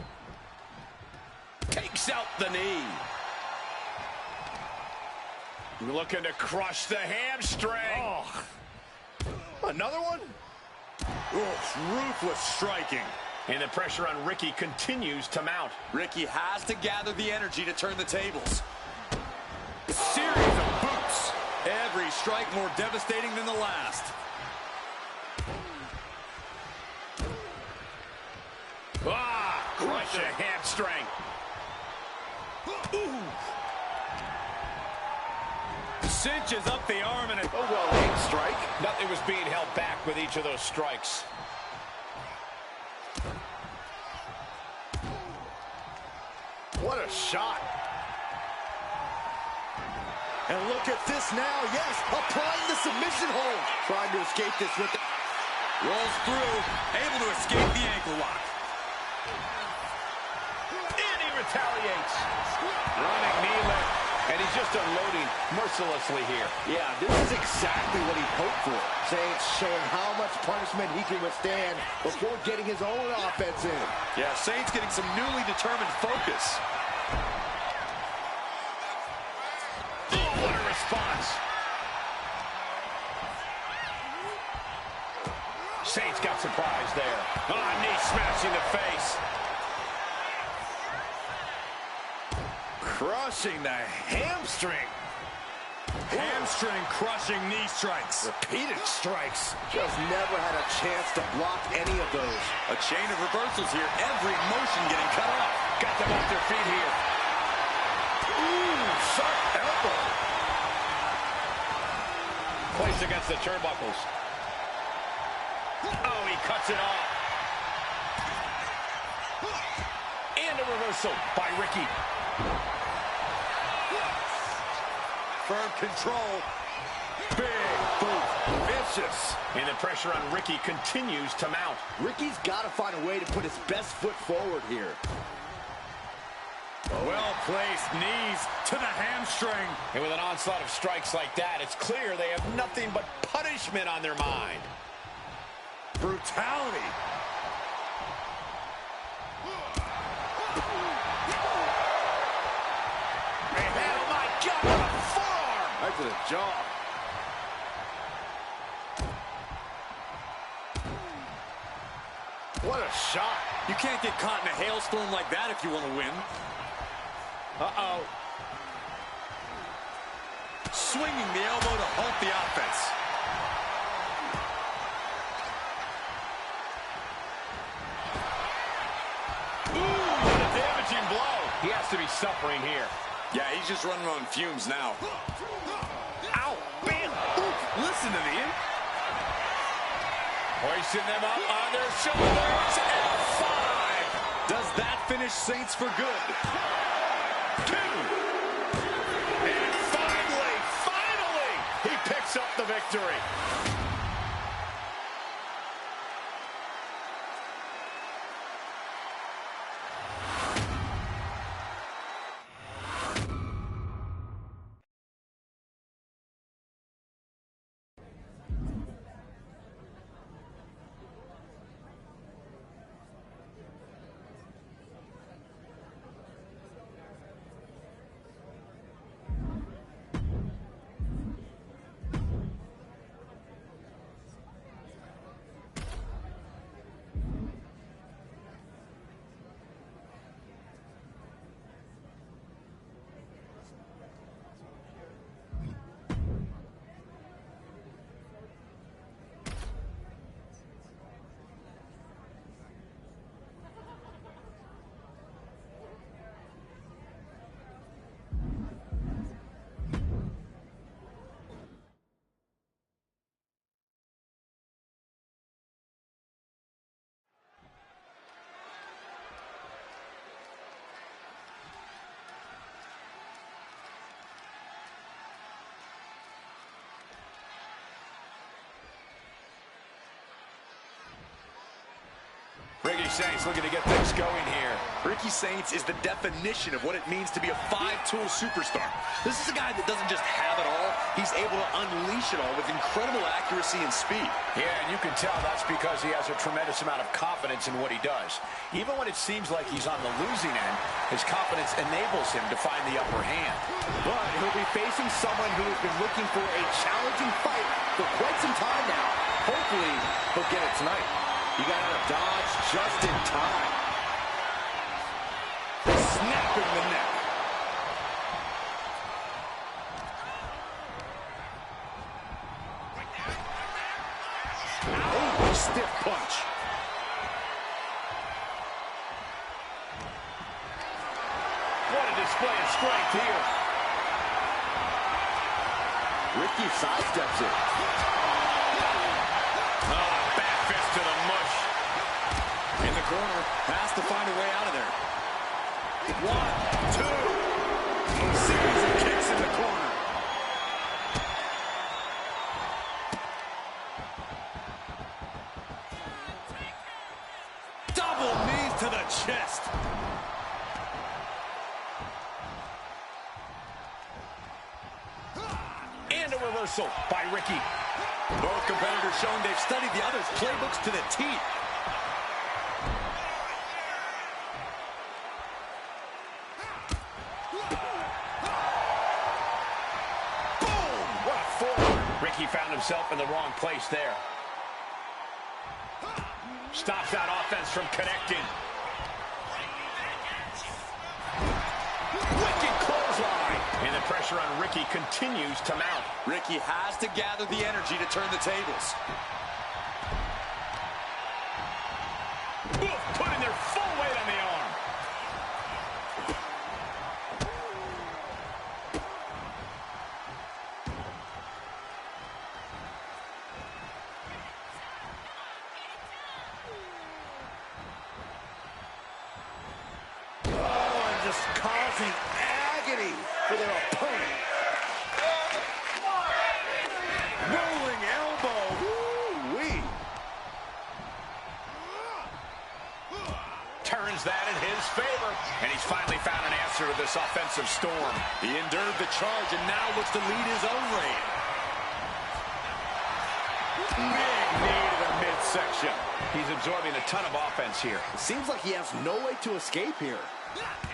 Takes out the knee. Looking to crush the hamstring. Oh. Another one? Oh, ruthless striking. And the pressure on Ricky continues to mount. Ricky has to gather the energy to turn the tables. Series of boots. Every strike more devastating than the last. Crush a hamstring. Ooh. Cinches up the arm and a well-aimed strike. Nothing was being held back with each of those strikes. What a shot. And look at this now. Yes, applying the submission hold. Trying to escape this with it. rolls through, able to escape the ankle lock. And he retaliates. Running knee lift. And he's just unloading mercilessly here. Yeah, this is exactly what he hoped for. Saints showing how much punishment he can withstand before getting his own offense in. Yeah, Saints getting some newly determined focus. Oh, what a response. Saints got surprised there. Knee smashing the face. Crushing the hamstring. Hamstring crushing knee strikes. Repeated strikes. Just never had a chance to block any of those. A chain of reversals here. Every motion getting cut off. Got them off their feet here. Ooh, sharp elbow. Placed against the turnbuckles. Oh, he cuts it off. And a reversal by Ricky. Firm control. Big boot. Vicious. And the pressure on Ricky continues to mount. Ricky's got to find a way to put his best foot forward here. Well-placed knees to the hamstring. And with an onslaught of strikes like that, it's clear they have nothing but punishment on their mind. Brutality. Oh my God, what a forearm! Right to the jaw. What a shot. You can't get caught in a hailstorm like that if you want to win. Uh-oh. Swinging the elbow to halt the offense. Ooh, what a damaging blow. He has to be suffering here. Yeah, he's just running on fumes now. Ow, bam. Ooh, listen to the Hoisting them up on their shoulders. F5. Does that finish Saints for good? 2. And finally, he picks up the victory. Saints looking to get things going here. Ricky Saints is the definition of what it means to be a five-tool superstar. This is a guy that doesn't just have it all. He's able to unleash it all with incredible accuracy and speed. Yeah, and you can tell that's because he has a tremendous amount of confidence in what he does. Even when it seems like he's on the losing end, his confidence enables him to find the upper hand. But he'll be facing someone who has been looking for a challenging fight for quite some time now. Hopefully, he'll get it tonight. He got out of dodge just in time. Snap in the neck. Oh, stiff punch. What a display of strength here. Ricky sidesteps it. Back fist to the mush. In the corner, has to find a way out of there. 1, 2. A series of kicks in the corner. Double knees to the chest. And a reversal by Ricky. Both competitors showing they've studied the other's playbooks to the teeth. Boom! What a forearm. Ricky found himself in the wrong place there. Stops that offense from connecting. Wicked clothesline. And the pressure on Ricky continues to mount. Ricky has to gather the energy to turn the tables. Oof, putting their full weight on the arm. Oh, and just causing agony for their opponent. Rolling elbow. Woo-wee. Turns that in his favor. And he's finally found an answer to this offensive storm. He endured the charge and now looks to lead his own reign. Big knee to the midsection. He's absorbing a ton of offense here. It seems like he has no way to escape here.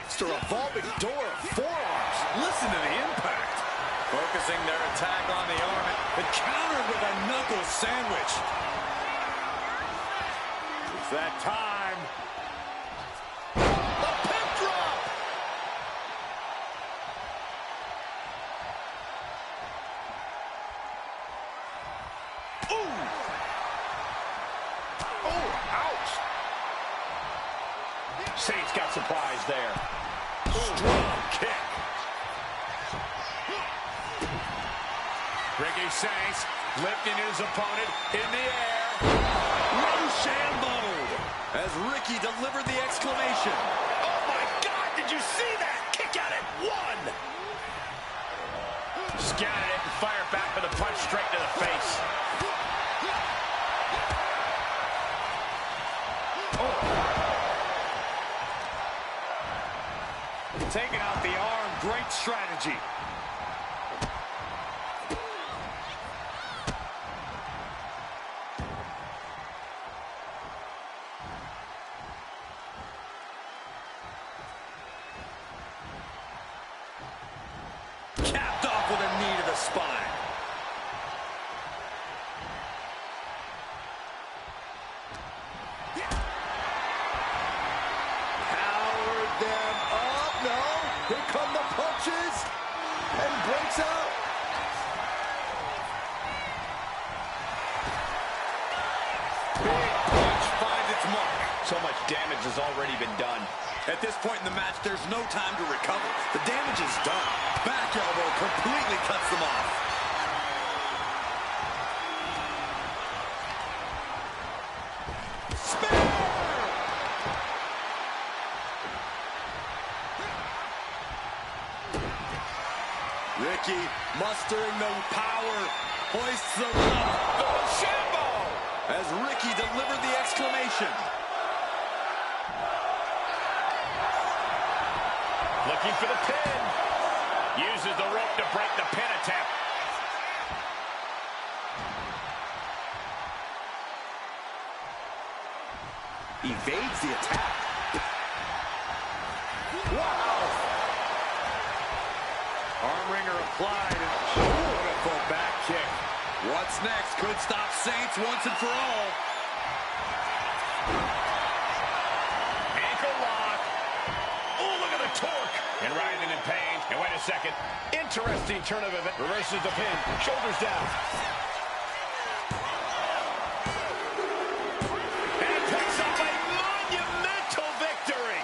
It's a revolving door of forearms. Listen to the impact. Focusing their attack on the arm and countered with a knuckle sandwich. It's that time. The pin drop. Ooh. Oh, ouch. Saints got surprised there. Strong kick. Ricky Saints lifting his opponent in the air. Rochambeau as Ricky delivered the exclamation. Oh my God, did you see that? Kick out at 1. Scouted it and fired back with a punch straight to the face. Taking out the arm, great strategy. Capped off with a knee to the spine. Powered them up. No. Here come the punches. And breaks out. Big punch finds its mark. So much damage has already been done. At this point in the match, there's no time to recover. The damage is done. Back elbow completely cuts them off. Spear! Ricky mustering the power, hoists them up. Rochambeau! As Ricky delivered the exclamation. Looking for the pin. Uses the rope to break the pin attempt. Evades the attack. Wow! Arm wringer applied. Beautiful back kick. What's next? Could stop Saints once and for all. Ankle lock. Oh, look at the torque. And writhing in pain. And wait a second. Interesting turn of events. Reverses the pin. Shoulders down. And picks up a monumental victory.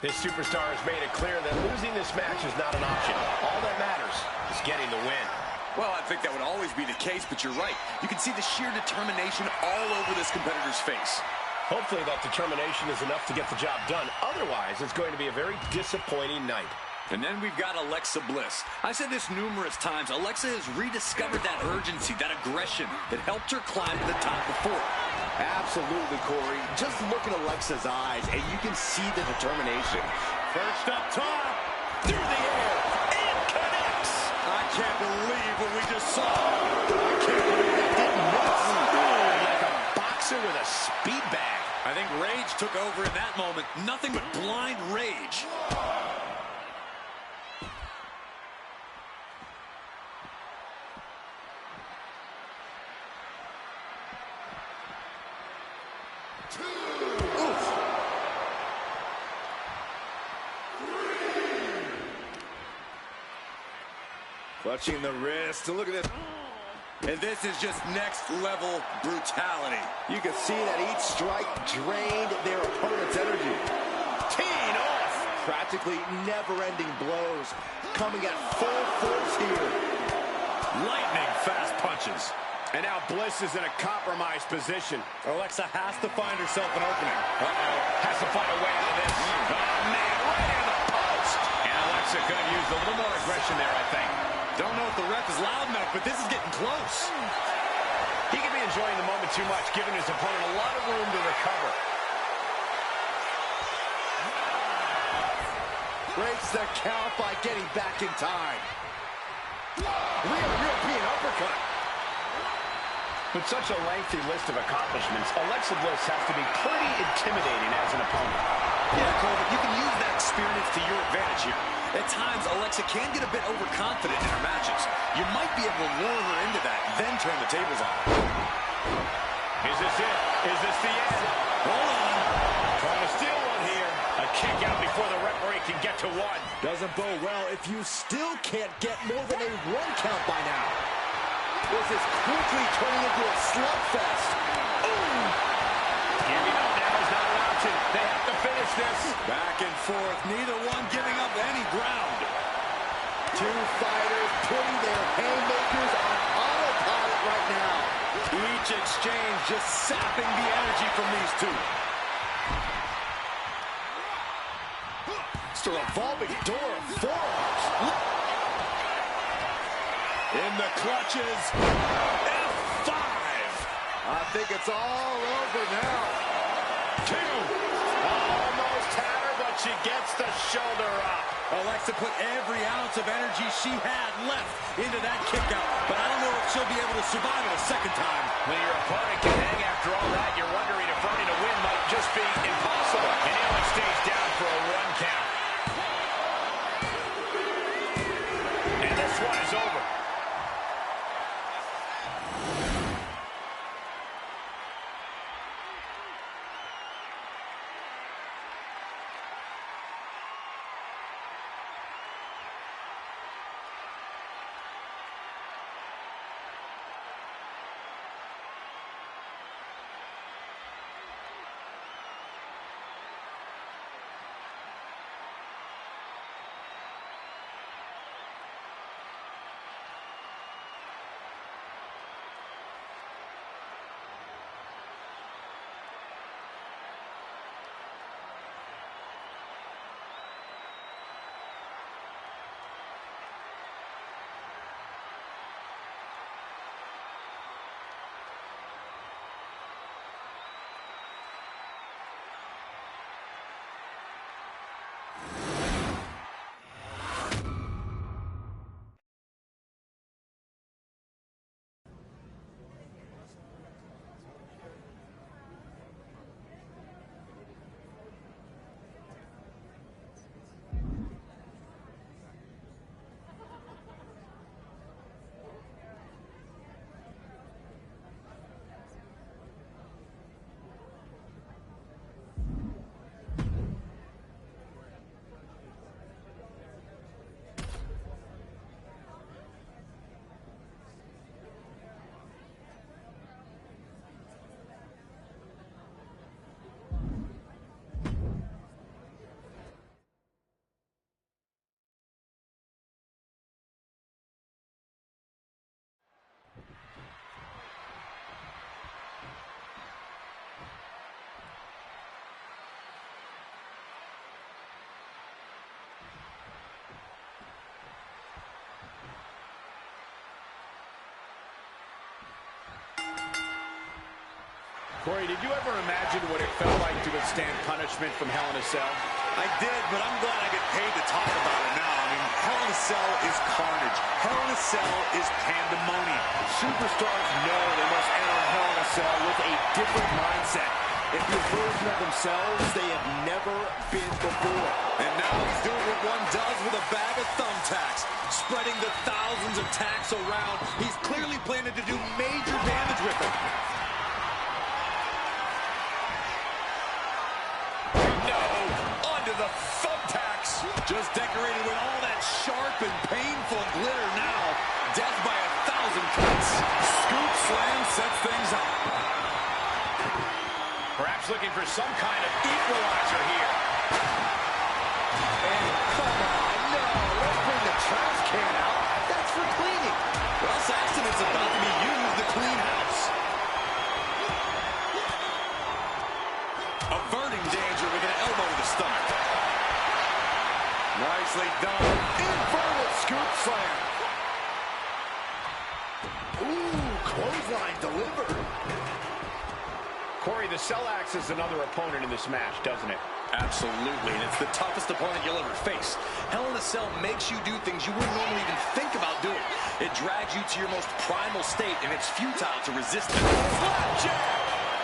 This superstar has made it clear that losing this match is not an option. All that matters is getting the win. Well, I think that would always be the case, but you're right. You can see the sheer determination all over this competitor's face. Hopefully that determination is enough to get the job done. Otherwise, it's going to be a very disappointing night. And then we've got Alexa Bliss. I've said this numerous times. Alexa has rediscovered that urgency, that aggression that helped her climb to the top before. Absolutely, Corey. Just look at Alexa's eyes, and you can see the determination. First up top, through the air, and connects. I can't believe what we just saw. I can't believe that didn't miss. Ooh, like a boxer with a speed bag. I think rage took over in that moment. Nothing but blind rage. Clutching the wrist. And look at this. And this is just next level brutality. You can see that each strike drained their opponent's energy. Teeing off. Practically never-ending blows coming at full force here. Lightning fast punches. And now Bliss is in a compromised position. Alexa has to find herself an opening. Has to find a way out of this. Oh, man, right into the post. And Alexa could have used a little more aggression there, I think. Don't know if the ref is loud enough, but this is getting close. He could be enjoying the moment too much, giving his opponent a lot of room to recover. Breaks the count by getting back in time. Real European uppercut. With such a lengthy list of accomplishments, Alexa Bliss has to be pretty intimidating as an opponent. Yeah, Cole, but you can use that experience to your advantage here. At times, Alexa can get a bit overconfident in her matches. You might be able to lure her into that, then turn the tables on her. Is this it? Is this the end? Hold on. Trying to steal one here. A kick out before the referee can get to one. Doesn't bode well if you still can't get more than a 1 count by now. This is quickly turning into a slugfest. Ooh. Giving up now is not an option. They have to finish this. Back and forth, neither one giving up any ground. Two fighters putting their haymakers on autopilot right now. Each exchange just sapping the energy from these two. It's a revolving door of forearms. In the clutches. F5. I think it's all over now. 2. Almost had her, but she gets the shoulder up. Alexa put every ounce of energy she had left into that kick out, but I don't know if she'll be able to survive it a second time. When your opponent can hang after all that, you're wondering if earning a win might just be impossible. And he only stays down for a 1 count. And this one is over. Corey, did you ever imagine what it felt like to withstand punishment from Hell in a Cell? I did, but I'm glad I get paid to talk about it now. I mean, Hell in a Cell is carnage. Hell in a Cell is pandemonium. Superstars know they must enter Hell in a Cell with a different mindset. and be a version of themselves they have never been before. And now he's doing what one does with a bag of thumbtacks, spreading the thousands of tacks around. He's clearly planning to do major damage with them. No, onto the thumbtacks. Just decorated with all that sharp and painful glitter now. Death by 1,000 cuts. Scoop slam sets things up. Perhaps looking for some kind of equalizer here. And come on, no, let's bring the trash can out. That's for cleaning. Well, Saxton, it's about to be used to clean house. Averting danger with an elbow to the stomach. Nicely done. Inverted scoop slam. Ooh, clothesline delivered. Corey, the Cell acts as another opponent in this match, doesn't it? Absolutely, and it's the toughest opponent you'll ever face. Hell in a Cell makes you do things you wouldn't normally even think about doing. It drags you to your most primal state, and it's futile to resist it. Slapjack!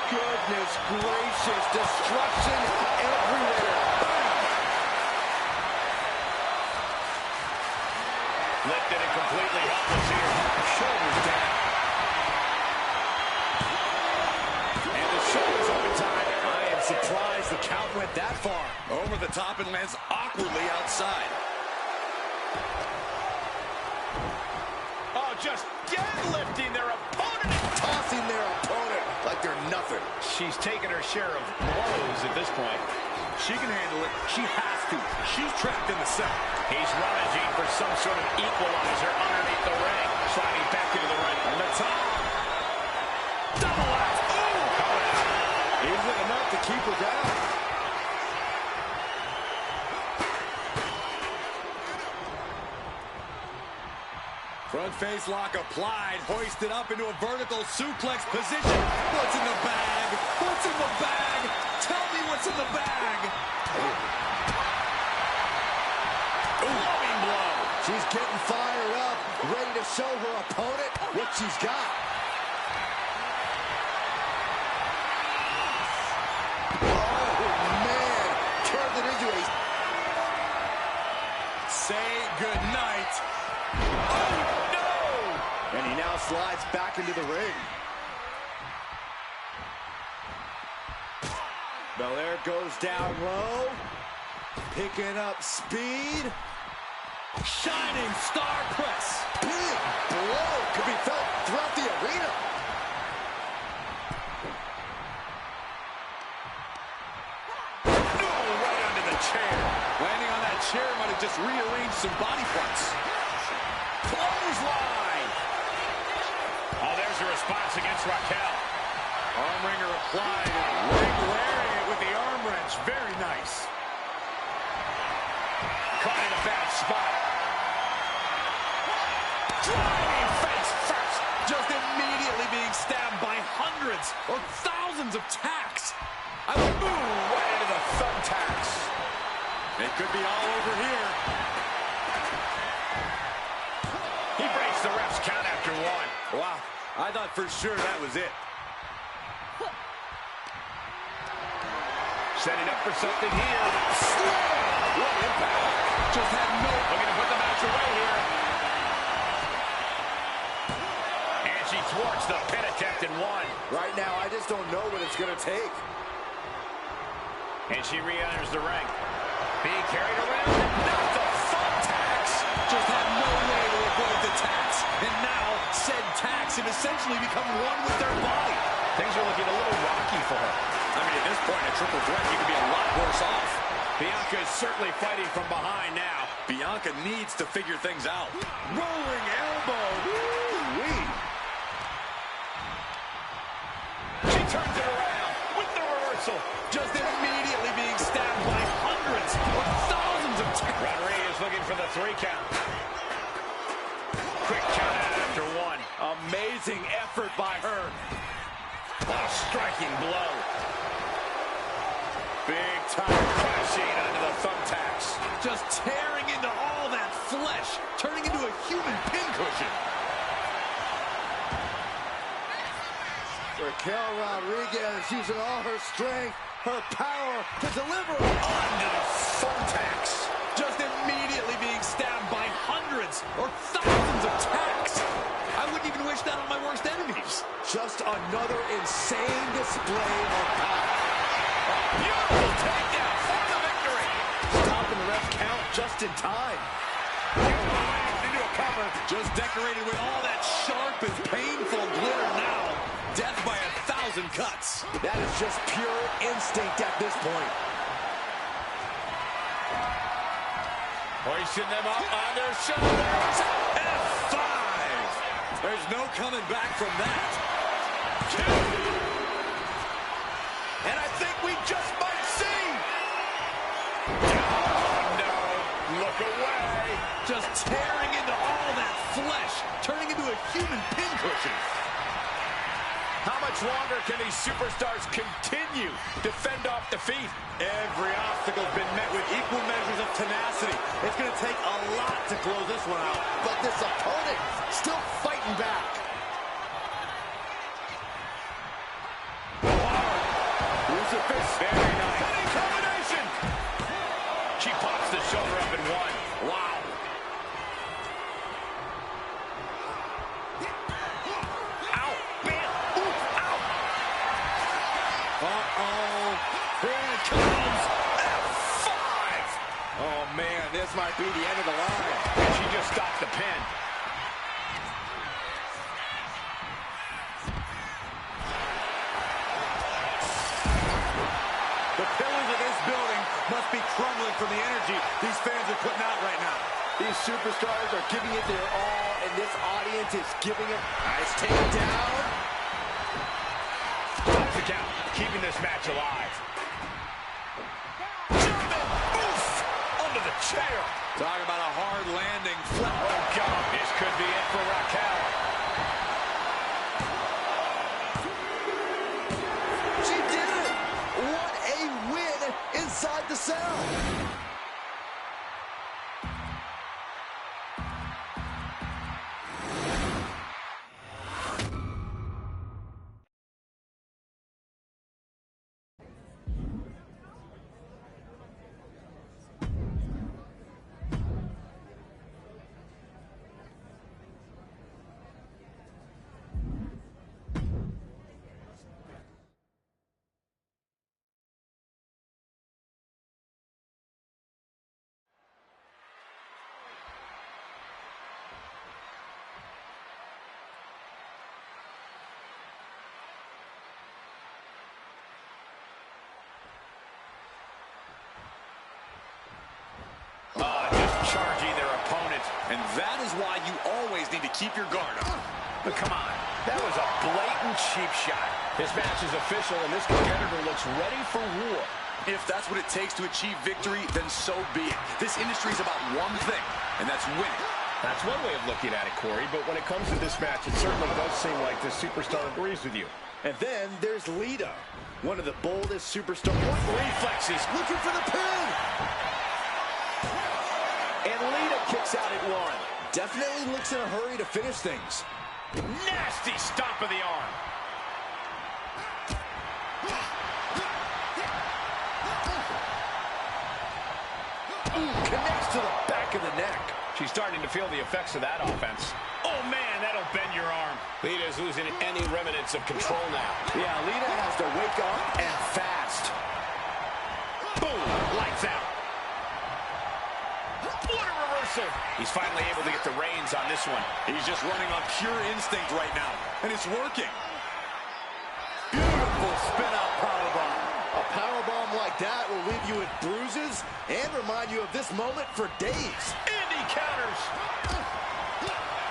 Goodness gracious, destruction everywhere. Lifted and completely helpless here. Shoulders down. And the show is overtime. I am surprised the count went that far. Over the top and lands awkwardly outside. Oh, just deadlifting their opponent. Tossing their opponent like they're nothing. She's taken her share of blows at this point. She can handle it. She has to. She's trapped in the cell. He's rummaging for some sort of equalizer underneath the ring. Sliding back into the ring. On the top. Double axe. Ooh! Coming out. Easy enough to keep her down. Front face lock applied. Hoisted up into a vertical suplex position. What's in the bag? What's in the bag? Tell me what's in the bag. Loving blow. She's getting fired up, ready to show her opponent what she's got. Oh, man. Turned it into a... Say goodnight. Oh, no! And he now slides back into the ring. Belair goes down low. Picking up speed. Shining star press. Big blow could be felt throughout the arena. No, right under the chair. Landing on that chair might have just rearranged some body parts. Clothesline. Oh, there's a response against Raquel. Arm wringer applied. Ring lariat with the arm wrench. Very nice. Caught in a bad spot. Driving face first. Just immediately being stabbed by hundreds or thousands of tacks. I would Ooh, right into the thumbtacks. It could be all over here. He breaks the ref's count after one. Wow, I thought for sure that was it. Setting up for something here. Slam! What impact. Just had no... Looking to put the match away here. And she thwarts the pin attempt in one. Right now, I just don't know what it's going to take. And she re-enters the ring. Being carried around. Not the thumbtacks. Just had no way to avoid the tacks. And now, said tacks have essentially become one with their body. Things are looking a little rocky for her. I mean, at this point, a triple threat, you could be a lot worse off. Bianca is certainly fighting from behind now. Bianca needs to figure things out. Rolling elbow. Woo-wee. She turns it around with the reversal. Just immediately being stabbed by hundreds or thousands of tacks. Rodriguez looking for the 3 count. Quick count out after one. Amazing effort by her. Oh, striking blow. Big time Crashing onto the thumbtacks. just tearing into all that flesh, turning into a human pincushion. Raquel Rodriguez using all her strength, her power to deliver onto the thumbtacks. Just immediately being stabbed by hundreds or thousands of tacks. I wouldn't even wish that on my worst enemies. Just another insane display of power. A beautiful takedown for the victory. Stopping the ref count just in time. Into a cover. Just decorated with all that sharp and painful glitter now. Death by 1,000 cuts. That is just pure instinct at this point. Hoisting them up on their shoulders. F5. There's no coming back from that. And I think we just might see. Oh, no. Look away. Just tearing into all that flesh. Turning into a human pincushion. How much longer can these superstars continue to fend off defeat? Every obstacle's been met with equal measures of tenacity. It's going to take a lot to close this one out. But this opponent still fighting back. Crucifix. Very nice. Cutting combination. She pops the shoulder up in one. Wow. Ow. Bam. Ooh. Ow. Uh-oh. Here it comes. F5. Oh, man, this might be the end of the line. And she just stopped the pin. The pillars of this building must be crumbling from the energy these fans are putting out right now. These superstars are giving it their all, and this audience is giving it. Nice takedown. Stops the count, keeping this match alive. German, oof, under the chair. Talk about a hard landing. Oh, God, this could be it for Raquel. She did it. What a win inside the cell. Just charging their opponent. And that is why you always need to keep your guard up. But come on, that was a blatant cheap shot. This match is official, and this competitor looks ready for war. If that's what it takes to achieve victory, then so be it. This industry is about one thing, and that's winning. That's one way of looking at it, Corey, but when it comes to this match, it certainly does seem like this superstar agrees with you. And then there's Lita, one of the boldest superstars. Reflexes, Looking for the pin. And Lita kicks out at one. Definitely looks in a hurry to finish things. nasty stomp of the arm. Connects to the back of the neck. She's starting to feel the effects of that offense. Oh, man, that'll bend your arm. Lita's losing any remnants of control now. Yeah, Lita has to wake up and fast. Boom, lights out. What a reversal. He's finally able to get the reins on this one. He's just running on pure instinct right now, and it's working. Beautiful spin-out powerbomb. A powerbomb like that will leave you with bruises and remind you of this moment for days. And he counters.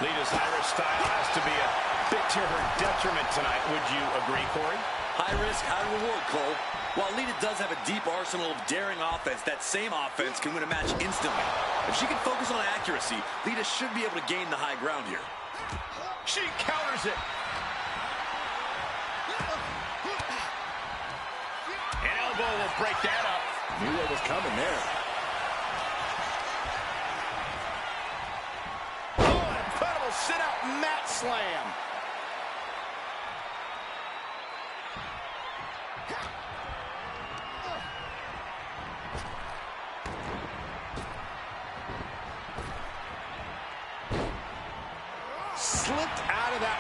Lita's Irish style has to be a bit to her detriment tonight. Would you agree, Corey? High risk, high reward, Cole. While Lita does have a deep arsenal of daring offense, that same offense can win a match instantly. If she can focus on accuracy, Lita should be able to gain the high ground here. She counters it. An elbow will break that up. Knew what was coming there. Oh, incredible sit-out mat slam.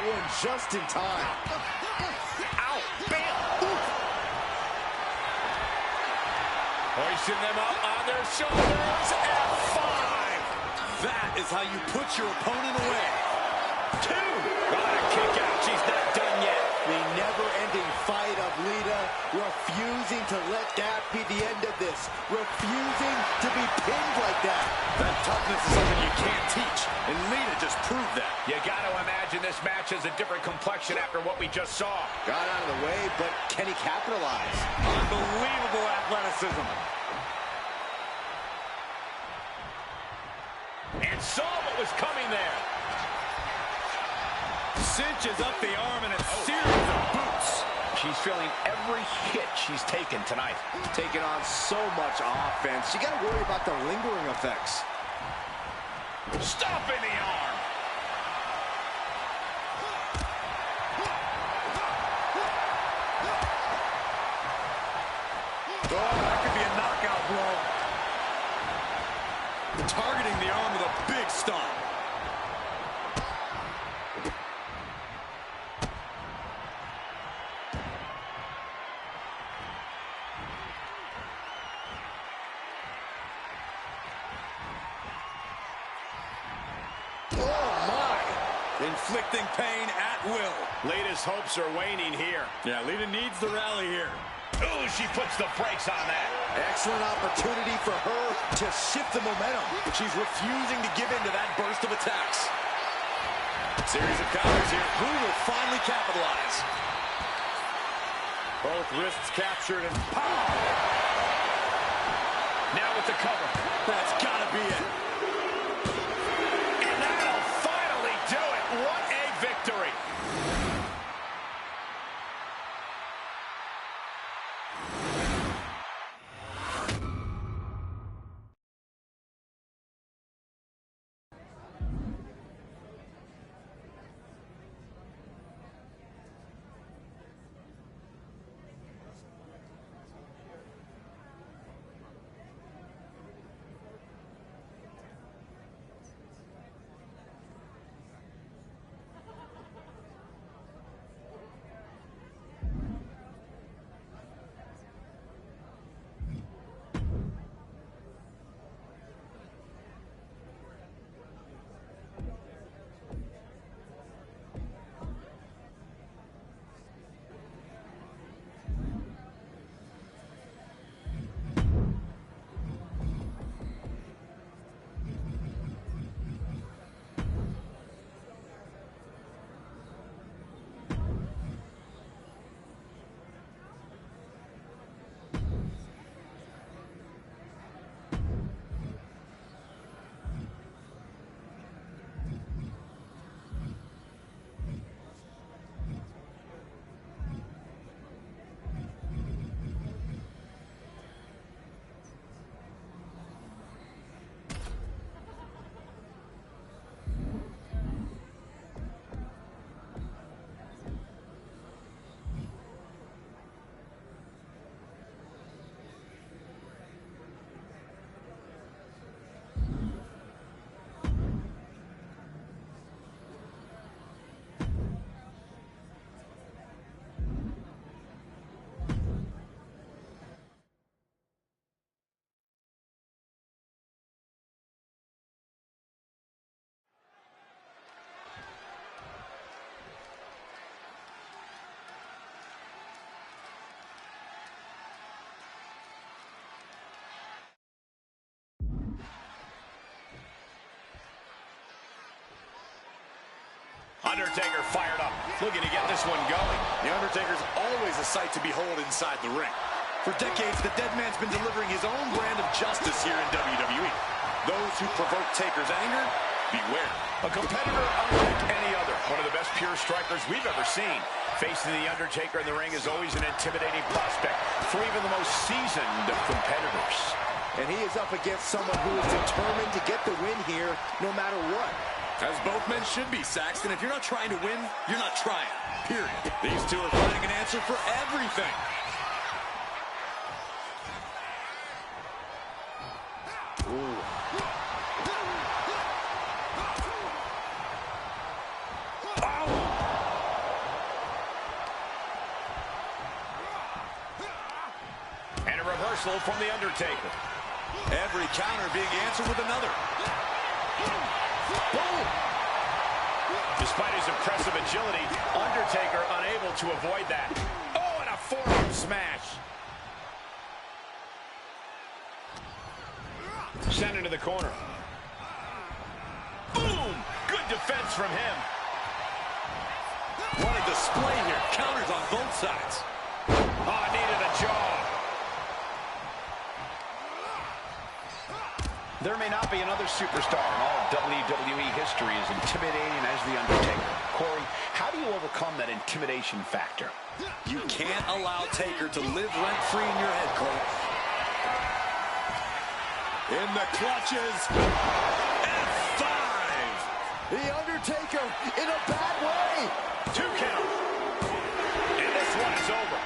one just in time. Ow, bam! Hoisting them up on their shoulders, F5! That is how you put your opponent away. 2! What a kick out. She's not done yet. The never-ending fight of Lita, refusing to let that be the end of this. Refusing to be pinned like that. That toughness is something you can't teach, and Lita just proved that. You got to imagine this match has a different complexion after what we just saw. Got out of the way, but can he capitalize? Unbelievable athleticism. And saw what was coming there. Cinches up the arm and a series of boots. She's feeling every hit she's taken tonight. Taking on so much offense. You got to worry about the lingering effects. Stomping the arm. Oh, that could be a knockout blow. Targeting the arm with a big stomp. Inflicting pain at will. Lita's hopes are waning here. Yeah, Lita needs the rally here. Ooh, she puts the brakes on that. Excellent opportunity for her to shift the momentum. She's refusing to give in to that burst of attacks. Series of counters here. Who will finally capitalize? Both wrists captured and pow! Now with the cover. That's gotta be it. And that'll finally do it. What a victory. Undertaker fired up, looking to get this one going. The Undertaker's always a sight to behold inside the ring. For decades, the dead man's been delivering his own brand of justice here in WWE. Those who provoke Taker's anger, beware. A competitor unlike any other. One of the best pure strikers we've ever seen. Facing the Undertaker in the ring is always an intimidating prospect for even the most seasoned of competitors. And he is up against someone who is determined to get the win here, no matter what. As both men should be, Saxton. If you're not trying to win, you're not trying. Period. These two are finding an answer for everything. Ooh. Oh! reversal from The Undertaker. Every counter being answered with another. Boom! Despite his impressive agility, Undertaker unable to avoid that. Oh, and a forearm smash. Sent into the corner. Boom! Good defense from him. What a display here. Counters on both sides. Oh, needed a jaw. There may not be another superstar in all of WWE history as intimidating as The Undertaker. Corey, how do you overcome that intimidation factor? You can't allow Taker to live rent-free in your head, Cole. In the clutches. F5. The Undertaker in a bad way. 2 count. And this one is over.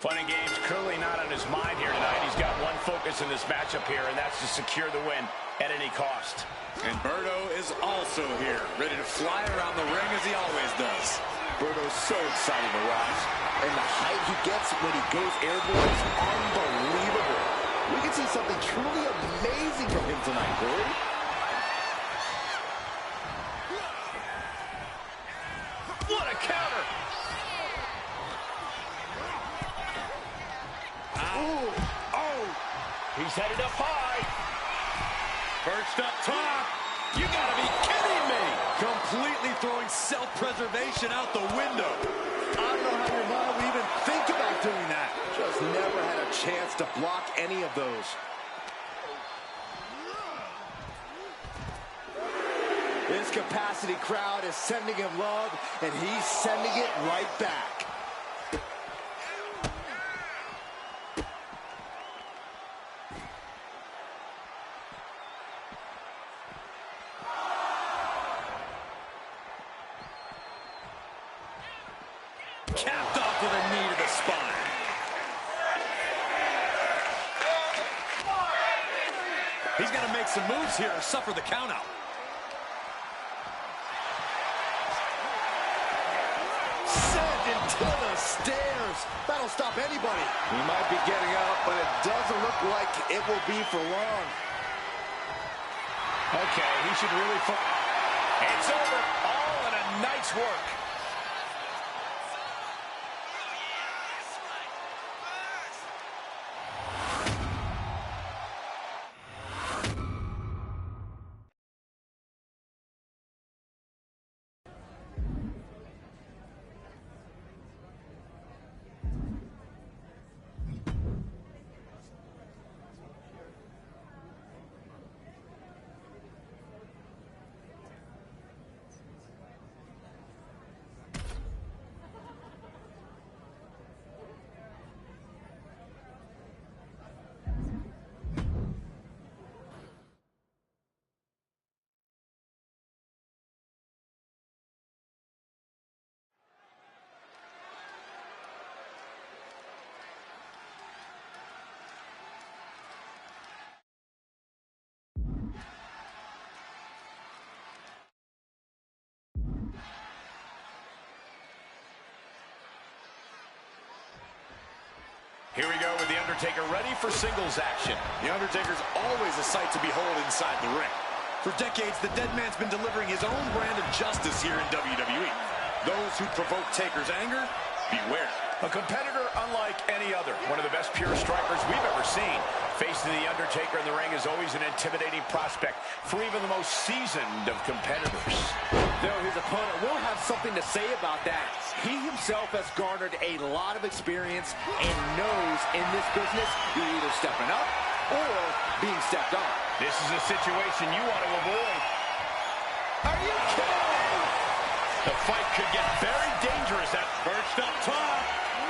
Fun and games clearly not on his mind here tonight. He's got one focus in this matchup here, and that's to secure the win at any cost. And Berto is also here, ready to fly around the ring as he always does. Berto's so excited to watch. And the height he gets when he goes airborne is unbelievable. We can see something truly amazing from him tonight, Corey. What a counter! He's headed up high. Perched up top. You gotta be kidding me! Completely throwing self-preservation out the window. I don't know how your mind would even think about doing that. Just never had a chance to block any of those. This capacity crowd is sending him love, and he's sending it right back. Capped off with a knee to the spine. He's got to make some moves here or suffer the countout. Sent into the stairs. That'll stop anybody. He might be getting up, but it doesn't look like it will be for long. Okay, he should really... It's over. All in a night's work. Here we go with The Undertaker ready for singles action. The Undertaker's always a sight to behold inside the ring. For decades, the dead man's been delivering his own brand of justice here in WWE. Those who provoke Taker's anger, beware. A competitor unlike any other. One of the best pure strikers we've ever seen. Facing The Undertaker in the ring is always an intimidating prospect for even the most seasoned of competitors. Though his opponent will have something to say about that. He himself has garnered a lot of experience and knows in this business you're either stepping up or being stepped on. This is a situation you want to avoid. Are you kidding me? The fight could get very dangerous at Perched up top.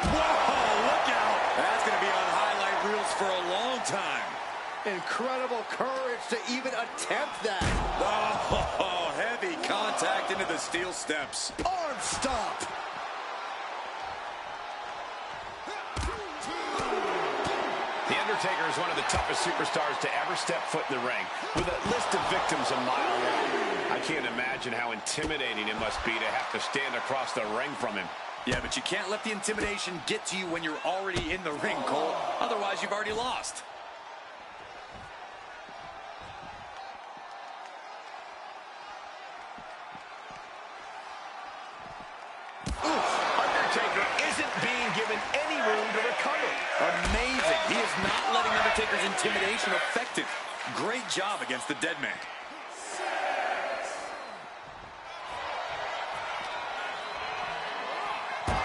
Whoa, look out. That's going to be on highlight reels for a long time. Incredible courage to even attempt that. Oh, heavy contact into the steel steps. Arm stop. The Undertaker is one of the toughest superstars to ever step foot in the ring, with a list of victims a mile long. I can't imagine how intimidating it must be to have to stand across the ring from him. Yeah, but you can't let the intimidation get to you when you're already in the ring, Cole. Otherwise, you've already lost. Undertaker isn't being given any room to recover. Amazing. He is not letting Undertaker's intimidation affect him. Great job against the dead man.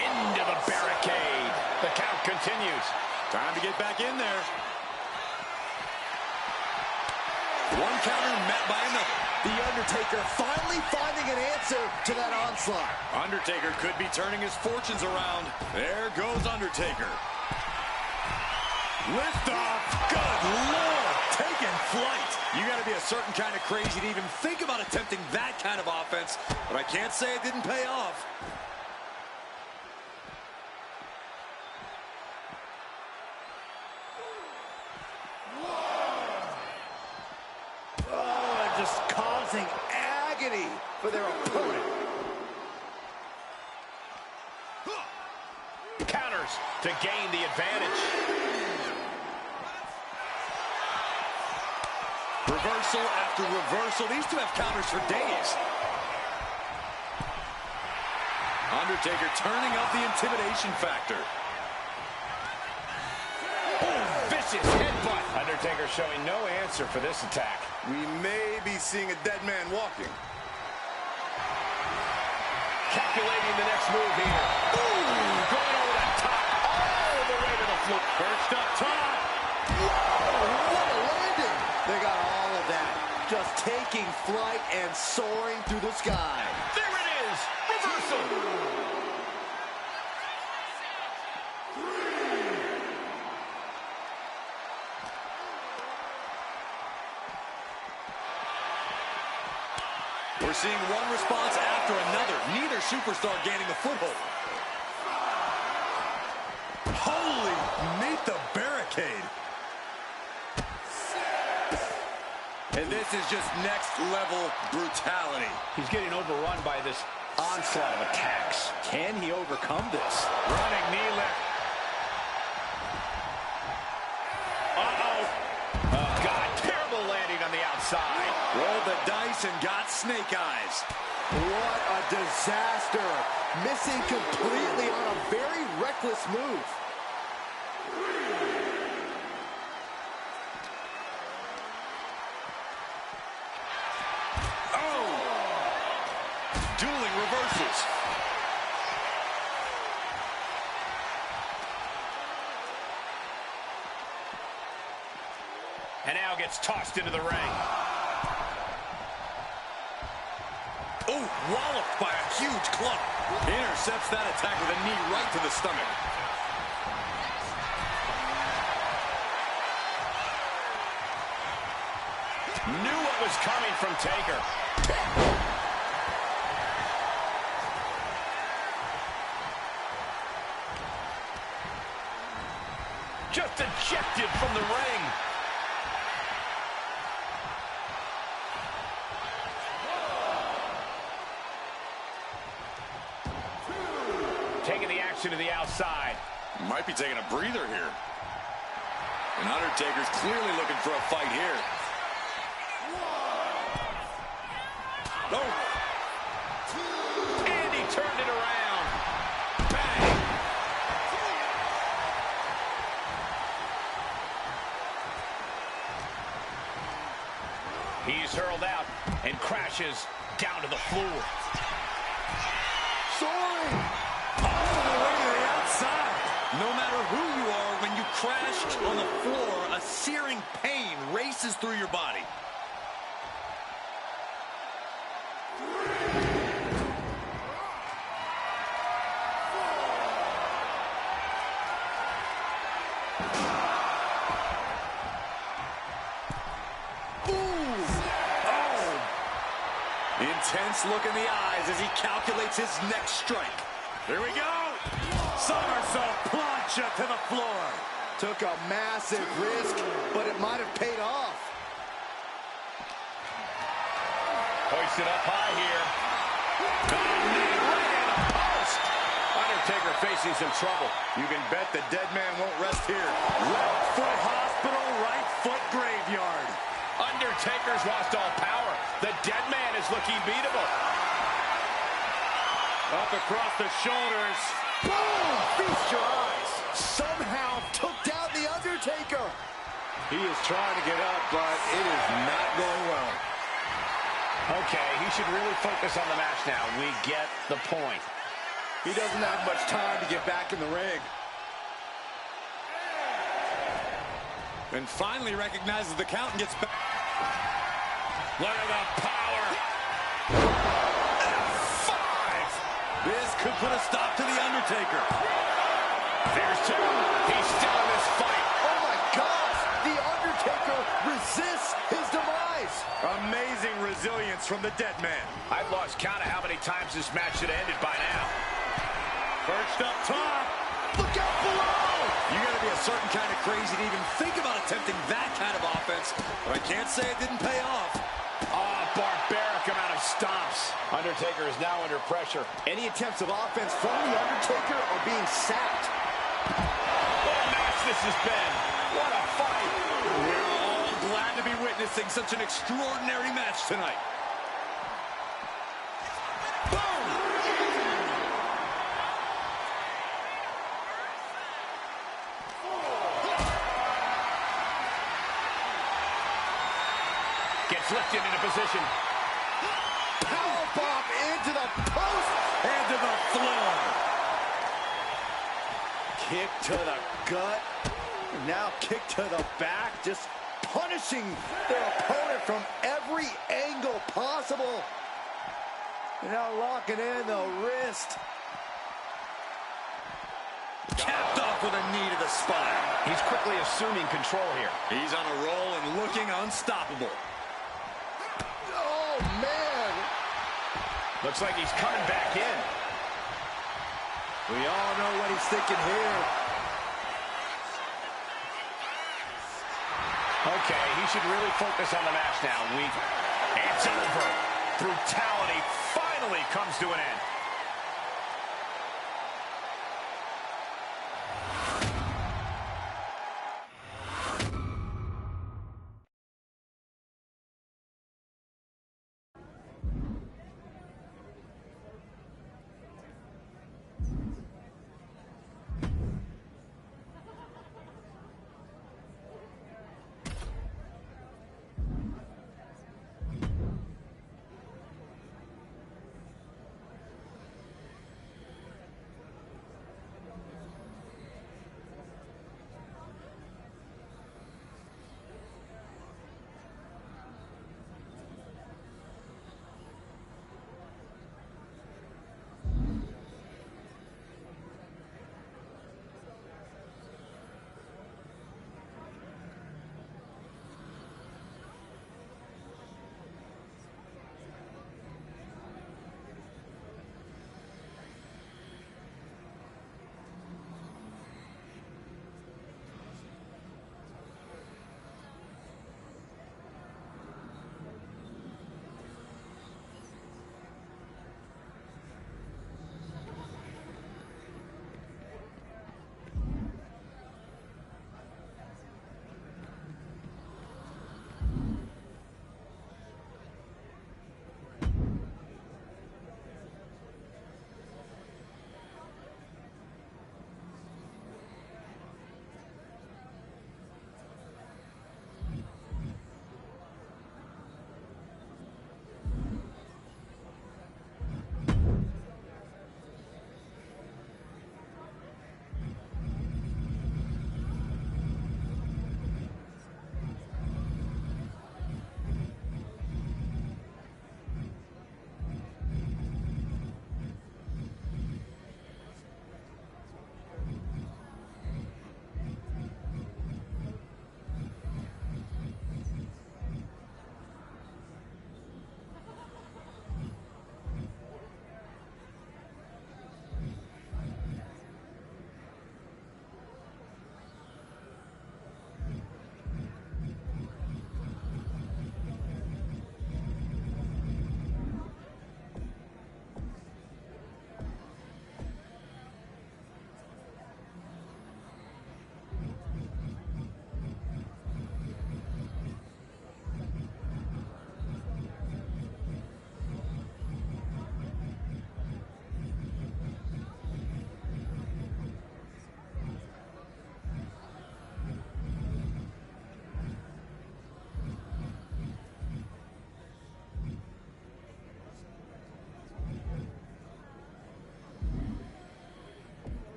Into the barricade. The count continues. Time to get back in there. One counter met by another. The Undertaker finally finding an answer to that onslaught. Undertaker could be turning his fortunes around. There goes Undertaker. Lift off. Good Lord. Taking flight. You got to be a certain kind of crazy to even think about attempting that kind of offense. But I can't say it didn't pay off. Just causing agony for their opponent. Counters to gain the advantage. Reversal after reversal. These two have counters for days. Undertaker turning up the intimidation factor. Oh, vicious headbutt. Undertaker showing no answer for this attack. We may be seeing a dead man walking. Calculating the next move here. Ooh, going over the top. All the way to the floor. Perched up top. Whoa, what a landing. They got all of that. Just taking flight and soaring through the sky. There it is. Reversal. We're seeing one response after another. Neither superstar gaining a foothold. Holy, meet the barricade. And this is just next level brutality. He's getting overrun by this onslaught of attacks. Can he overcome this? Running knee lift. Uh-oh. Oh, God. Terrible landing on the outside. Rolled the dice and got snake eyes. What a disaster. Missing completely on a very reckless move. Oh! Dueling reversals. And now gets tossed into the ring. Oh, walloped by a huge club. Intercepts that attack with a knee right to the stomach. Knew what was coming from Taker. Just ejected from the ring. Taking the action to the outside. Might be taking a breather here. And Undertaker's clearly looking for a fight here. No. And he turned it around. Bang. He's hurled out and crashes down to the floor. Soaring! All the way to the outside. No matter who you are, when you crash on the floor, a searing pain races through your body. Intense look in the eyes as he calculates his next strike. Here we go. Somersault plunge to the floor. Took a massive risk, but it might have paid off. Hoisted up high here. Big knee right in the post. Undertaker facing some trouble. You can bet the dead man won't rest here. Left foot hospital, right foot graveyard. Undertaker's lost all power. The dead man is looking beatable. Up across the shoulders. Boom! Feast your eyes. Somehow took down the Undertaker. He is trying to get up, but it is not going well. Okay, he should really focus on the match now. We get the point. He doesn't have much time to get back in the ring. And finally recognizes the count and gets back. Look at the power. F5. This could put a stop to the Undertaker. There's two. He's still in this fight. Oh my gosh! The Undertaker resists his demise. Amazing resilience from the dead man. I've lost count of how many times this match should have ended by now. First up top. Look out below! You gotta be a certain kind of crazy to even think about attempting that kind of offense. But I can't say it didn't pay off. Oh, barbaric amount of stomps. Undertaker is now under pressure. Any attempts of offense from the Undertaker are being sapped. What a match this has been. What a fight. We're all glad to be witnessing such an extraordinary match tonight. Gets lifted into position. Powerbomb into the post And to the floor. Kick to the gut. Now kick to the back. Just punishing their opponent from every angle possible. Now locking in the wrist. Capped off with a knee to the spine. He's quickly assuming control here. He's on a roll and looking unstoppable. Oh, man. Looks like he's coming back in. We all know what he's thinking here. Okay, he should really focus on the match now. It's over. Brutality finally comes to an end.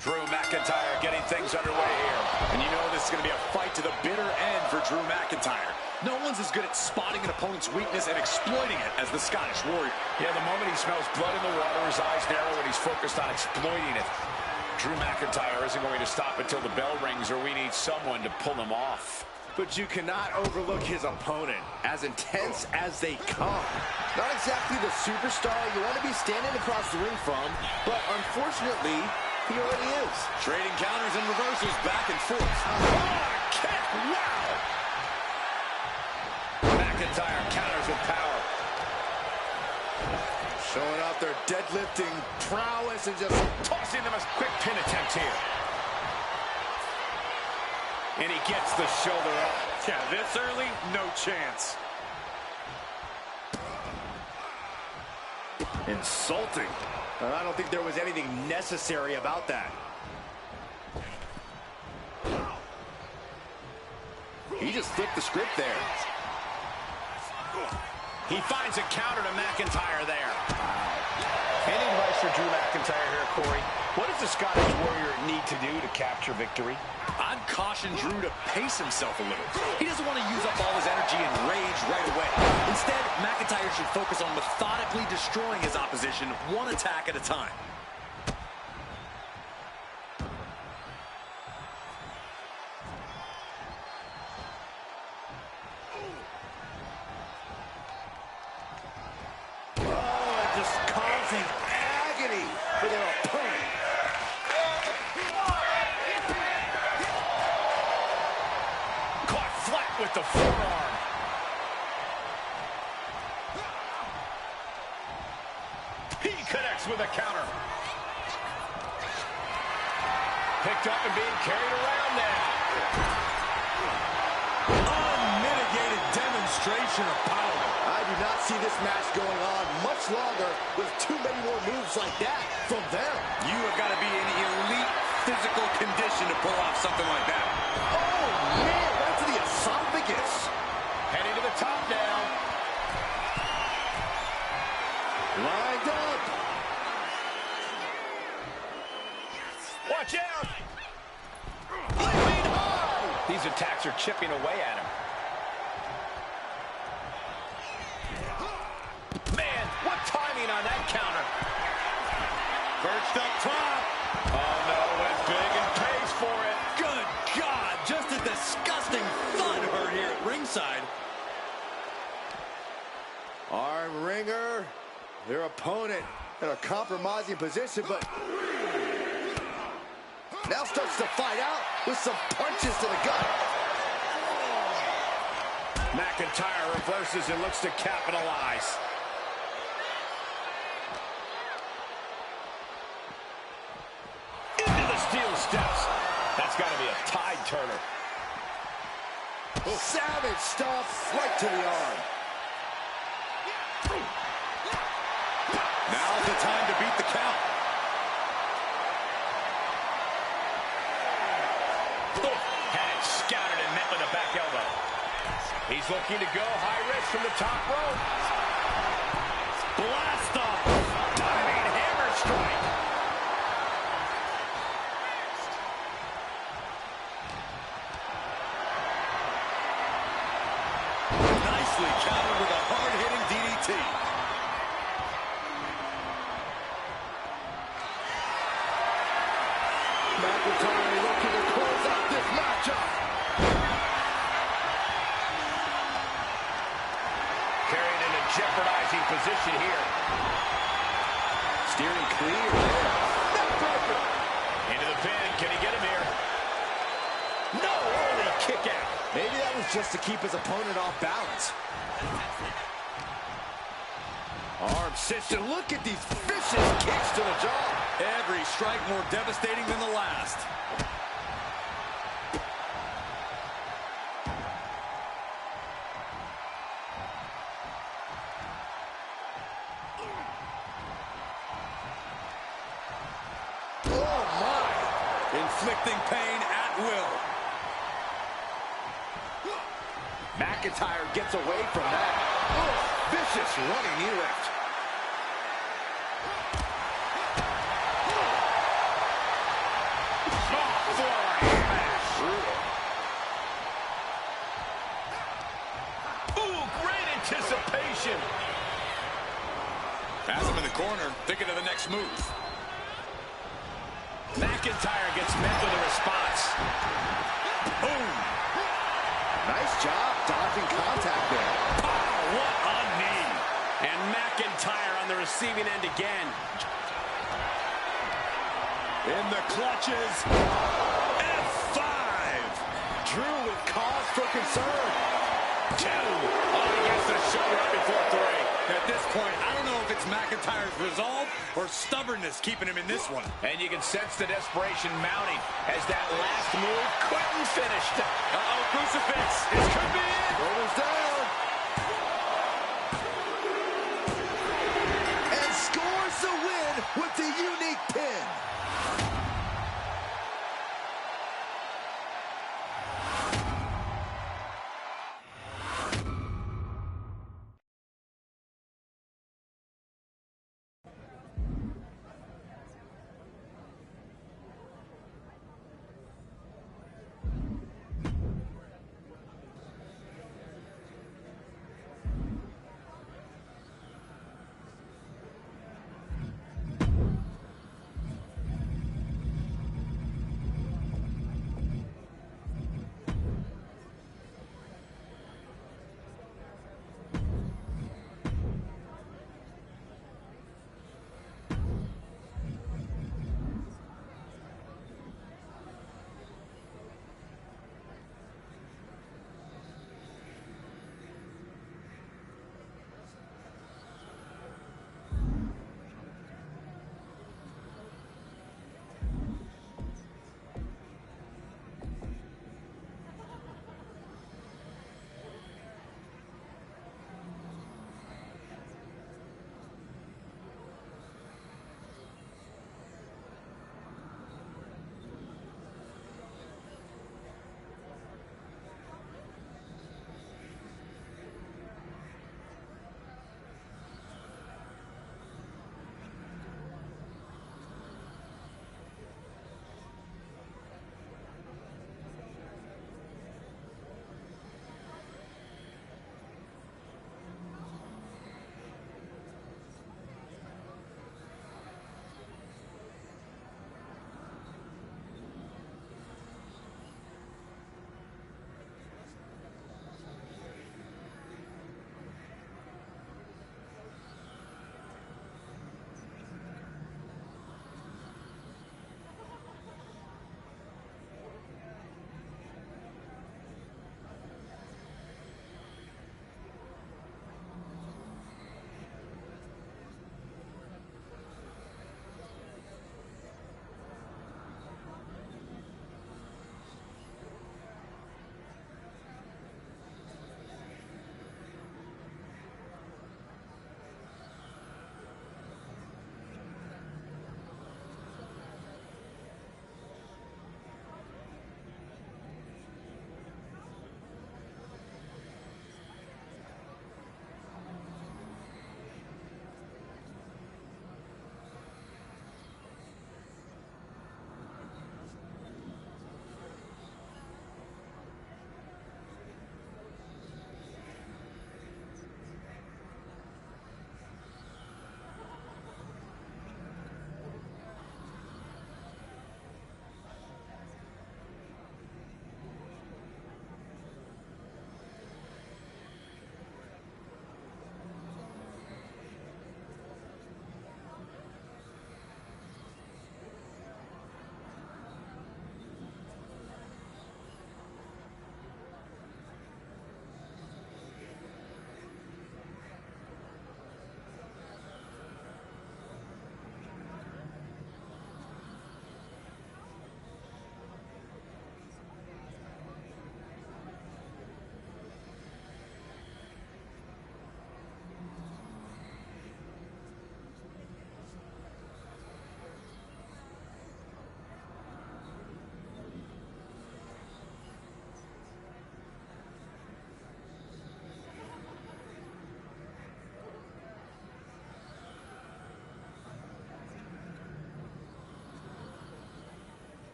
Drew McIntyre getting things underway here. And you know this is going to be a fight to the bitter end for Drew McIntyre. No one's as good at spotting an opponent's weakness and exploiting it as the Scottish Warrior. Yeah, the moment he smells blood in the water, his eyes narrow and he's focused on exploiting it. Drew McIntyre isn't going to stop until the bell rings, or we need someone to pull him off. But you cannot overlook his opponent, as intense as they come. Not exactly the superstar you want to be standing across the ring from, but unfortunately, he already is. Trading counters and reversals back and forth. Oh, kick! Wow! McIntyre counters with power. Showing off their deadlifting prowess and just Tossing them a quick pin attempt here. And he gets the shoulder up. Yeah, this early, no chance. insulting. I don't think there was anything necessary about that. He just flipped the script there. He finds a counter to McIntyre there. Any advice for Drew McIntyre here, Corey? What does the Scottish Warrior need to do to capture victory? I'd caution Drew to pace himself a little. He doesn't want to use up all his energy and rage right away. Instead, McIntyre should focus on methodically destroying his opposition one attack at a time. With the forearm. He connects with a counter. Picked up and being carried around now. Unmitigated demonstration of power. I do not see this match going on much longer with too many more moves like that from them. You have got to be in elite physical condition to pull off something like that. Oh, man, right to the esophagus. Heading to the top now. Lined up. Watch out. Flaming hard. These attacks are chipping away at him. Man, what timing on that counter. Perched up top. Oh, no, went big and pays for it. Good God, just a disgusting thud heard here at ringside. Arm wringer, their opponent in a compromising position, but now starts to fight out with some punches to the gut. McIntyre reverses and looks to capitalize. Into the steel steps. That's got to be a tide turner. Savage stuff right to the arm. Now's the time to beat the count. Had it scouted and met with a back elbow. He's looking to go high risk from the top rope. Blast off. Diving hammer strike. Nicely countered with a hard-hitting DDT. McIntyre looking to close out this matchup. Carried in a jeopardizing position here. Steering clear there. Neckbreaker. Into the pin. Can he get him here? No, early kick out. Maybe that was just to keep his opponent off balance. Arm system. Look at these vicious kicks to the jaw. Every strike more devastating than the last. Oh, my. Inflicting pain at will. McIntyre gets away from that. Oh, vicious running knee lift. submission. Has him in the corner, thinking of the next move. McIntyre gets met with a response. Boom. Nice job dodging contact there. Oh, what a knee. And McIntyre on the receiving end again. In the clutches. F5. Drew with cause for concern. 2. Oh, he gets the shoulder up before 3. At this point, I don't know if it's McIntyre's resolve or stubbornness keeping him in this one. And you can sense the desperation mounting as that last move couldn't finish. Uh-oh, crucifix. This could be it. Shoulders down. And scores the win with the unique pin.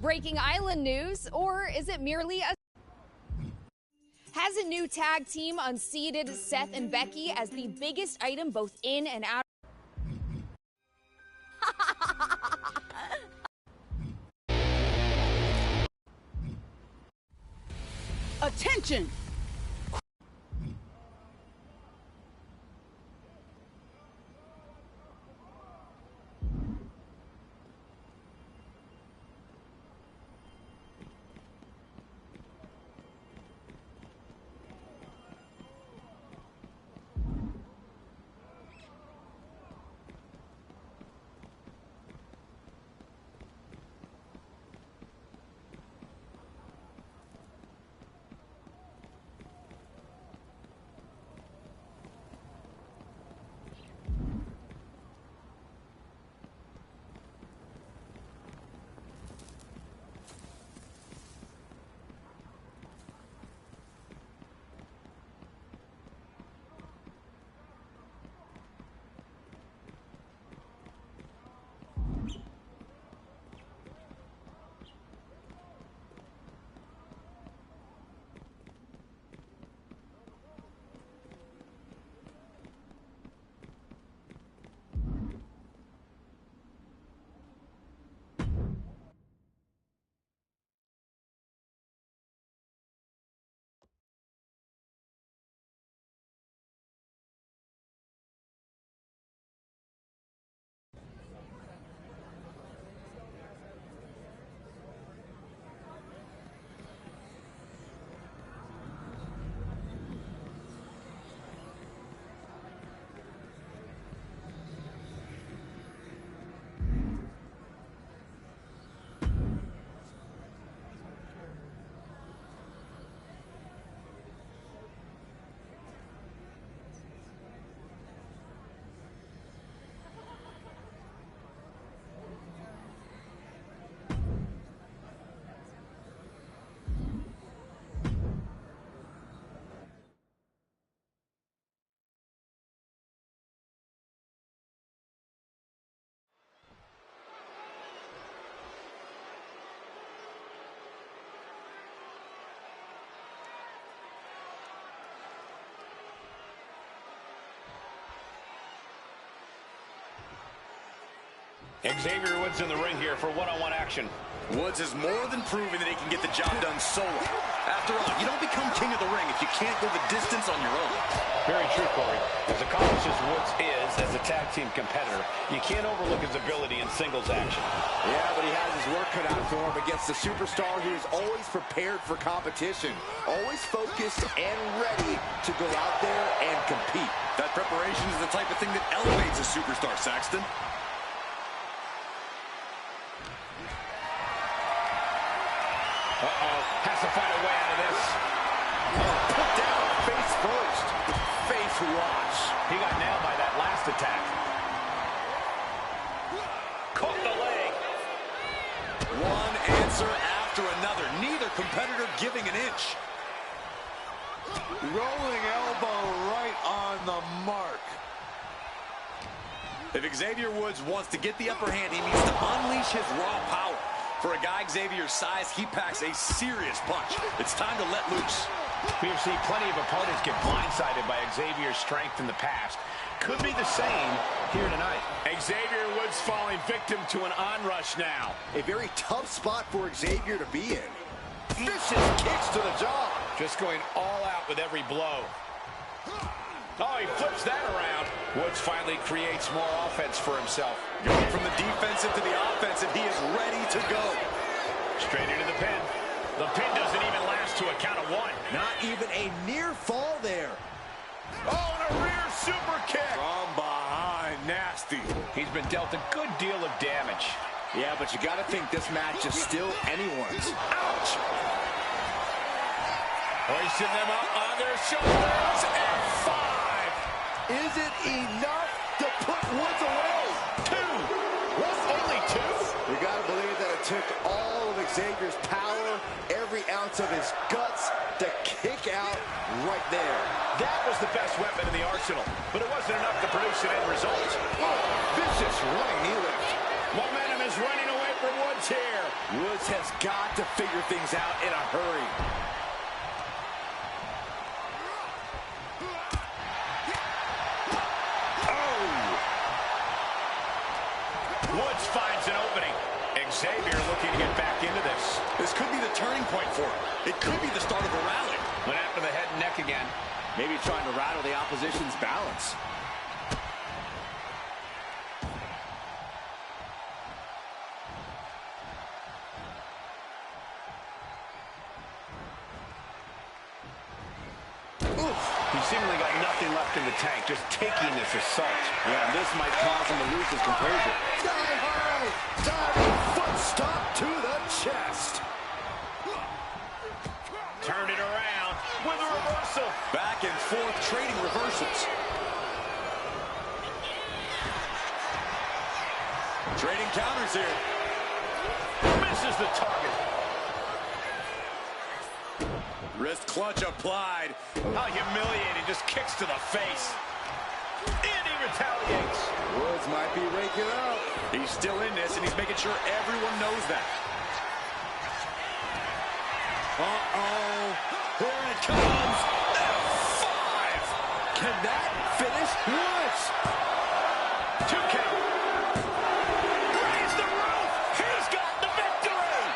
Breaking Island news, or is it merely a... Has a new tag team unseated Seth and Becky as the biggest item both in and out. Attention! Xavier Woods in the ring here for one-on-one action. Woods is more than proving that he can get the job done solo. After all, you don't become king of the ring if you can't go the distance on your own. Very true, Corey. As accomplished as Woods is as a tag team competitor, you can't overlook his ability in singles action. Yeah, but he has his work cut out for him against the superstar who is always prepared for competition, always focused and ready to go out there and compete. That preparation is the type of thing that elevates a superstar, Saxton. Has to find a way out of this. Put down face first. Face wash. He got nailed by that last attack. Caught the leg. One answer after another. Neither competitor giving an inch. Rolling elbow right on the mark. If Xavier Woods wants to get the upper hand, he needs to unleash his raw power. For a guy Xavier's size, he packs a serious punch. It's time to let loose. We've seen plenty of opponents get blindsided by Xavier's strength in the past. Could be the same here tonight. Xavier Woods falling victim to an onrush now. A very tough spot for Xavier to be in. Vicious kicks to the jaw. Just going all out with every blow. Oh, he flips that around. Woods finally creates more offense for himself. Going from the defensive to the offensive, he is ready to go. Straight into the pin. The pin doesn't even last to a count of one. Not even a near fall there. Oh, and a rear super kick. From behind, nasty. He's been dealt a good deal of damage. Yeah, but you got to think this match is still anyone's. Ouch! Hoisting them up on their shoulders, and 5. Is it enough to put Woods away? 2. Only 2? We got to believe that it took all of Xavier's power, every ounce of his guts to kick out right there. That was the best weapon in the arsenal, but it wasn't enough to produce an end result. Oh, vicious running knee lift. Momentum is running away different ones here. Woods has got to figure things out in a hurry. Woods finds an opening. Xavier looking to get back into this. This could be the turning point for him. It could be the start of a rally. Went after the head and neck again. Maybe trying to rattle the opposition's balance. He seemingly got nothing left in the tank, just taking this assault. Yeah, and this might cause him to lose his composure. Sky high! Diving foot stop to the chest. Turn it around with a reversal. Back and forth, trading reversals. Trading counters here. Misses the target. Wrist clutch applied. How humiliating, just kicks to the face. And he retaliates. Woods might be raking out. He's still in this, and he's making sure everyone knows that. Uh-oh. Here it comes. F5. Can that finish Woods? 2K. Raise the roof. He's got the victory.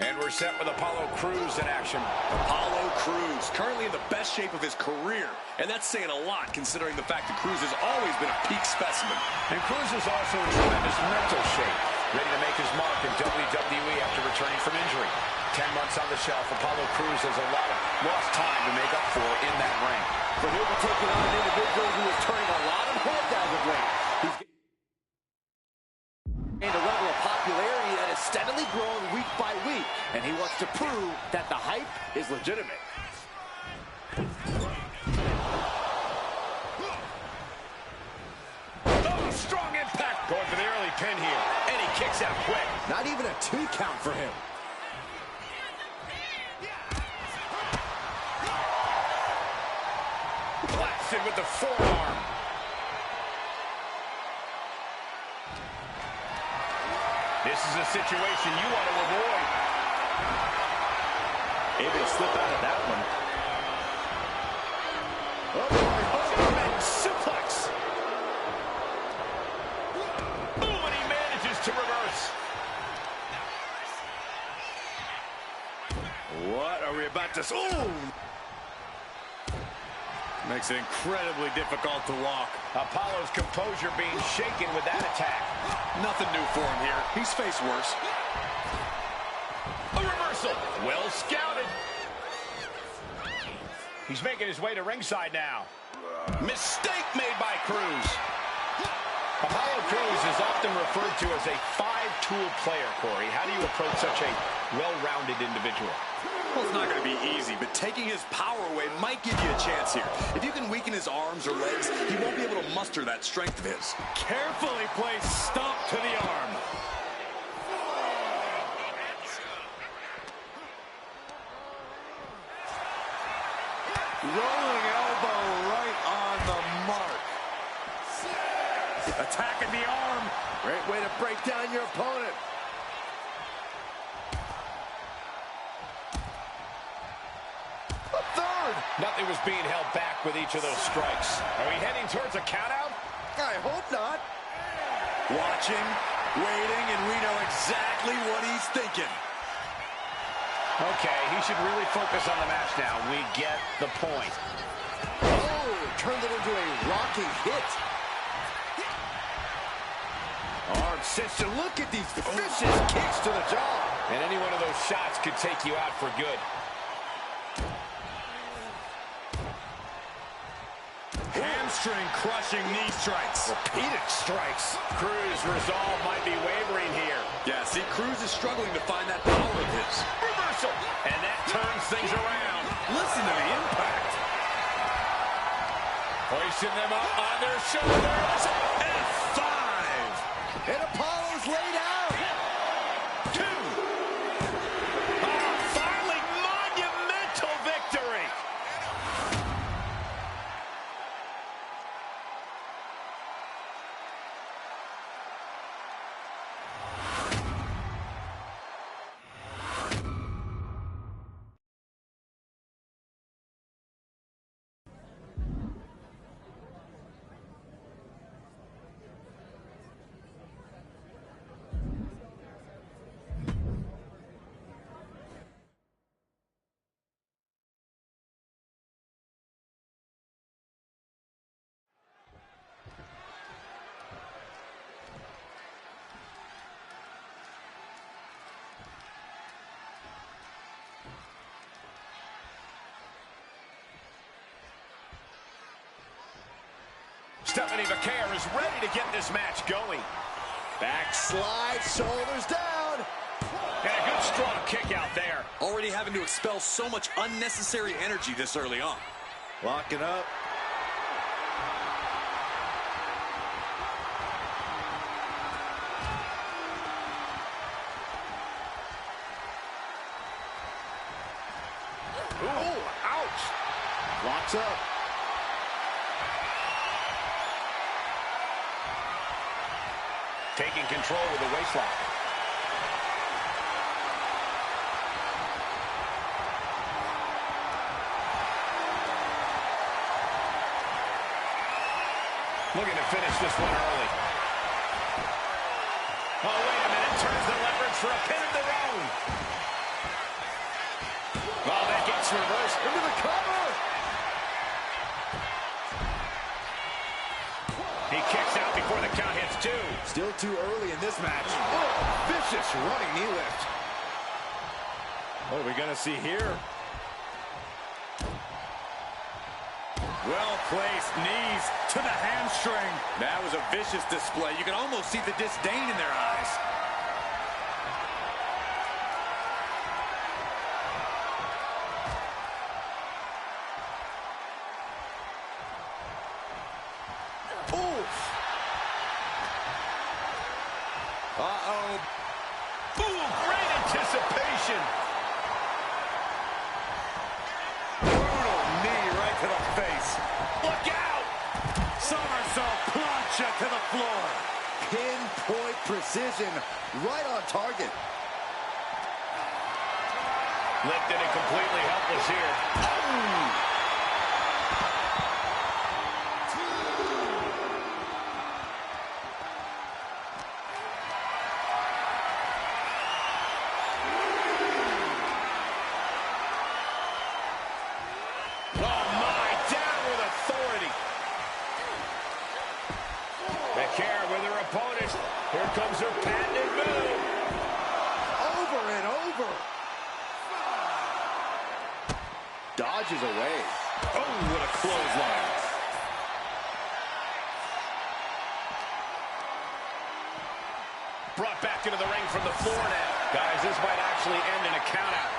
And we're set with Apollo Crews in action. Apollo Crews, currently in the best shape of his career. And that's saying a lot, considering the fact that Crews has always been a peak specimen. And Crews is also in tremendous mental shape, ready to make his mark in WWE after returning from injury. 10 months on the shelf, Apollo Crews has a lot of lost time to make up for in that ring. But he'll be taking on an individual who is turning a lot of heads as of late. He's gained a level of popularity that is steadily growing week by week, and he wants to prove that the hype is legitimate. Oh, strong impact. Going for the early pin here. And he kicks out quick. Not even a 2 count for him. Blasted with the forearm. This is a situation you want to avoid. Able to slip out of that one. German suplex. Ooh, and he manages to reverse. What are we about to... Ooh! Makes it incredibly difficult to walk. Apollo's composure being shaken with that attack. Nothing new for him here. He's faced worse. A reversal. Well scouted. He's making his way to ringside now. Mistake made by Crews. Apollo Crews is often referred to as a 5-tool player, Corey. How do you approach such a well-rounded individual? Well, it's not going to be easy, but taking his power away might give you a chance here. If you can weaken his arms or legs, he won't be able to muster that strength of his. Carefully placed stomp to the arm. Rolling elbow right on the mark. Attacking the arm. Great way to break down your opponent. Nothing was being held back with each of those strikes. Are we heading towards a countout? I hope not. Watching, waiting, and we know exactly what he's thinking. Okay, he should really focus on the match now. We get the point. Oh, turned it into a rocky hit. Arm cinched. Look at these vicious kicks to the jaw. And any one of those shots could take you out for good. Hamstring crushing knee strikes. Repeated strikes. Cruz' resolve might be wavering here. Yeah, see, Cruz is struggling to find that power of his. Reversal. And that turns things around. Listen to the impact. Hoisting them up on their shoulders. F5. And Apollo's laid out. 2. Oh, finally, monumental victory. Stephanie McCare is ready to get this match going. Backslide, shoulders down. And a good strong kick out there. Already having to expel so much unnecessary energy this early on. Locking up. Ooh, ouch. Locks up. Taking control with the waistlock. Looking to finish this one early. Oh, wait a minute. Turns the leverage for a pin of their own. Oh, that gets reversed into the cover. He kicks out before the count hits 2. Still too early in this match. Oh, vicious running knee lift. What are we going to see here? Well-placed knees to the hamstring. That was a vicious display. You can almost see the disdain in their eyes. Uh-oh. Ooh, great anticipation. Brutal knee right to the face. Look out. Somersault plancha to the floor. Pinpoint precision. Right on target. Lifted and completely helpless here. Oh. Here comes her patented move. Over and over. Dodges away. Oh, what a clothesline. Brought back into the ring from the floor now. Guys, this might actually end in a countout.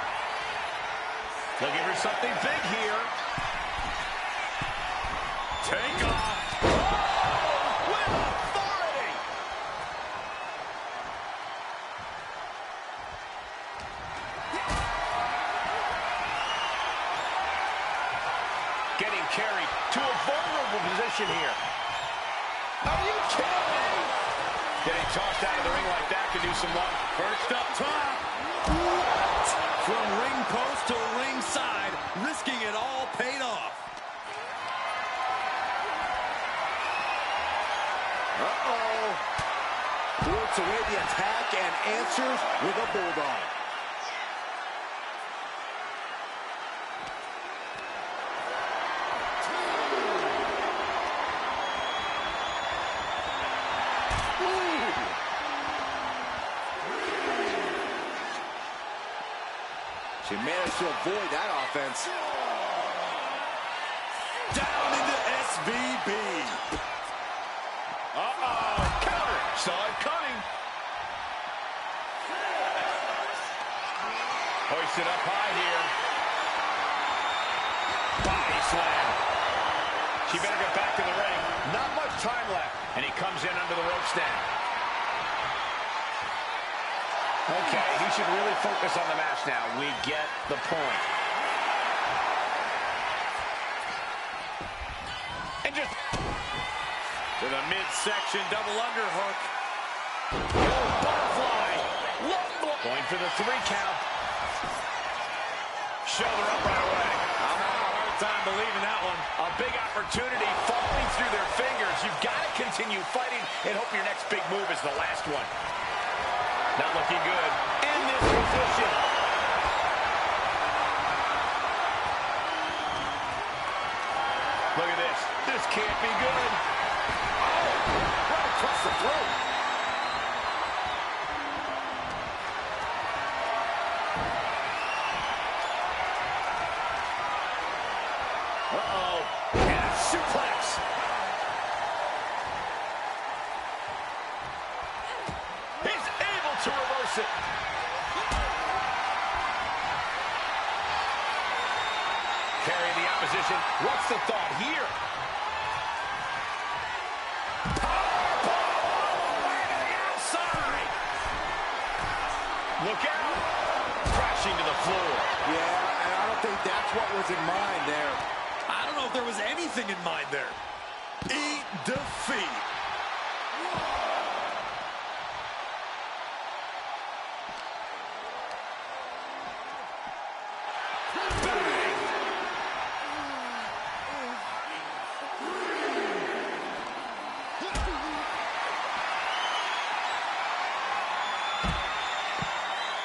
Looking for something big here. Take off. Getting carried to a vulnerable position here. Are you kidding me? Getting tossed out of the ring like that could do some long. First up top. What? From ring post to ringside, risking it all paid off. Thwarts away the attack and answers with a bulldog. She managed to avoid that offense. Down into SVB. Uh-oh, counter. Saw it coming. Hoisted up high here. Body slam. She better get back to the ring. Not much time left. And he comes in under the ropes now. Okay, he should really focus on the match now. We get the point. And just To the midsection double underhook. oh, butterfly. Going for the 3 count. Shoulder up right away. I'm having a hard time believing that one. A big opportunity falling through their fingers. You've got to continue fighting and hope your next big move is the last one. Not looking good in this position. Look at this. This can't be good. Oh, right across the throat. Uh-oh. And a suplex. He's able to reverse it. Carry the opposition. What's the thought here? Powerbomb all the way to the outside. Look out. Crashing to the floor. Yeah, and I don't think that's what was in mind there. I don't know if there was anything in mind there. Eat defeat.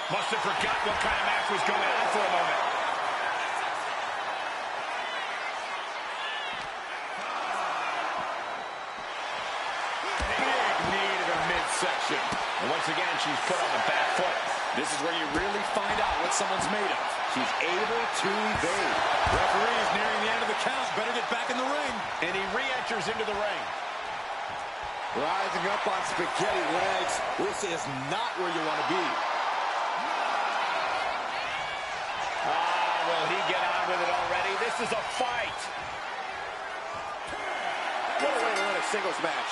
Must have forgot what kind of match was going on for a moment. Big knee to the midsection. And once again, she's put on the back foot. This is where you really find out what someone's made of. She's able to evade. Referee is nearing the end of the count. Better get back in the ring. And he re-enters into the ring. Rising up on spaghetti legs. This is not where you want to be. Will he get on with it already? This is a fight. What a way to win a singles match.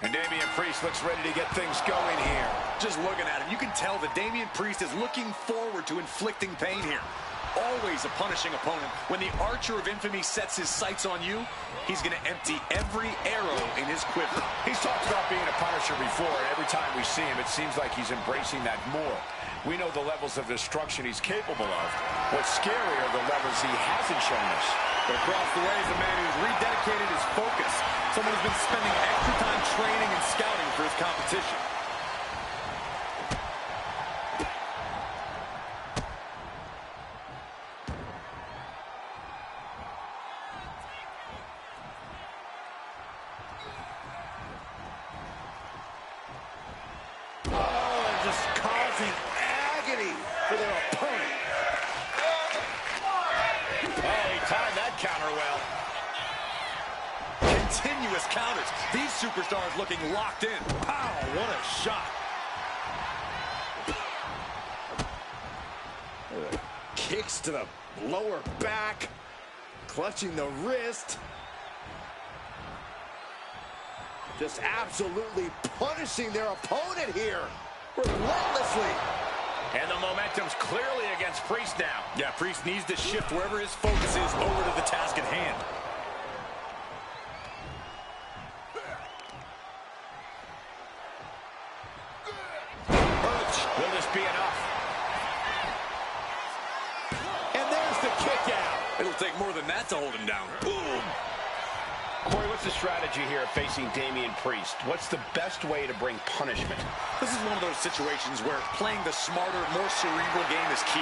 And Damian Priest looks ready to get things going here. Just looking at him, you can tell that Damian Priest is looking forward to inflicting pain here. Always a punishing opponent. When the Archer of Infamy sets his sights on you, he's going to empty every arrow in his quiver. He's talked about being a Punisher before, and every time we see him, it seems like he's embracing that more. We know the levels of destruction he's capable of. What's scary are the levels he hasn't shown us. But across the way is a man who's rededicated his focus. Someone who's been spending extra time training and scouting for his competition. Oh, just causing agony for their opponent. continuous counters. These superstars looking locked in. Wow, what a shot. Kicks to the lower back, clutching the wrist. Just absolutely punishing their opponent here, relentlessly. And the momentum's clearly against Priest now. Yeah, Priest needs to shift wherever his focus is over to the task at hand. Will this be enough? And there's the kick out. It'll take more than that to hold him down. Boom! Corey, what's the strategy here of facing Damian Priest? What's the best way to bring punishment? This is one of those situations where playing the smarter, more cerebral game is key.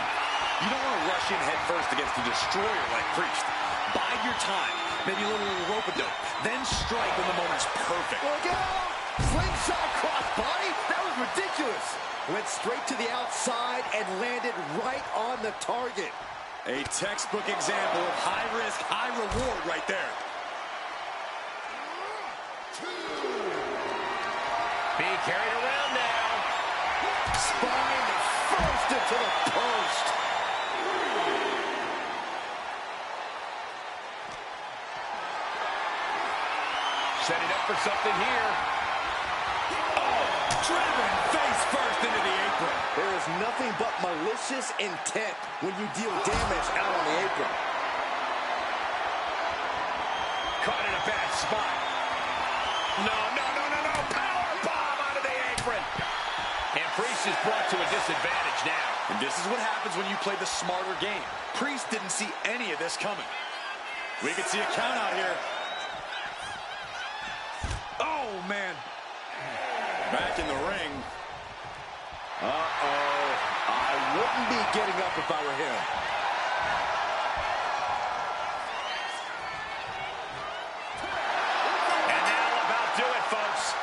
You don't want to rush in head first against a destroyer like Priest. Bide your time, maybe a little rope-a-dope, then strike when the moment's perfect. Look out! Slingshot crossbody? That was ridiculous. Went straight to the outside and landed right on the target. A textbook example of high risk, high reward right there. Being carried around now. Spine first into the post. Setting up for something here. Driven face first into the apron. There is nothing but malicious intent when you deal damage out on the apron. Caught in a bad spot. No. Power bomb out of the apron. And Priest is brought to a disadvantage now. And this is what happens when you play the smarter game. Priest didn't see any of this coming. We could see a count out here. Oh, man. Back in the ring. Uh-oh. I wouldn't be getting up if I were him. And that'll about do it, folks.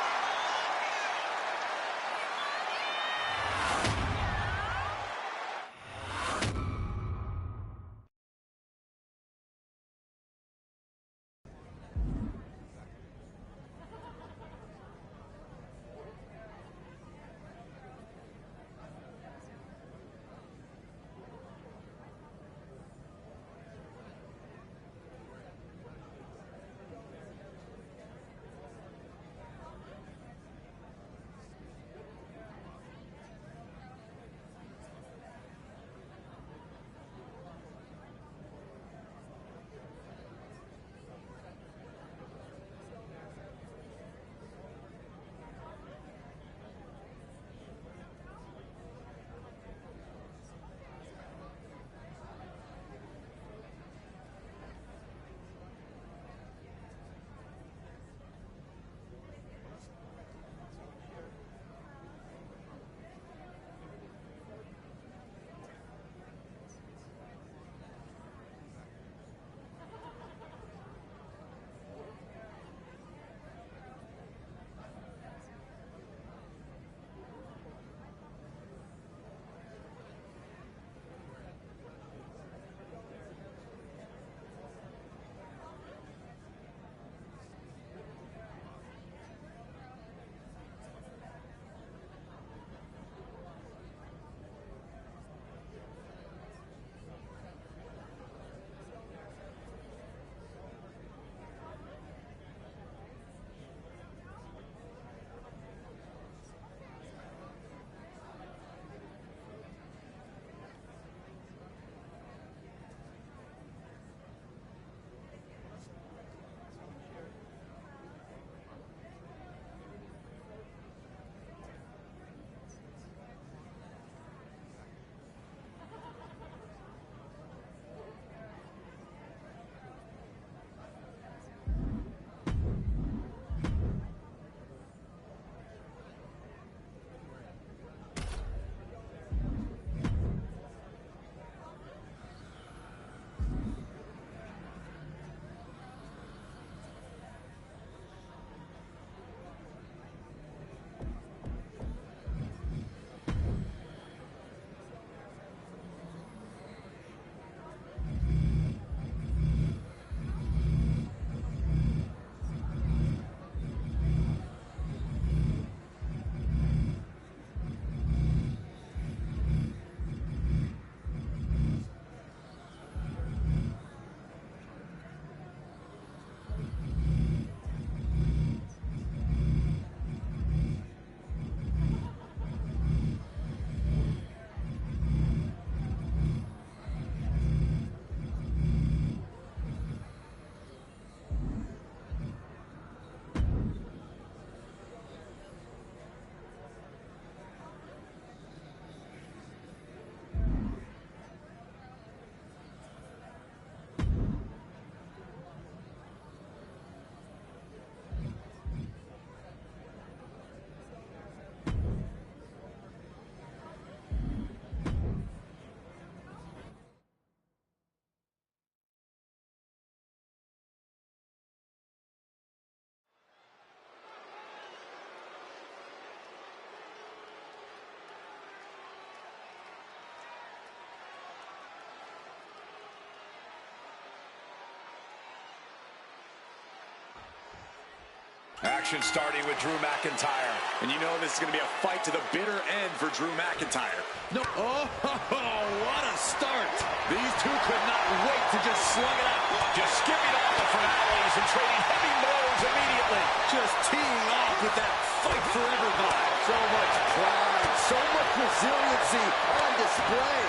Action starting with Drew McIntyre. And you know this is going to be a fight to the bitter end for Drew McIntyre. No. Oh, what a start. These two could not wait to just slug it out. Just skipping off the finales and trading heavy blows immediately. Just teeing off with that fight forever vibe. So much pride, so much resiliency on display.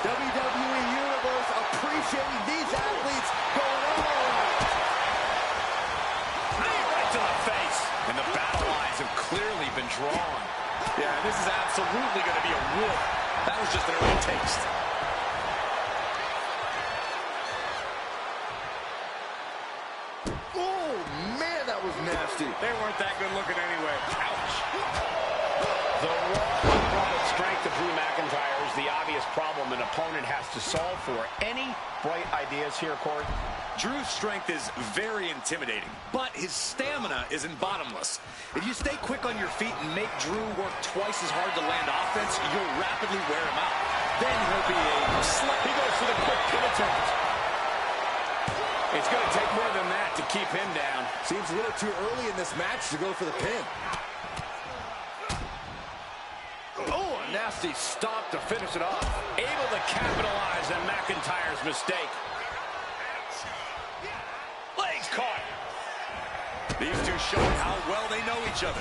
WWE Universe appreciating these athletes going all out. Right to the face. And the battle lines have clearly been drawn. Yeah, this is absolutely going to be a war. That was just an early taste. Oh, man, that was nasty. They weren't that good looking anyway. Ouch. The raw unbridled strength of Drew McIntyre is the obvious problem an opponent has to solve for. Any bright ideas here, Corey? Drew's strength is very intimidating, but his stamina isn't bottomless. If you stay quick on your feet and make Drew work twice as hard to land offense, you'll rapidly wear him out. Then he'll be a slight... He goes for the quick pin attempt. It's going to take more than that to keep him down. Seems a little too early in this match to go for the pin. Oh, a nasty stop to finish it off. Able to capitalize on McIntyre's mistake. Legs caught. These two showing how well they know each other.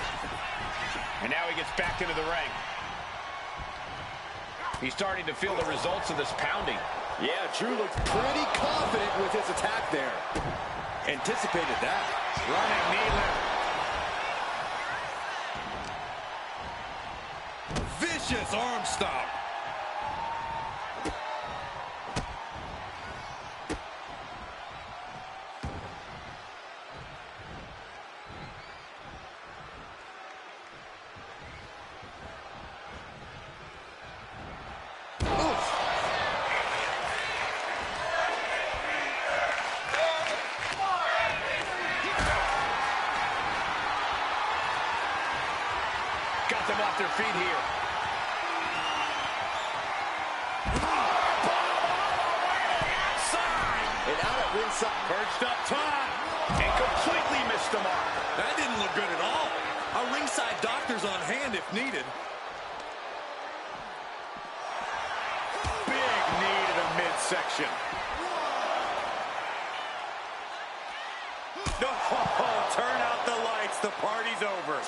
And now he gets back into the ring. He's starting to feel the results of this pounding. Yeah, Drew looks pretty confident with his attack there. Anticipated that. Running knee lift. Vicious arm stomp. Got them off their feet here. And out at ringside. Perched up top. And completely missed the mark. That didn't look good at all. A ringside doctor's on hand if needed. Big knee to the midsection. Oh, turn out the lights. The party's over.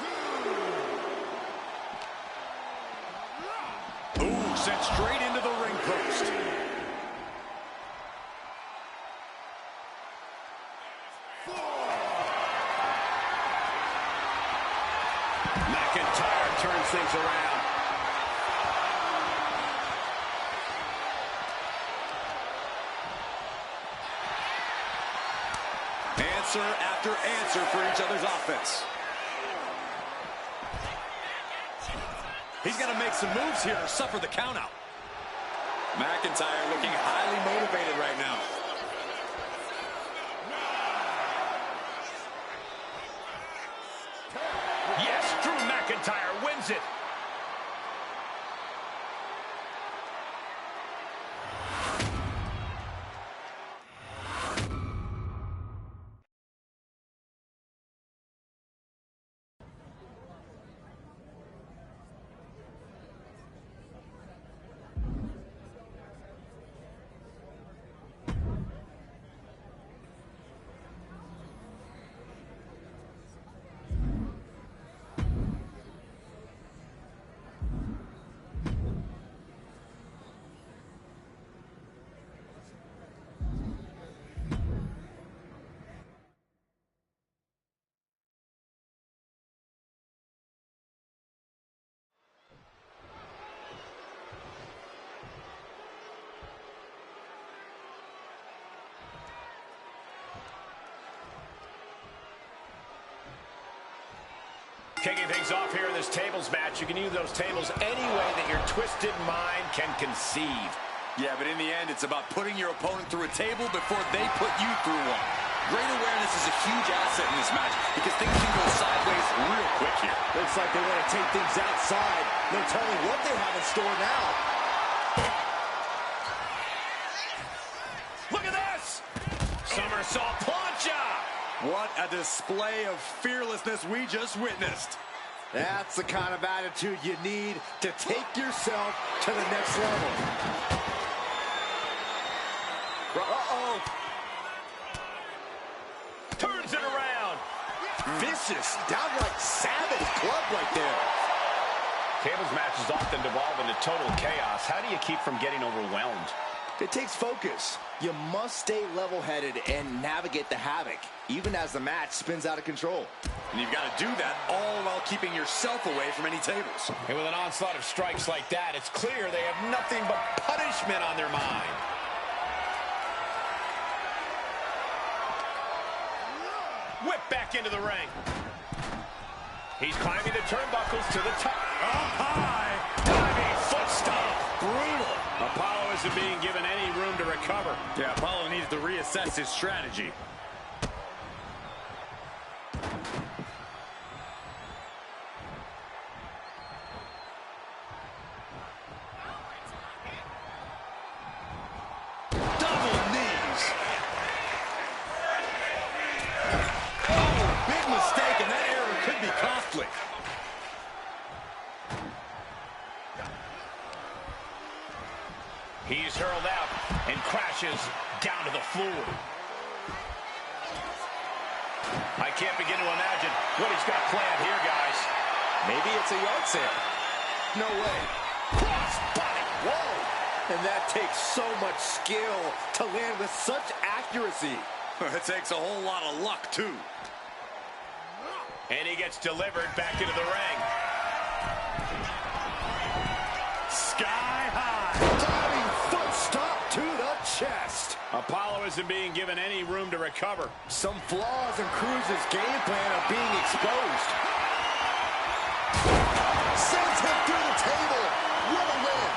Ooh, sent straight into the ring post. McIntyre turns things around. Answer after answer for each other's offense. He's got to make some moves here to suffer the countout. McIntyre looking highly motivated right now. Yes, Drew McIntyre wins it. Kicking things off here in this tables match. You can use those tables any way that your twisted mind can conceive. Yeah, but in the end, it's about putting your opponent through a table before they put you through one. Great awareness is a huge asset in this match because things can go sideways real quick here. Looks like they want to take things outside. No telling what they have in store now. Look at this! Somersault plancha! What a display of fearlessness we just witnessed. That's the kind of attitude you need to take yourself to the next level. Uh-oh. Turns it around. Vicious, downright savage club right there. Tables matches often devolve into total chaos. How do you keep from getting overwhelmed? It takes focus. You must stay level-headed and navigate the havoc, even as the match spins out of control. And you've got to do that all while keeping yourself away from any tables. And with an onslaught of strikes like that, it's clear they have nothing but punishment on their mind. Whip back into the ring. He's climbing the turnbuckles to the top. Up high. Diving foot stomp. Brutal. Apollo isn't being given any room to recover. Yeah, Apollo needs to reassess his strategy. Double knees. Oh, big mistake, and that error could be costly. He's hurled out and crashes down to the floor. I can't begin to imagine what he's got planned here, guys. Maybe it's a yard sale. No way. Cross body. Whoa. And that takes so much skill to land with such accuracy. It takes a whole lot of luck, too. And he gets delivered back into the ring. Sky high. Diving foot stomp to the chest. Apollo isn't being given any room to recover. Some flaws in Cruz's game plan are being exposed. Sends him through the table. What a win.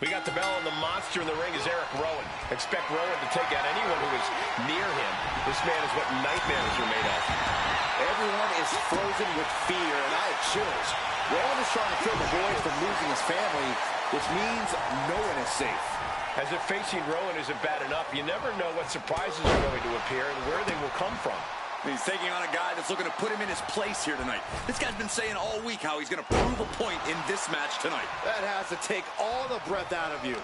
We got the bell, and the monster in the ring is Eric Rowan. Expect Rowan to take out anyone who is near him. This man is what nightmares are made of. Everyone is frozen with fear, and I have chills. Rowan is trying to fill the void from losing his family, which means no one is safe. As if facing Rowan isn't bad enough, you never know what surprises are going to appear and where they will come from. He's taking on a guy that's looking to put him in his place here tonight. This guy's been saying all week how he's going to prove a point in this match tonight. That has to take all the breath out of you.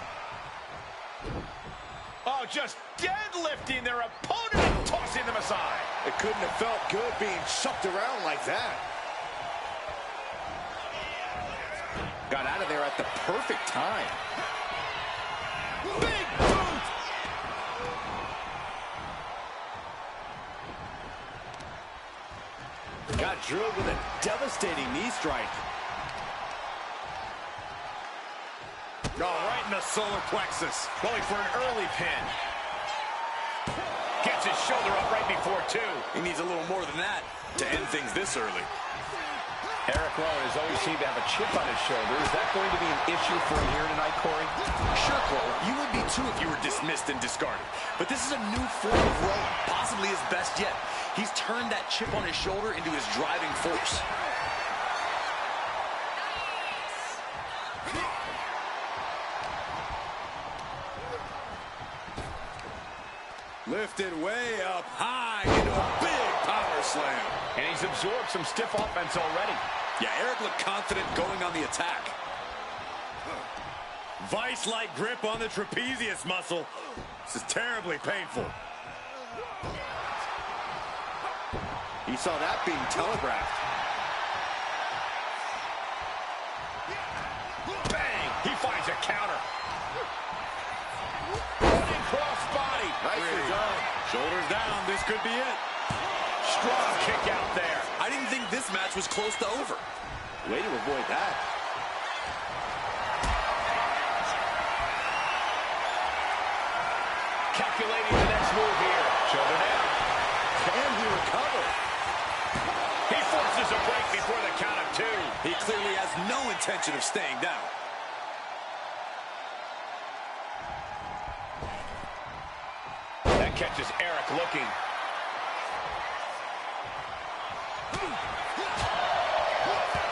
Oh, just deadlifting their opponent and tossing them aside. It couldn't have felt good being chucked around like that. Got out of there at the perfect time. Big boot! Got drilled with a devastating knee strike. Oh, right in the solar plexus. Going for an early pin. Gets his shoulder up right before two. He needs a little more than that to end things this early. Eric Rowan has always seemed to have a chip on his shoulder. Is that going to be an issue for him here tonight, Corey? Sure, Cole. You would be too if you were dismissed and discarded. But this is a new form of Rowan, possibly his best yet. He's turned that chip on his shoulder into his driving force. Lifted way up high into a big power slam. And he's absorbed some stiff offense already. Yeah, Eric looked confident going on the attack. Vice-like grip on the trapezius muscle. This is terribly painful. He saw that being telegraphed. Bang! He finds a counter. Running crossbody. Nicely done. Shoulders down. This could be it. Strong kick out there. I didn't think this match was close to over. Way to avoid that. Calculating the next move here. Shoulder down. Can he recover? He forces a break before the count of two. He clearly has no intention of staying down. That catches Eric looking.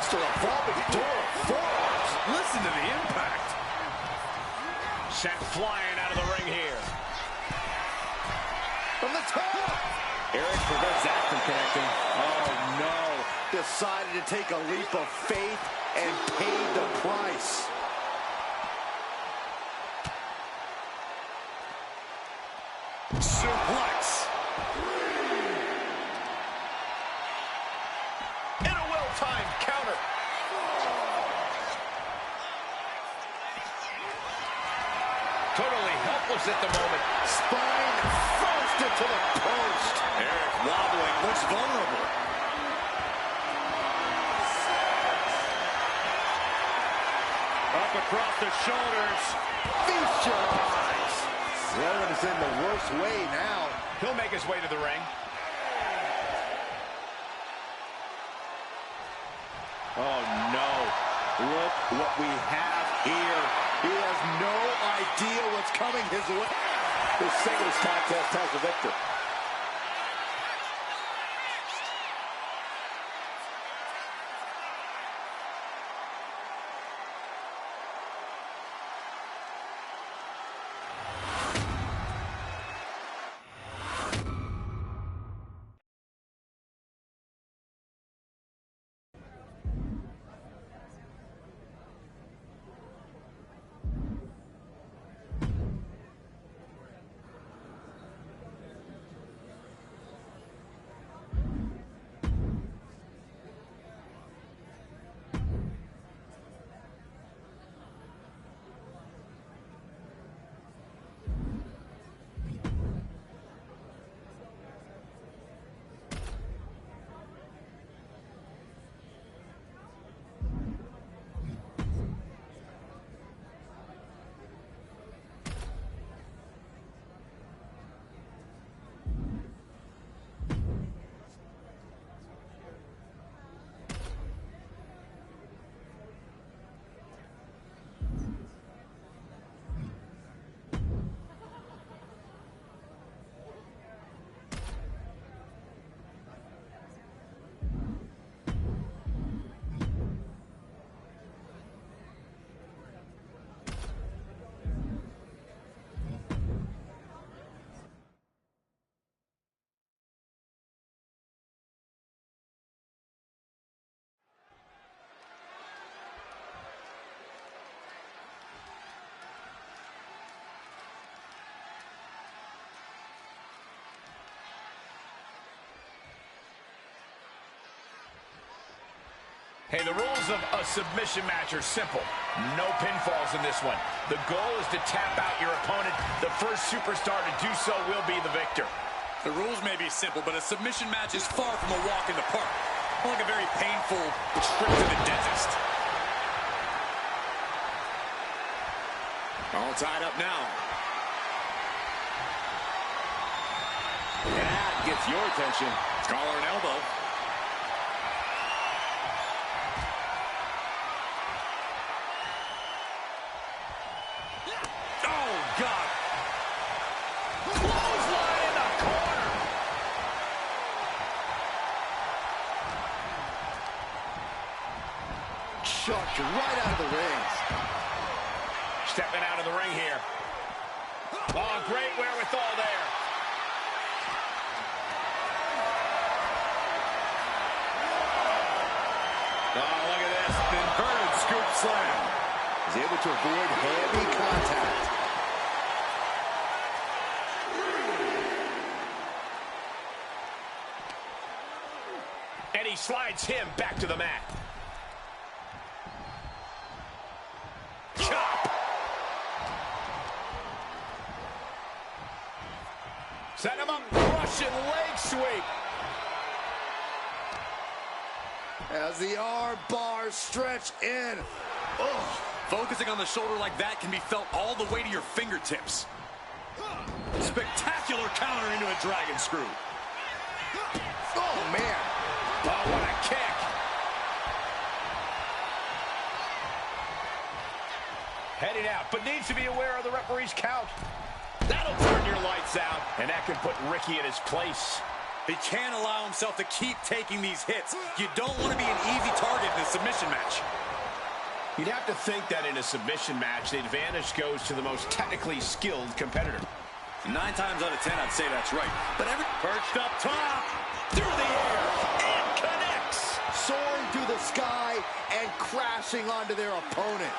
Still a revolving door of forearms. Listen to the impact. Sent flying out of the ring here. From the top. Eric prevents that from connecting. Oh, no. Decided to take a leap of faith and paid the price. Suplex. In a well-timed counter. Totally helpless at the moment. Spine first into the post. Eric wobbling, looks vulnerable. Up across the shoulders. Feast your eyes. Rowan is in the worst way now. He'll make his way to the ring. Oh, no. Look what we have here. He has no idea what's coming his way. This singles contest has a victor. Hey, the rules of a submission match are simple. No pinfalls in this one. The goal is to tap out your opponent. The first superstar to do so will be the victor. The rules may be simple, but a submission match is far from a walk in the park. More like a very painful trip to the dentist. All tied up now. That gets your attention. Collar and elbow. Oh, God. Clothesline in the corner. Chucked right out of the rings. Stepping out of the ring here. Oh, great wherewithal there. Oh, look at this. Inverted scoop slam. He's able to avoid heavy contact. And he slides him back to the mat. Chop. Set him up. Russian leg sweep. As the arm bars stretch in. Oh, focusing on the shoulder like that can be felt all the way to your fingertips. Spectacular counter into a dragon screw. Oh, man. Oh, what a kick. Heading out, but needs to be aware of the referee's count. That'll turn your lights out, and that can put Ricky in his place. He can't allow himself to keep taking these hits. You don't want to be an easy target in a submission match. You'd have to think that in a submission match, the advantage goes to the most technically skilled competitor. 9 times out of 10, I'd say that's right. But perched up top, through the air, and connects. Soaring through the sky and crashing onto their opponent.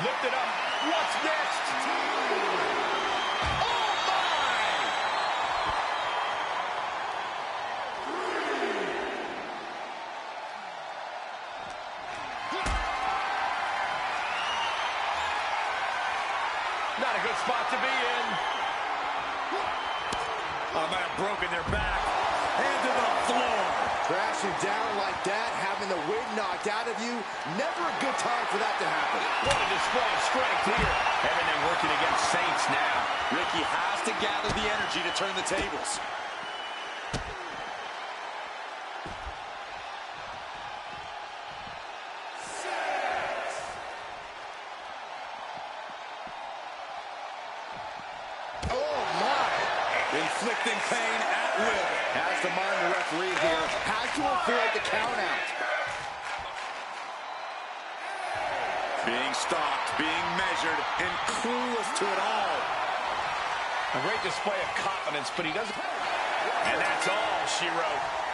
Lift it up. What's next? Oh, my! Not a good spot to be in. I might have broken their back. And to the floor. Crashing down like that, having the wind knocked out of you, never a good time for that to happen. What a display of strength here. Everything working against Saints now. Ricky has to gather the energy to turn the tables. Oh, my. Inflicting pain at will. Has to mind the referee here. Has to avoid the count out. Being stalked, being measured, and clueless to it all. A great display of confidence, but he doesn't. And that's all she wrote.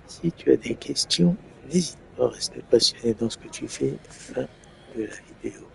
Si tu as des questions, n'hésite pas à rester passionné dans ce que tu fais. Fin de la vidéo.